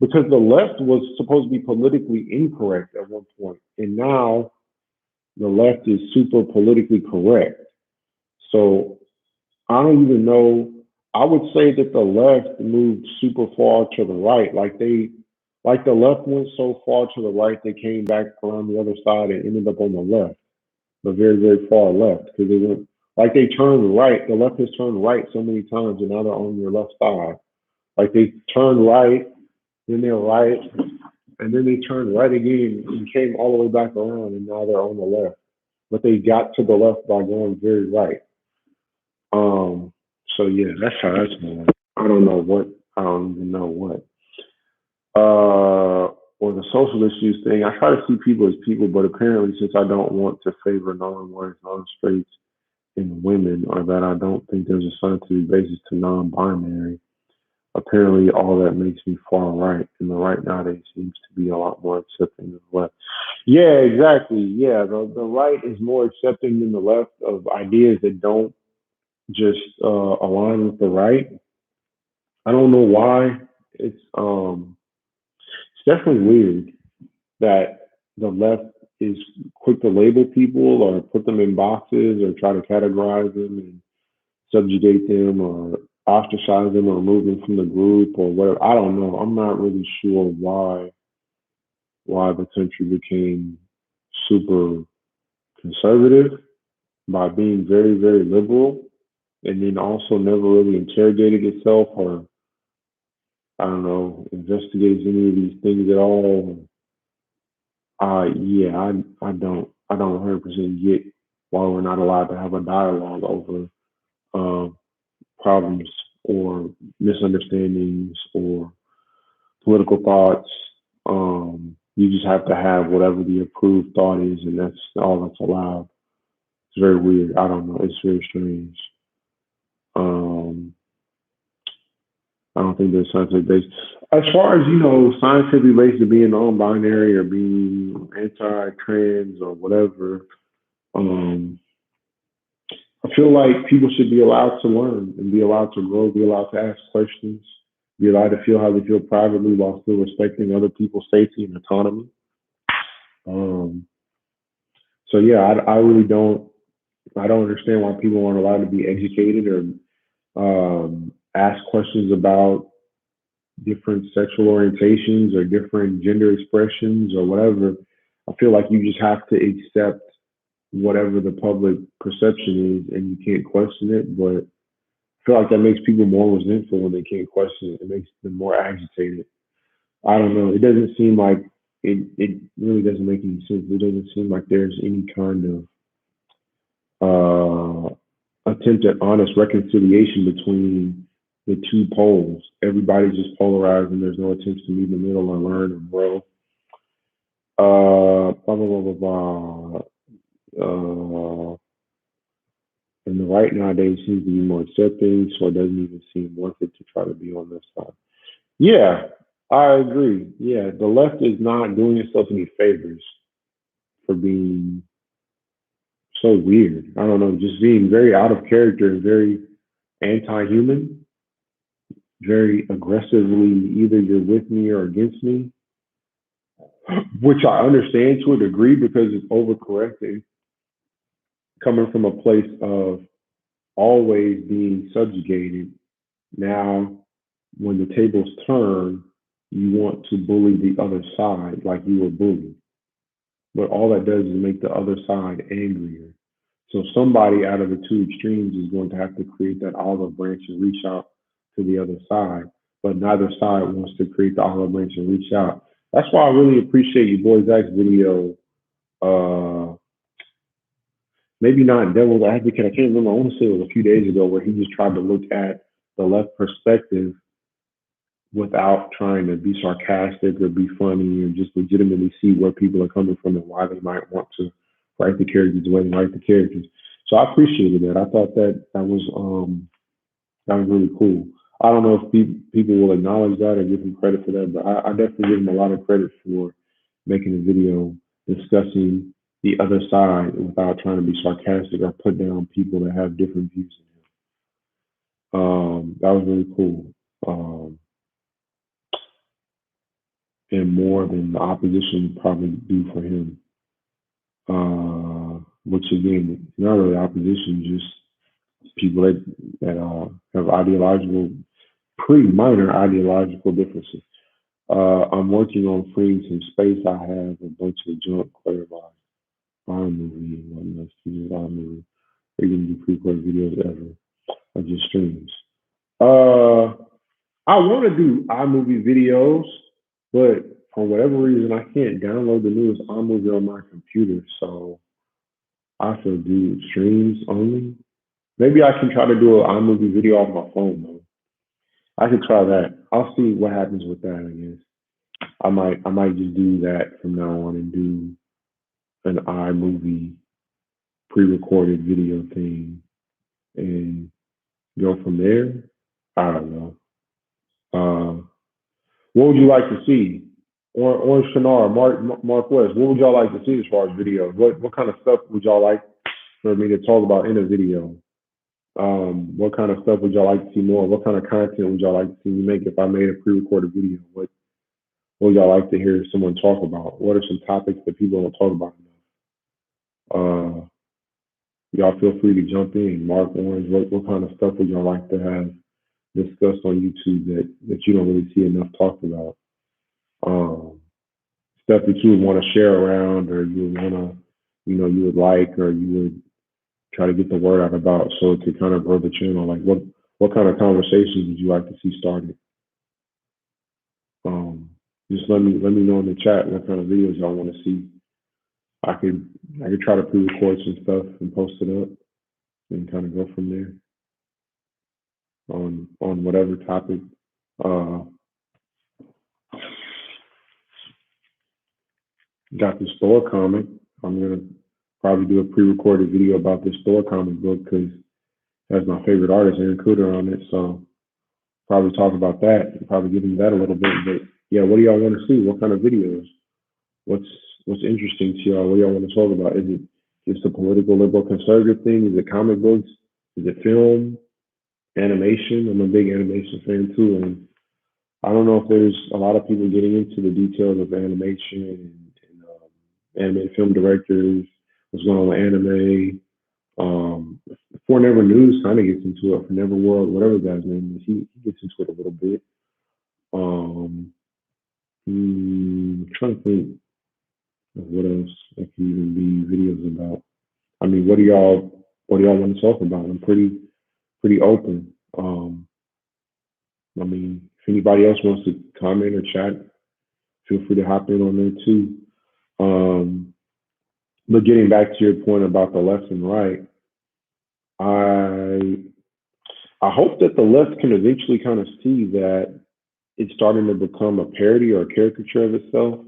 because the left was supposed to be politically incorrect at one point, and now the left is super politically correct. So I don't even know. I would say that the left moved super far to the right. Like the left went so far to the right, they came back around the other side and ended up on the left, but very, very far left because they went, like they turned right. The left has turned right so many times and now they're on your left side. Like they turned right, then they're right, and then they turned right again and came all the way back around and now they're on the left. But they got to the left by going very right. Um, so yeah, that's how that's going. I don't know what. I don't even know what. Or the social issues thing. I try to see people as people, but apparently, since I don't want to favor non-whites, non-straights, and women, or that I don't think there's a scientific basis to non-binary, apparently all that makes me far right, and the right nowadays seems to be a lot more accepting than the left. Yeah, exactly. Yeah, the right is more accepting than the left of ideas that don't just align with the right. I don't know why. It's definitely weird that the left is quick to label people or put them in boxes or try to categorize them and subjugate them or ostracize them or remove them from the group or whatever. I don't know. I'm not really sure why the country became super conservative by being very, very liberal and then also never really interrogated itself or I don't know, investigates any of these things at all. Yeah, I don't 100% get why we're not allowed to have a dialogue over um, problems or misunderstandings or political thoughts. You just have to have whatever the approved thought is, and that's all that's allowed. It's very weird. I don't know. It's very strange. Um, I don't think there's scientific base. As far as scientific base to being non-binary or being anti-trans or whatever, um, I feel like people should be allowed to learn and be allowed to grow, be allowed to ask questions, be allowed to feel how they feel privately while still respecting other people's safety and autonomy. Um, so yeah, I really don't. I don't understand why people aren't allowed to be educated or ask questions about different sexual orientations or different gender expressions or whatever. I feel like you just have to accept whatever the public perception is and you can't question it. But I feel like that makes people more resentful when they can't question it. It makes them more agitated. I don't know. It doesn't seem like it really doesn't make any sense. It doesn't seem like there's any kind of attempt at honest reconciliation between the two poles. Everybody's just polarized and there's no attempts to meet in the middle and learn and grow. Blah, blah, blah, blah, blah. And the right nowadays seems to be more accepting, so it doesn't even seem worth it to try to be on this side. Yeah, I agree. Yeah, the left is not doing itself any favors for being so weird. I don't know, just being very out of character and very anti-human, very aggressively either you're with me or against me, which I understand to a degree because it's overcorrecting, coming from a place of always being subjugated. Now, when the tables turn, you want to bully the other side like you were bullied. But all that does is make the other side angrier. So somebody out of the two extremes is going to have to create that olive branch and reach out to the other side. But neither side wants to create the olive branch and reach out. That's why I really appreciate your boy Zack's video. Uh, maybe not devil's advocate. I can't remember. I want to say it was a few days ago where he just tried to look at the left perspective without trying to be sarcastic or be funny and just legitimately see where people are coming from and why they might want to write the characters the way they write the characters. So I appreciated that. I thought that was really cool. I don't know if people will acknowledge that or give him credit for that, but I definitely give him a lot of credit for making a video discussing the other side without trying to be sarcastic or put down people that have different views. That was really cool. Um, and more than the opposition probably do for him. Which again, not really opposition, just people that have ideological, pretty minor ideological differences. I'm working on freeing some space. I have a bunch of junk clarified movie and whatnot. Movie. They're gonna do pre-recorded videos ever of just streams. Uh, I want to do iMovie videos, but for whatever reason, I can't download the newest iMovie on my computer. So I have to do streams only. Maybe I can try to do an iMovie video off my phone though. I could try that. I'll see what happens with that. I guess I might just do that from now on and do an iMovie pre-recorded video thing and go from there. I don't know. Uh, what would you like to see? Or Shinar, Mark West, what would y'all like to see as far as videos? What kind of stuff would y'all like for me to talk about in a video? What kind of stuff would y'all like to see more? What kind of content would y'all like to see me make if I made a pre-recorded video? What would y'all like to hear someone talk about? What are some topics that people don't talk about enough? Y'all feel free to jump in. Mark Orange, what kind of stuff would y'all like to have discussed on YouTube that you don't really see enough talked about? Um, Stuff that you would want to share around or you would want to, you would like or you would try to get the word out about so to kind of grow the channel? Like what kind of conversations would you like to see started? Um, just let me know in the chat what kind of videos y'all want to see. I could try to pre-record some stuff and post it up and kind of go from there on whatever topic. Uh, got the store comic. I'm gonna probably do a pre-recorded video about this store comic book because that's my favorite artist, Aaron Cooter, on it. So probably talk about that and probably get into that a little bit. But yeah, what do y'all want to see? What kind of videos? What's what's interesting to y'all? What do y'all want to talk about? Is it just a political liberal conservative thing? Is it comic books? Is it film? Animation? I'm a big animation fan too, and I don't know if there's a lot of people getting into the details of animation and animated film directors, what's going on with anime. For Never News kind of gets into it. For Never World, whatever that guy's name is, he gets into it a little bit. Um, trying to think of what else that can even be videos about. I mean, what do y'all want to talk about? I'm pretty open. I mean, if anybody else wants to comment or chat, feel free to hop in on there too. Um, but getting back to your point about the left and right, I I hope that the left can eventually kind of see that it's starting to become a parody or a caricature of itself.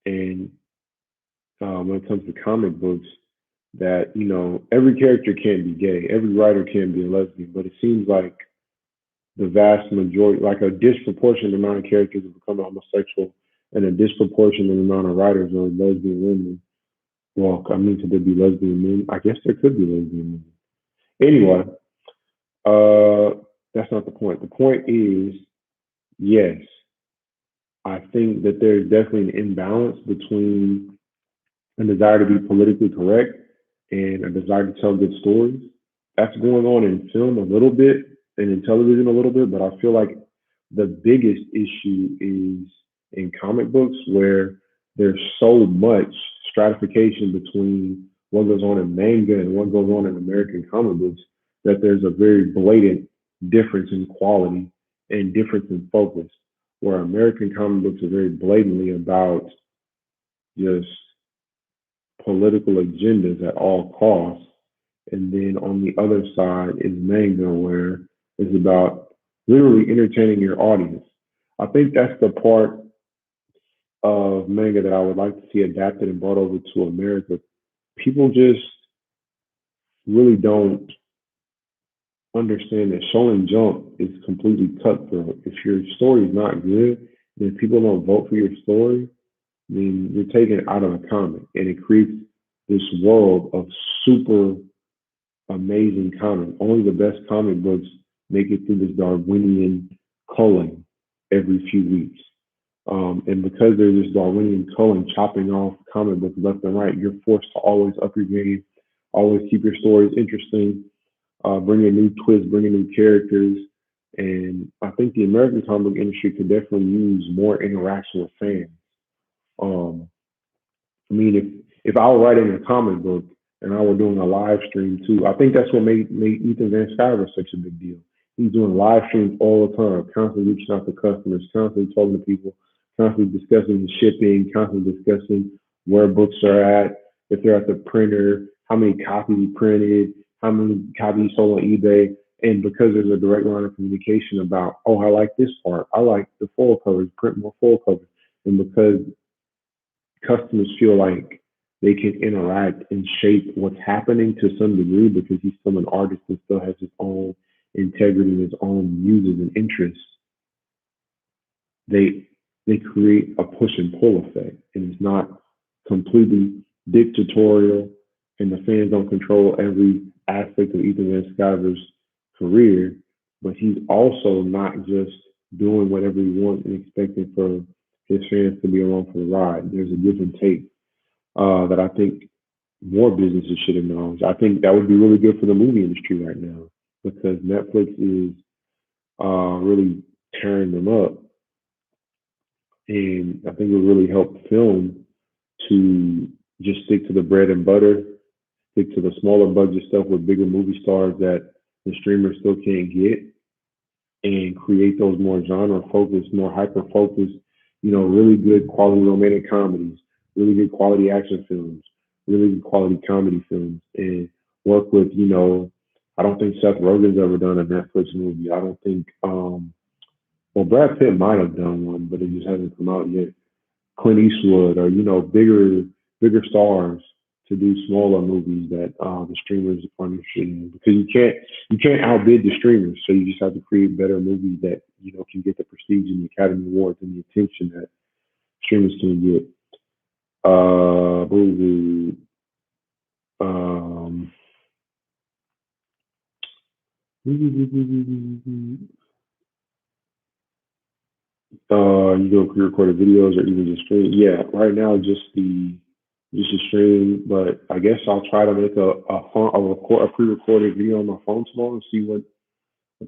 And when it comes to comic books, that every character can't be gay, every writer can't be a lesbian, but it seems like the vast majority, like a disproportionate amount of characters have become homosexual, and a disproportionate amount of writers are lesbian women. Well, I mean, could there be lesbian men? I guess there could be lesbian men. Anyway, that's not the point. The point is, yes, I think that there's definitely an imbalance between a desire to be politically correct and a desire to tell good stories. That's going on in film a little bit and in television a little bit, but I feel like the biggest issue is in comic books where there's so much stratification between what goes on in manga and what goes on in American comic books that there's a very blatant difference in quality and difference in focus. Where American comic books are very blatantly about just political agendas at all costs. And then on the other side is manga, where it's about literally entertaining your audience. I think that's the part of manga that I would like to see adapted and brought over to America. People just really don't understand that Shonen Jump is completely cutthroat. If your story is not good, then if people don't vote for your story, then you're taken out of the comic, and it creates this world of super amazing comic. Only the best comic books make it through this Darwinian culling every few weeks. And because there's this Darwinian culling chopping off comic books left and right, you're forced to always up your game, always keep your stories interesting, bring in new twists, bring in new characters. And I think the American comic book industry could definitely use more interaction with fans. Um, I mean, if I were writing a comic book and I were doing a live stream too, I think that's what made Ethan Van Sciver such a big deal. He's doing live streams all the time, constantly reaching out to customers, constantly talking to people, constantly discussing the shipping, constantly discussing where books are at, if they're at the printer, how many copies he printed, how many copies he sold on eBay. And because there's a direct line of communication about, oh, I like this part, I like the full covers, print more full covers. And because customers feel like they can interact and shape what's happening to some degree because he's still an artist and still has his own integrity and his own uses and interests, they they create a push and pull effect, and it's not completely dictatorial, and the fans don't control every aspect of Ethan Van Sciver's career, but he's also not just doing whatever he wants and expecting for his fans to be along for the ride. There's a give and take that I think more businesses should acknowledge. I think that would be really good for the movie industry right now because Netflix is really tearing them up, and I think it would really help film to just stick to the bread and butter, stick to the smaller budget stuff with bigger movie stars that the streamers still can't get, and create those more genre focused, more hyper focused, really good quality romantic comedies, really good quality action films, really good quality comedy films, and work with, I don't think Seth Rogen's ever done a Netflix movie. I don't think, well, Brad Pitt might have done one, but it just hasn't come out yet. Clint Eastwood or, bigger stars to do smaller movies that the streamers are interested in because you can't outbid the streamers, so you just have to create better movies that can get the prestige and the Academy Awards and the attention that streamers can get. Boo-boo. Um, you go pre-recorded videos or even just stream. Yeah, right now just a stream, but I guess I'll try to make a pre-recorded video on my phone tomorrow and see what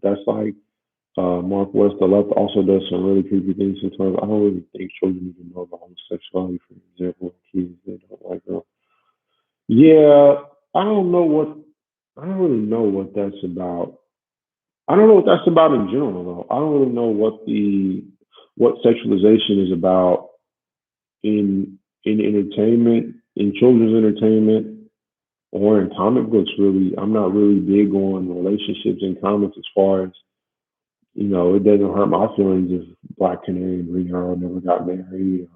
that's like. Mark West, the left, also does some really creepy things sometimes. I don't really think children even know about homosexuality, for example, kids they don't like them. Yeah, I don't know what I don't really know what that's about. I don't know what that's about in general though. I don't really know what sexualization is about in entertainment, in children's entertainment, or in comic books. Really, I'm not really big on relationships in comics as far as it doesn't hurt my feelings if Black Canary and Green Arrow never got married.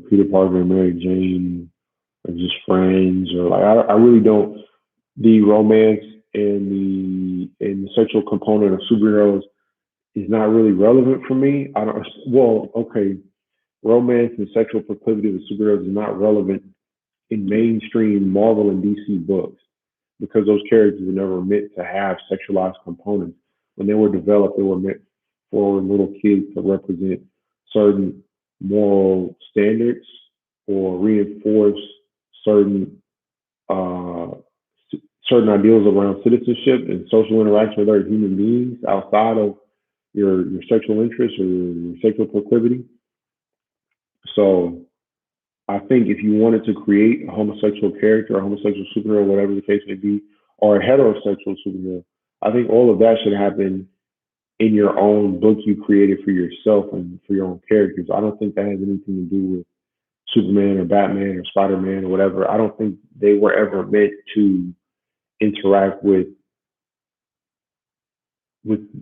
Peter Parker and Mary Jane are just friends, or like I really don't. The romance and the sexual component of superheroes is not really relevant for me. I don't. Well, okay, romance and sexual proclivity of superheroes is not relevant in mainstream Marvel and DC books because those characters were never meant to have sexualized components. When they were developed, they were meant for little kids to represent certain moral standards or reinforce certain uh, certain ideals around citizenship and social interaction with other human beings outside of your sexual interest or your sexual proclivity. So I think if you wanted to create a homosexual character, a homosexual superhero, whatever the case may be, or a heterosexual superhero, I think all of that should happen in your own book you created for yourself and for your own characters. I don't think that has anything to do with Superman or Batman or Spider Man or whatever. I don't think they were ever meant to interact with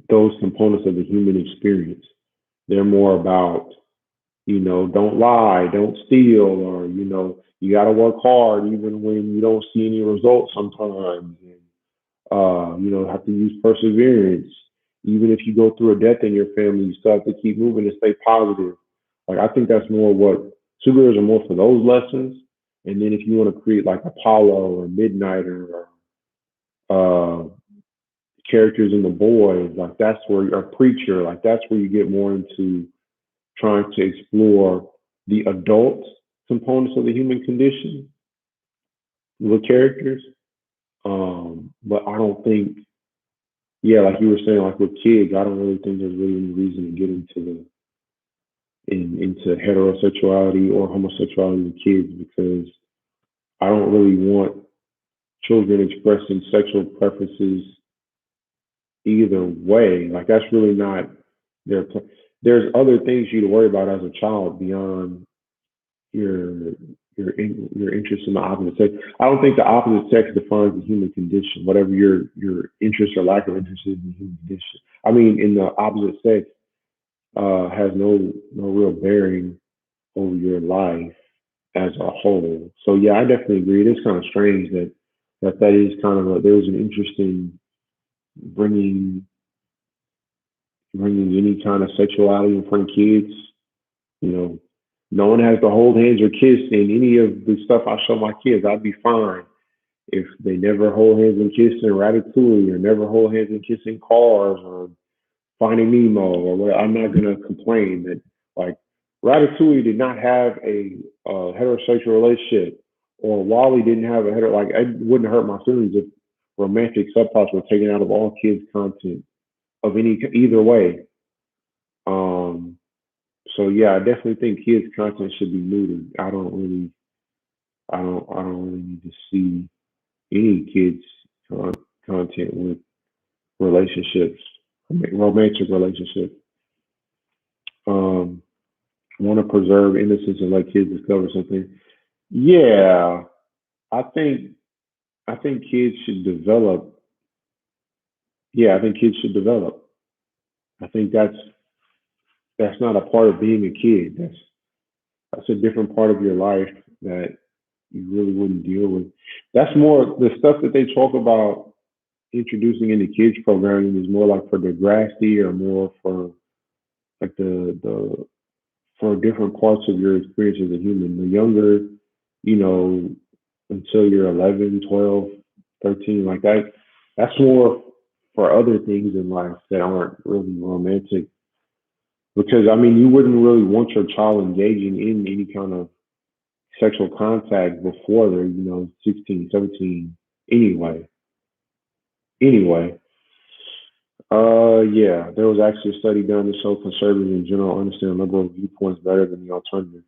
those components of the human experience. They're more about, don't lie, don't steal, or you got to work hard even when you don't see any results sometimes, and have to use perseverance. Even if you go through a death in your family, you still have to keep moving and stay positive. Like I think that's more what superheroes are more for those lessons. And then if you want to create like Apollo or Midnighter or characters in the boys, like that's where a preacher, like that's where you get more into trying to explore the adult components of the human condition with characters. But I don't think, yeah, like you were saying, like with kids, I don't really think there's really any reason to get into heterosexuality or homosexuality with kids because I don't really want children expressing sexual preferences either way. Like that's really not their. There's other things you to worry about as a child beyond your your interest in the opposite sex. I don't think the opposite sex defines the human condition. Whatever your interest or lack of interest is in the human condition. I mean, in the opposite sex has no real bearing over your life as a whole. So yeah, I definitely agree. It is kind of strange that is kind of there was an interest in bringing any kind of sexuality in front of kids. You know, no one has to hold hands or kiss in any of the stuff I show my kids. I'd be fine if they never hold hands and kiss in Ratatouille or never hold hands and kiss in Cars or Finding Nemo or what. I'm not gonna complain that like Ratatouille did not have a heterosexual relationship, or Wally didn't have a hetero. Like it wouldn't hurt my feelings if romantic subplots were taken out of all kids' content of any either way. Um, so yeah, I definitely think kids' content should be neutered. I don't really need to see any kids' content with relationships, romantic relationships. Um, want to preserve innocence and let kids discover something. Yeah, I think I think kids should develop. Yeah, I think kids should develop. I think that's not a part of being a kid. That's a different part of your life that you really wouldn't deal with. That's more the stuff that they talk about introducing into kids programming is more like for Degrassi or more for like the for different parts of your experience as a human. The younger, you know, until you're 11, 12, 13, like that, that's more for other things in life that aren't really romantic. Because, I mean, you wouldn't really want your child engaging in any kind of sexual contact before they're, 16, 17 anyway. Anyway, yeah, there was actually a study done to show conservatives in general understand liberal viewpoints better than the alternative,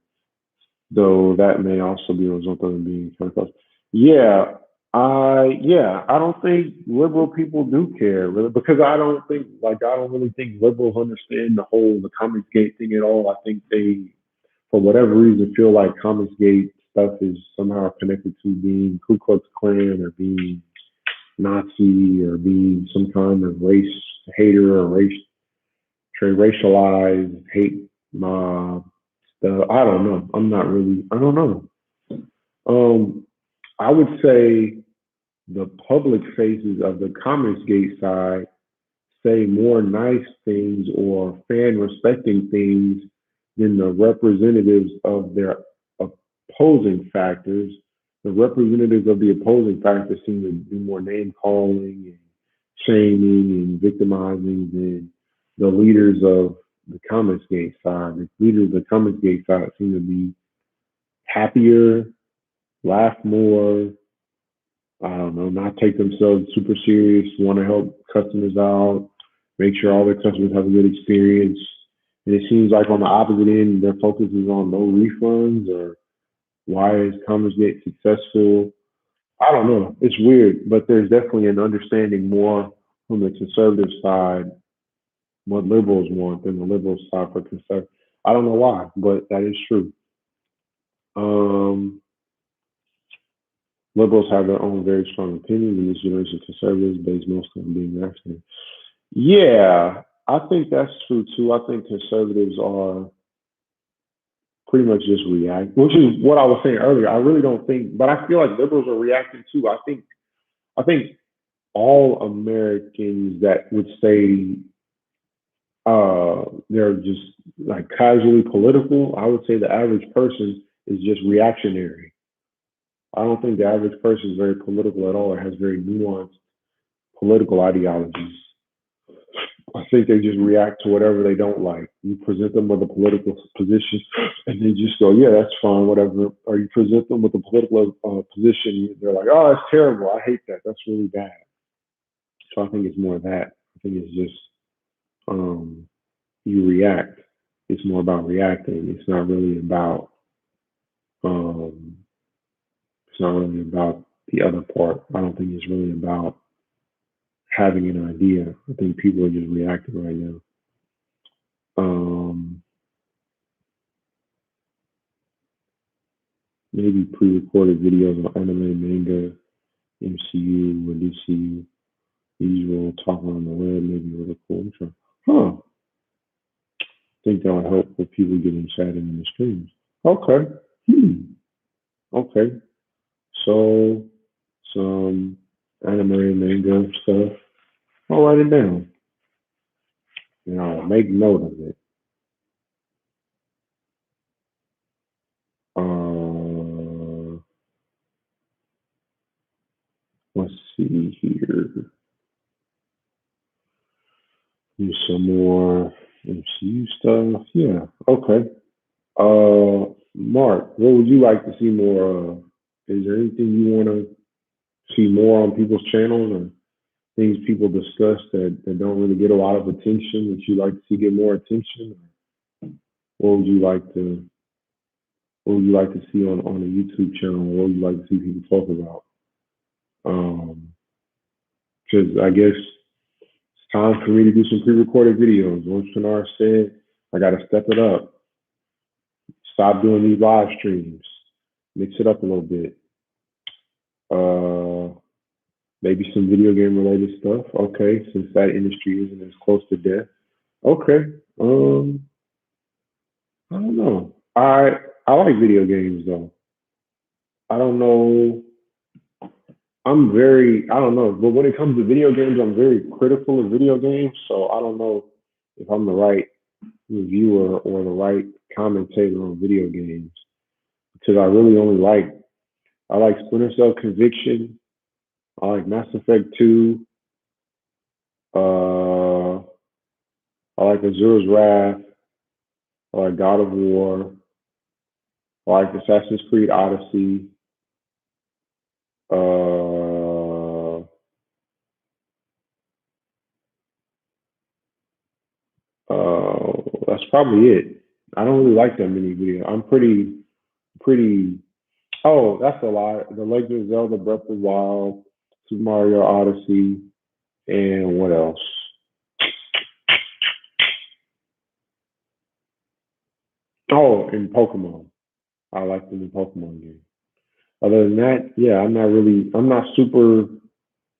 though that may also be a result of them being kind of. Yeah, I don't think liberal people do care really because I don't really think liberals understand the Comics Gate thing at all. I think they, for whatever reason, feel like Comics Gate stuff is somehow connected to being Ku Klux Klan or being Nazi or being some kind of race hater or racialized hate mob stuff. I don't know. I don't know. Um, I would say the public faces of the Comicsgate side say more nice things or fan respecting things than the representatives of their opposing factors. The representatives of the opposing factors seem to be more name calling and shaming and victimizing than the leaders of the Comicsgate side. The leaders of the Comicsgate side seem to be happier, laugh more, I don't know, not take themselves super serious, want to help customers out, make sure all their customers have a good experience. And it seems like on the opposite end, their focus is on no refunds or why is Commerce Gate successful. I don't know. It's weird, but there's definitely an understanding more from the conservative side what liberals want than the liberal side for conservative. I don't know why, but that is true. Um, Liberals have their own very strong opinions, and this generation of conservatives based mostly on being reactionary. Yeah, I think that's true too. I think conservatives are pretty much just react, which is what I was saying earlier. I really don't think, but I feel like liberals are reacting too. I think all Americans that would say they're just like casually political, I would say the average person is just reactionary. I don't think the average person is very political at all or has very nuanced political ideologies. I think they just react to whatever they don't like. You present them with a political position, and they just go, "Yeah, that's fine, whatever." Or you present them with a political position, they're like, "Oh, that's terrible. I hate that. That's really bad." So I think it's more of that. I think it's just um, you react. It's more about reacting. It's not really about. Um, it's not really about the other part. I don't think it's really about having an idea. I think people are just reacting right now. Um, Maybe pre-recorded videos on anime, manga, MCU, or DCU. Usual talking on the web, maybe really cool. So, huh? Think that would help with people getting chatting in the streams. Okay. Hmm. Okay. So some anime and manga stuff. I'll write it down and I'll make note of it. Uh, let's see here. Do some more MCU stuff. Yeah. Okay. Mark, what would you like to see more of? Is there anything you want to see more on people's channels or things people discuss that don't really get a lot of attention that you like to see get more attention? What would you like to what would you like to see on a YouTube channel? What would you like to see people talk about? Because I guess it's time for me to do some pre-recorded videos. Once Pinar said I got to step it up, stop doing these live streams, mix it up a little bit. Uh, Maybe some video game related stuff. Okay, since that industry isn't as close to death. Okay. I don't know. I like video games though. I don't know. I don't know, but when it comes to video games, I'm very critical of video games. So I don't know if I'm the right reviewer or the right commentator on video games because I really only I like Splinter Cell Conviction. I like Mass Effect 2. Uh, I like Azura's Wrath. I like God of War. I like Assassin's Creed Odyssey. Uh, that's probably it. I don't really like that many videos. I'm pretty. Oh, that's a lie. The Legend of Zelda: Breath of the Wild, Super Mario Odyssey, and what else? Oh, and Pokemon. I like the new Pokemon game. Other than that, yeah, I'm not really. I'm not super.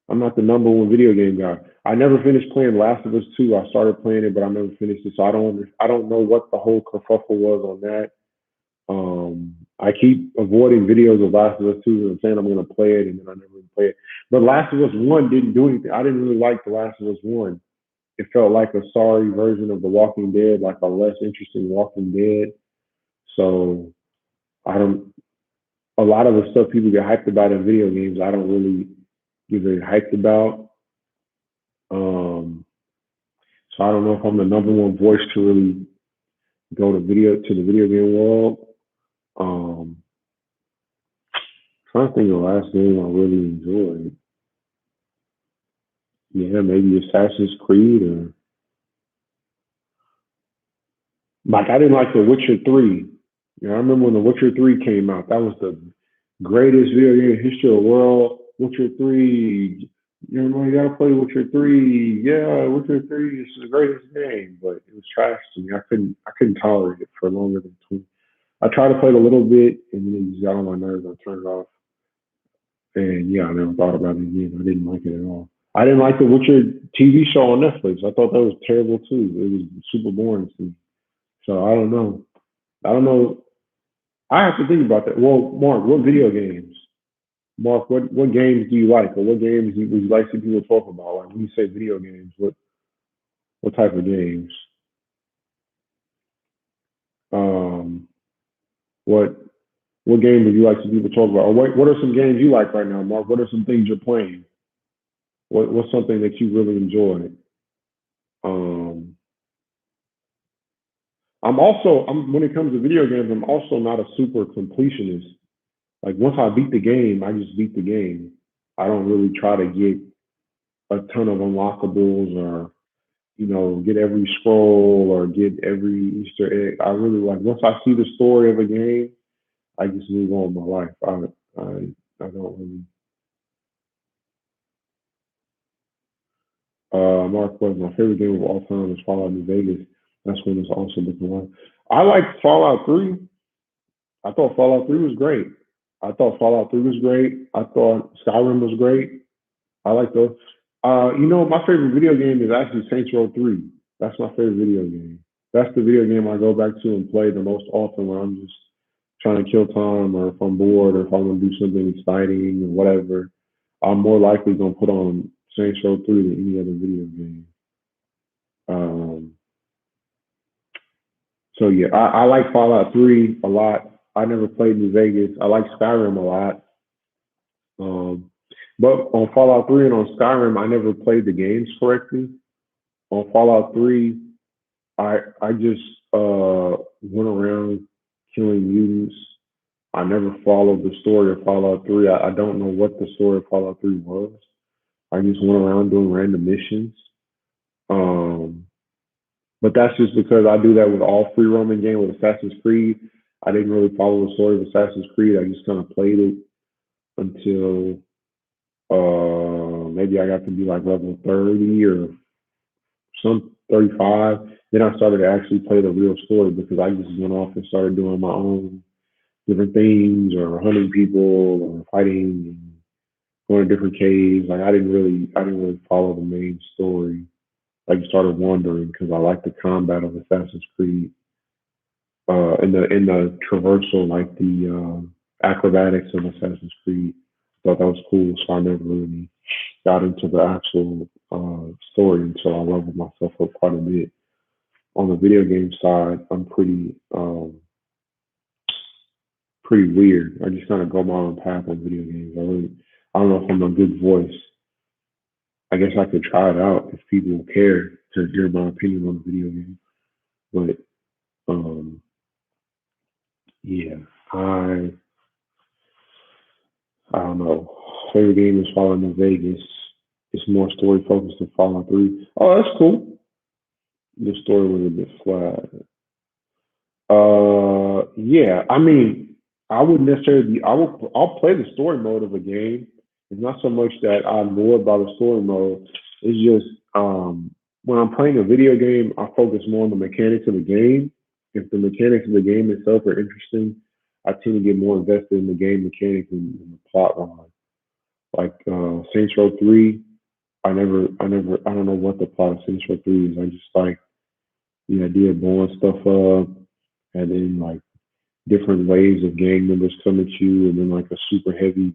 I'm not the number one video game guy. I never finished playing Last of Us 2. I started playing it, but I never finished it, so I don't know what the whole kerfuffle was on that. I keep avoiding videos of Last of Us 2 and saying I'm going to play it, and then I never really play it. But Last of Us 1 didn't do anything. I didn't really like the Last of Us 1. It felt like a sorry version of The Walking Dead, like a less interesting Walking Dead. So I don't. A lot of the stuff people get hyped about in video games, I don't really get very hyped about. Um, so I don't know if I'm the number one voice to really go to the video game world. Um, Trying to think of the last game I really enjoyed. Yeah, maybe Assassin's Creed or like I didn't like The Witcher 3. You know, I remember when The Witcher 3 came out. That was the greatest video game in history of the world. Witcher 3. You know, you gotta play Witcher 3. Yeah, Witcher 3 is the greatest game, but it was trash to me. I couldn't tolerate it for longer than 20. I tried to play it a little bit, and then it just got on my nerves. I turned it off, and yeah, I never thought about it again. I didn't like it at all. I didn't like the Witcher TV show on Netflix. I thought that was terrible too. It was super boring to me. So I don't know. I don't know. I have to think about that. Well, Mark, what video games? Mark, what games do you like, or what games would you like to see people talk about? Like when you say video games, what type of games? Um, what what game would you like to see people talk about? Or what are some games you like right now, Mark? What are some things you're playing? What's something that you really enjoy? Um, I'm when it comes to video games, I'm also not a super completionist. Like once I beat the game, I just beat the game. I don't really try to get a ton of unlockables or get every scroll or get every Easter egg. I really like once I see the story of a game, I just move on with my life. I don't really. Mark was my favorite game of all time is Fallout New Vegas. That's when it's also looking like. I like Fallout 3. I thought Fallout 3 was great. I thought Fallout 3 was great. I thought Skyrim was great. I like those. My favorite video game is actually Saints Row 3. That's my favorite video game. That's the video game I go back to and play the most often when I'm just trying to kill time or if I'm bored or if I want to do something exciting or whatever. I'm more likely going to put on Saints Row 3 than any other video game. Um, so yeah, I like Fallout 3 a lot. I never played New Vegas. I like Skyrim a lot. Um, but on Fallout 3 and on Skyrim, I never played the games correctly. On Fallout 3, I just went around killing mutants. I never followed the story of Fallout 3. I don't know what the story of Fallout 3 was. I just went around doing random missions. Um, but that's just because I do that with all free roaming game with Assassin's Creed. I didn't really follow the story of Assassin's Creed. I just kind of played it until maybe I got to be like level 30 or some 35. Then I started to actually play the real story because I just went off and started doing my own different things or hunting people or fighting and going to different caves. Like I didn't really follow the main story. I just started wandering because I like the combat of Assassin's Creed, in the traversal, like the acrobatics of Assassin's Creed. I thought that was cool, so I never really got into the actual story until I leveled myself up quite a bit. On the video game side, I'm pretty weird. I just kind of go my own path on video games. I don't know if I'm a good voice. I guess I could try it out if people care to hear my opinion on the video game. But um, yeah, I I don't know. Favorite game is Fallout New Vegas. It's more story focused than Fallout 3. Oh, that's cool. The story was a bit flat. Yeah. I mean, I wouldn't necessarily be. I'll play the story mode of a game. It's not so much that I'm bored by the story mode. It's just when I'm playing a video game, I focus more on the mechanics of the game. If the mechanics of the game itself are interesting, I tend to get more invested in the game mechanics and the plot line. Like Saints Row 3, I don't know what the plot of Saints Row 3 is. I just like the idea of blowing stuff up and then like different waves of gang members come at you, and then like a super heavy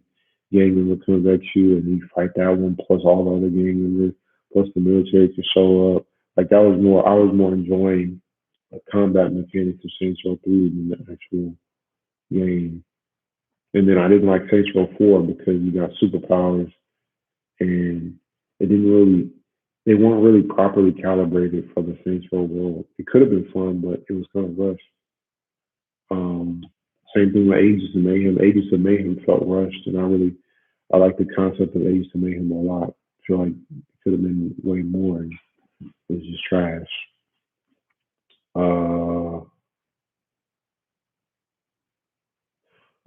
gang member comes at you, and you fight that one plus all the other gang members, plus the military to show up. Like that was more. I was more enjoying the combat mechanics of Saints Row 3 than the actual game. And then I didn't like Saints Row 4 because you got superpowers, and it didn't really. They weren't really properly calibrated for the Saints Row world. It could have been fun, but it was kind of rushed. Um, Same thing with Agents of Mayhem. Agents of Mayhem felt rushed, and I like the concept of Agents of Mayhem a lot. I feel like it could have been way more, and it was just trash. Uh,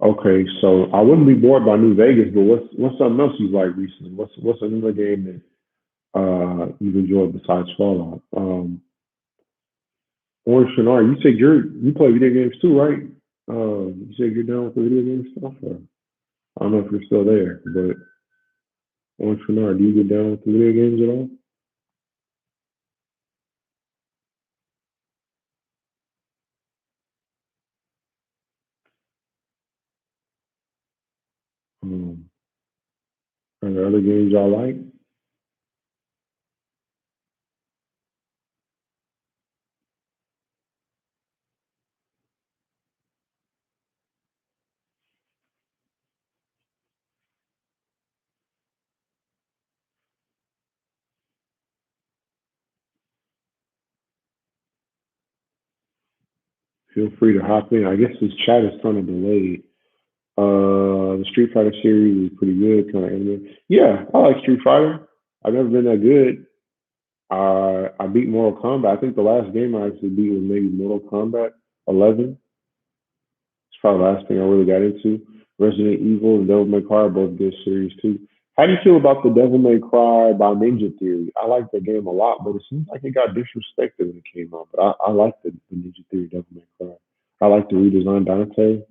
okay, so I wouldn't be bored by New Vegas, but what's something else you like recently? What's another game that you've enjoyed besides Fallout? Orange Shinar, you said you play video games too, right? You said you're done with the video game stuff? Or, I don't know if you're still there, but entrepreneur, do you get down with the video games at all? Um, are there other games y'all like? Feel free to hop in. I guess this chat is kind of delayed. The Street Fighter series is pretty good, kind of anime. Yeah, I like Street Fighter. I've never been that good. I beat Mortal Kombat. I think the last game I actually beat was maybe Mortal Kombat 11. It's probably the last thing I really got into. Resident Evil and Devil May Cry are both good series too. How do you feel about the Devil May Cry by Ninja Theory? I like the game a lot, but it seems like it got disrespected when it came out. But I like the Ninja Theory Devil May Cry. I like the redesigned Dante.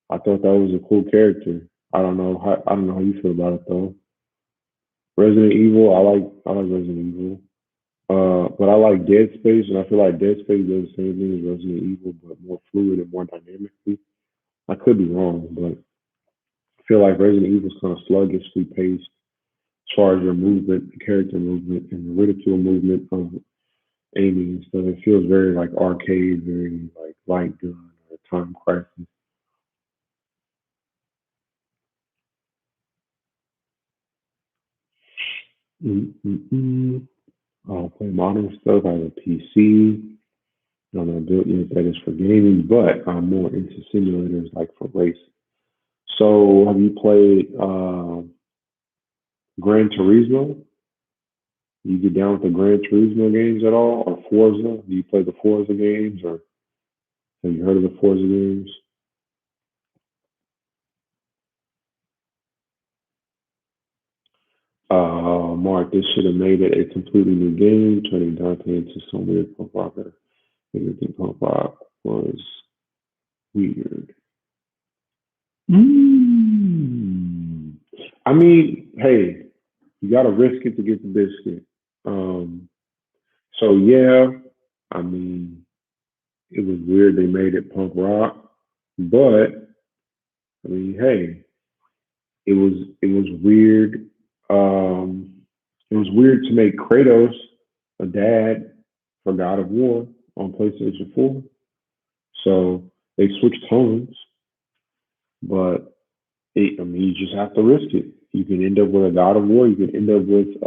I thought that was a cool character. I don't know how you feel about it though. Resident Evil, I like Resident Evil. But I like Dead Space, and I feel like Dead Space does the same thing as Resident Evil, but more fluid and more dynamically. I could be wrong, but I feel like Resident Evil is kind of sluggishly paced as far as your movement, character movement, and the ridicule movement of aiming and stuff. It feels very like arcade, very like light gun or time crisis. Mm-mm-mm. I'll play modern stuff. I have a PC. I'm not built yet that is for gaming, but I'm more into simulators like for racing. So, have you played Gran Turismo? You get down with the Gran Turismo games at all, or Forza? Do you play the Forza games, or have you heard of the Forza games? Mark, this should have made it a completely new game, turning Dante into some weird punk rocker. Everything punk rock was weird. Mm. I mean, hey, you got to risk it to get the biscuit. Um, so yeah, I mean, it was weird they made it punk rock, but I mean, hey, it was weird. Um, it was weird to make Kratos a dad for God of War on PlayStation 4. So they switched tones, but I mean, you just have to risk it. You can end up with a God of War. You can end up with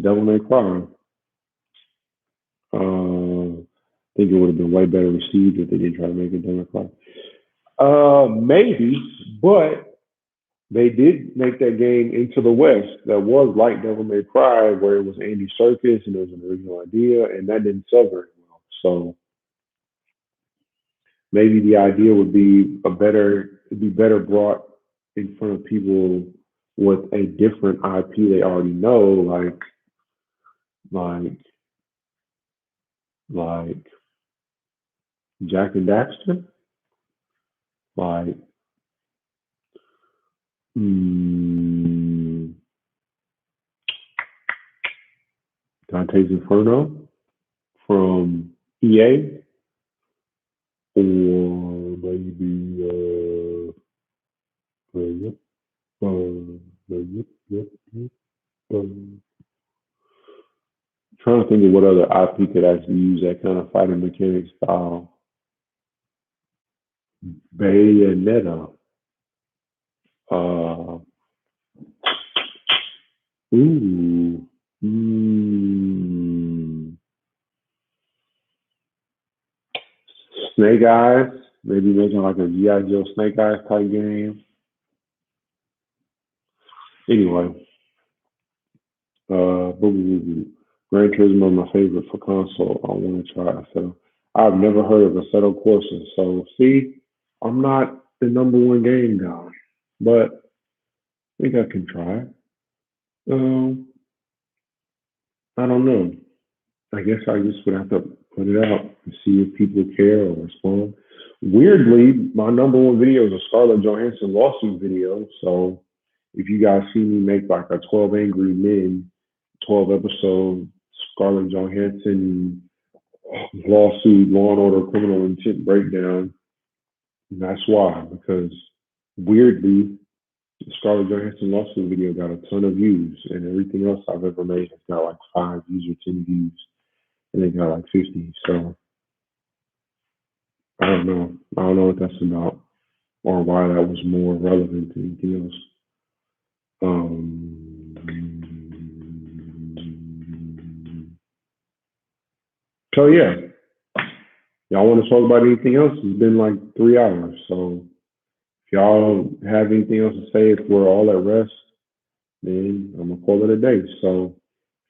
Devil May Cry. I think it would have been way better received if they did try to make it Devil May Cry. Maybe, but they did make that game Into the West that was like Devil May Cry, where it was Andy Serkis and it was an original idea, and that didn't sell very well. So maybe the idea would be it'd be better brought in front of people with a different IP they already know, like like Jack and Daxter, like mm, Dante's Inferno from EA, or maybe yep, yep, yep, yep, trying to think of what other IP could actually use that kind of fighting mechanic style. Bayonetta. Uh, ooh. Mm, Snake Eyes. Maybe making like a G.I. Joe Snake Eyes type game. Anyway, boo, boo, boo. Gran Turismo my favorite for console. I want to try. So I've never heard of Assetto Corsa. So see, I'm not the number one game guy, but I think I can try. Um, I don't know. I guess I just would have to. put it out and see if people care or respond. Weirdly, my number one video is a Scarlett Johansson lawsuit video. So if you guys see me make like a 12 Angry Men, 12 episode Scarlett Johansson lawsuit, Law and Order criminal intent breakdown, that's why. Because weirdly, the Scarlett Johansson lawsuit video got a ton of views, and everything else I've ever made has got like 5 views or 10 views, and they got like 50. So I don't know. I don't know what that's about or why that was more relevant to anything else. So yeah, y'all want to talk about anything else? It's been like 3 hours, so if y'all don't have anything else to say, if we're all at rest, then I'm gonna call it a day. So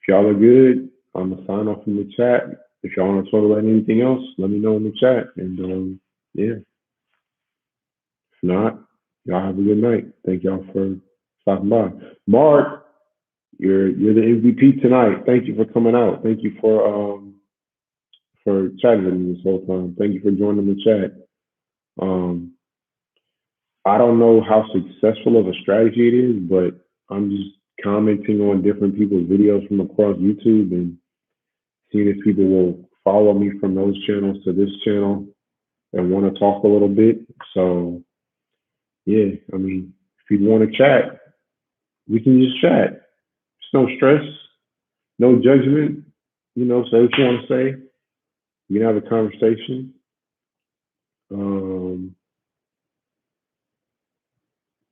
if y'all are good, I'm gonna sign off from the chat. If y'all want to talk about anything else, let me know in the chat. And yeah, if not, y'all have a good night. Thank y'all for stopping by. Mark, you're the MVP tonight. Thank you for coming out. Thank you for chatting with me this whole time. Thank you for joining the chat. Um, I don't know how successful of a strategy it is, but I'm just commenting on different people's videos from across YouTube and seeing if people will follow me from those channels to this channel and want to talk a little bit. So yeah, I mean, if you want to chat, we can just chat. It's no stress, no judgment. Say what you want to say. You can have a conversation.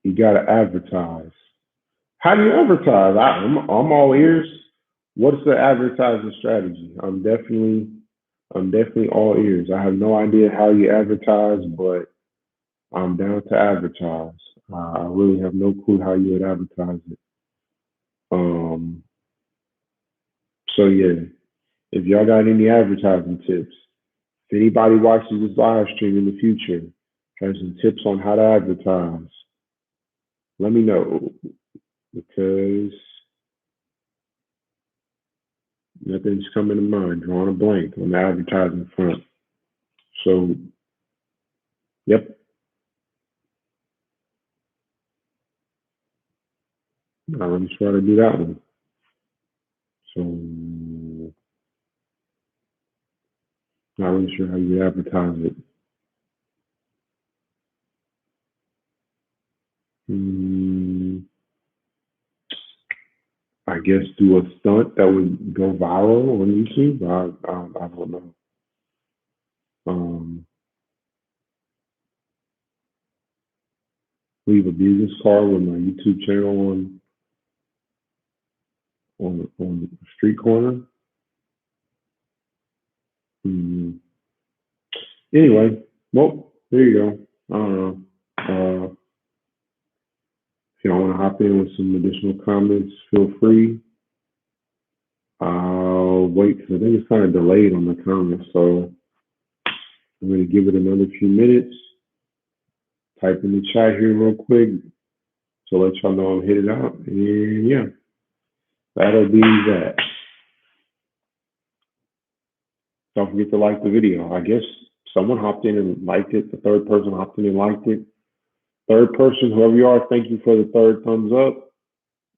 You got to advertise. How do you advertise? I'm all ears. What's the advertising strategy? I'm definitely all ears. I have no idea how you advertise, but I'm down to advertise. I really have no clue how you would advertise it. Um, so yeah, if y'all got any advertising tips, if anybody watches this live stream in the future has some tips on how to advertise, let me know because nothing's coming to mind. Drawing a blank on the advertising front. So, yep, not really sure how to do that one. So, not really sure how you advertise it. I guess do a stunt that would go viral on YouTube. I don't know. Um, leave a business card with my YouTube channel on the street corner. Mm. Anyway, well, there you go. I don't know. If y'all want to hop in with some additional comments, feel free. I'll wait because I think it's kind of delayed on the comments, so I'm going to give it another few minutes. Type in the chat here real quick to let y'all know I'm headed out. And yeah, that'll be that. Don't forget to like the video. I guess someone hopped in and liked it. The third person hopped in and liked it. Third person, whoever you are, thank you for the third thumbs up.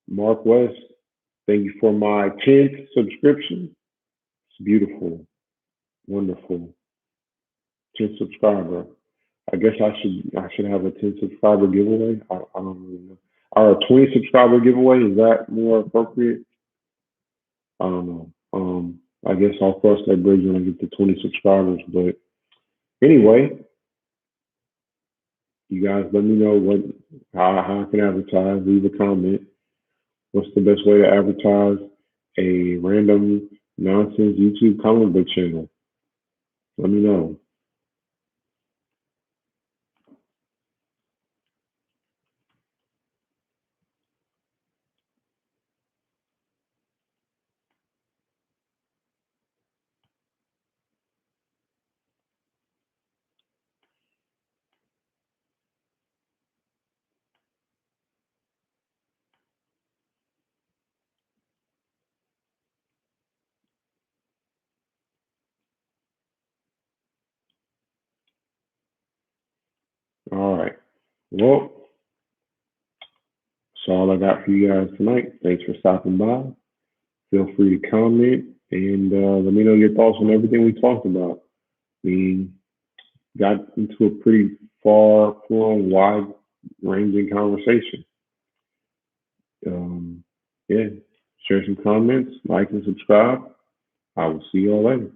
Mark West, thank you for my 10th subscription. It's beautiful, wonderful. 10th subscriber. I guess I should have a 10 subscriber giveaway. I don't really know. Or a 20 subscriber giveaway, is that more appropriate? I don't know. I guess I'll cross that bridge when I get to 20 subscribers. But anyway, you guys let me know how I can advertise. Leave a comment. What's the best way to advertise a random nonsense YouTube comic book channel? Let me know. All right. Well, that's all I got for you guys tonight. Thanks for stopping by. Feel free to comment and let me know your thoughts on everything we talked about. We got into a pretty far flowing, wide ranging conversation. Um, yeah, share some comments, like and subscribe. I will see you all later.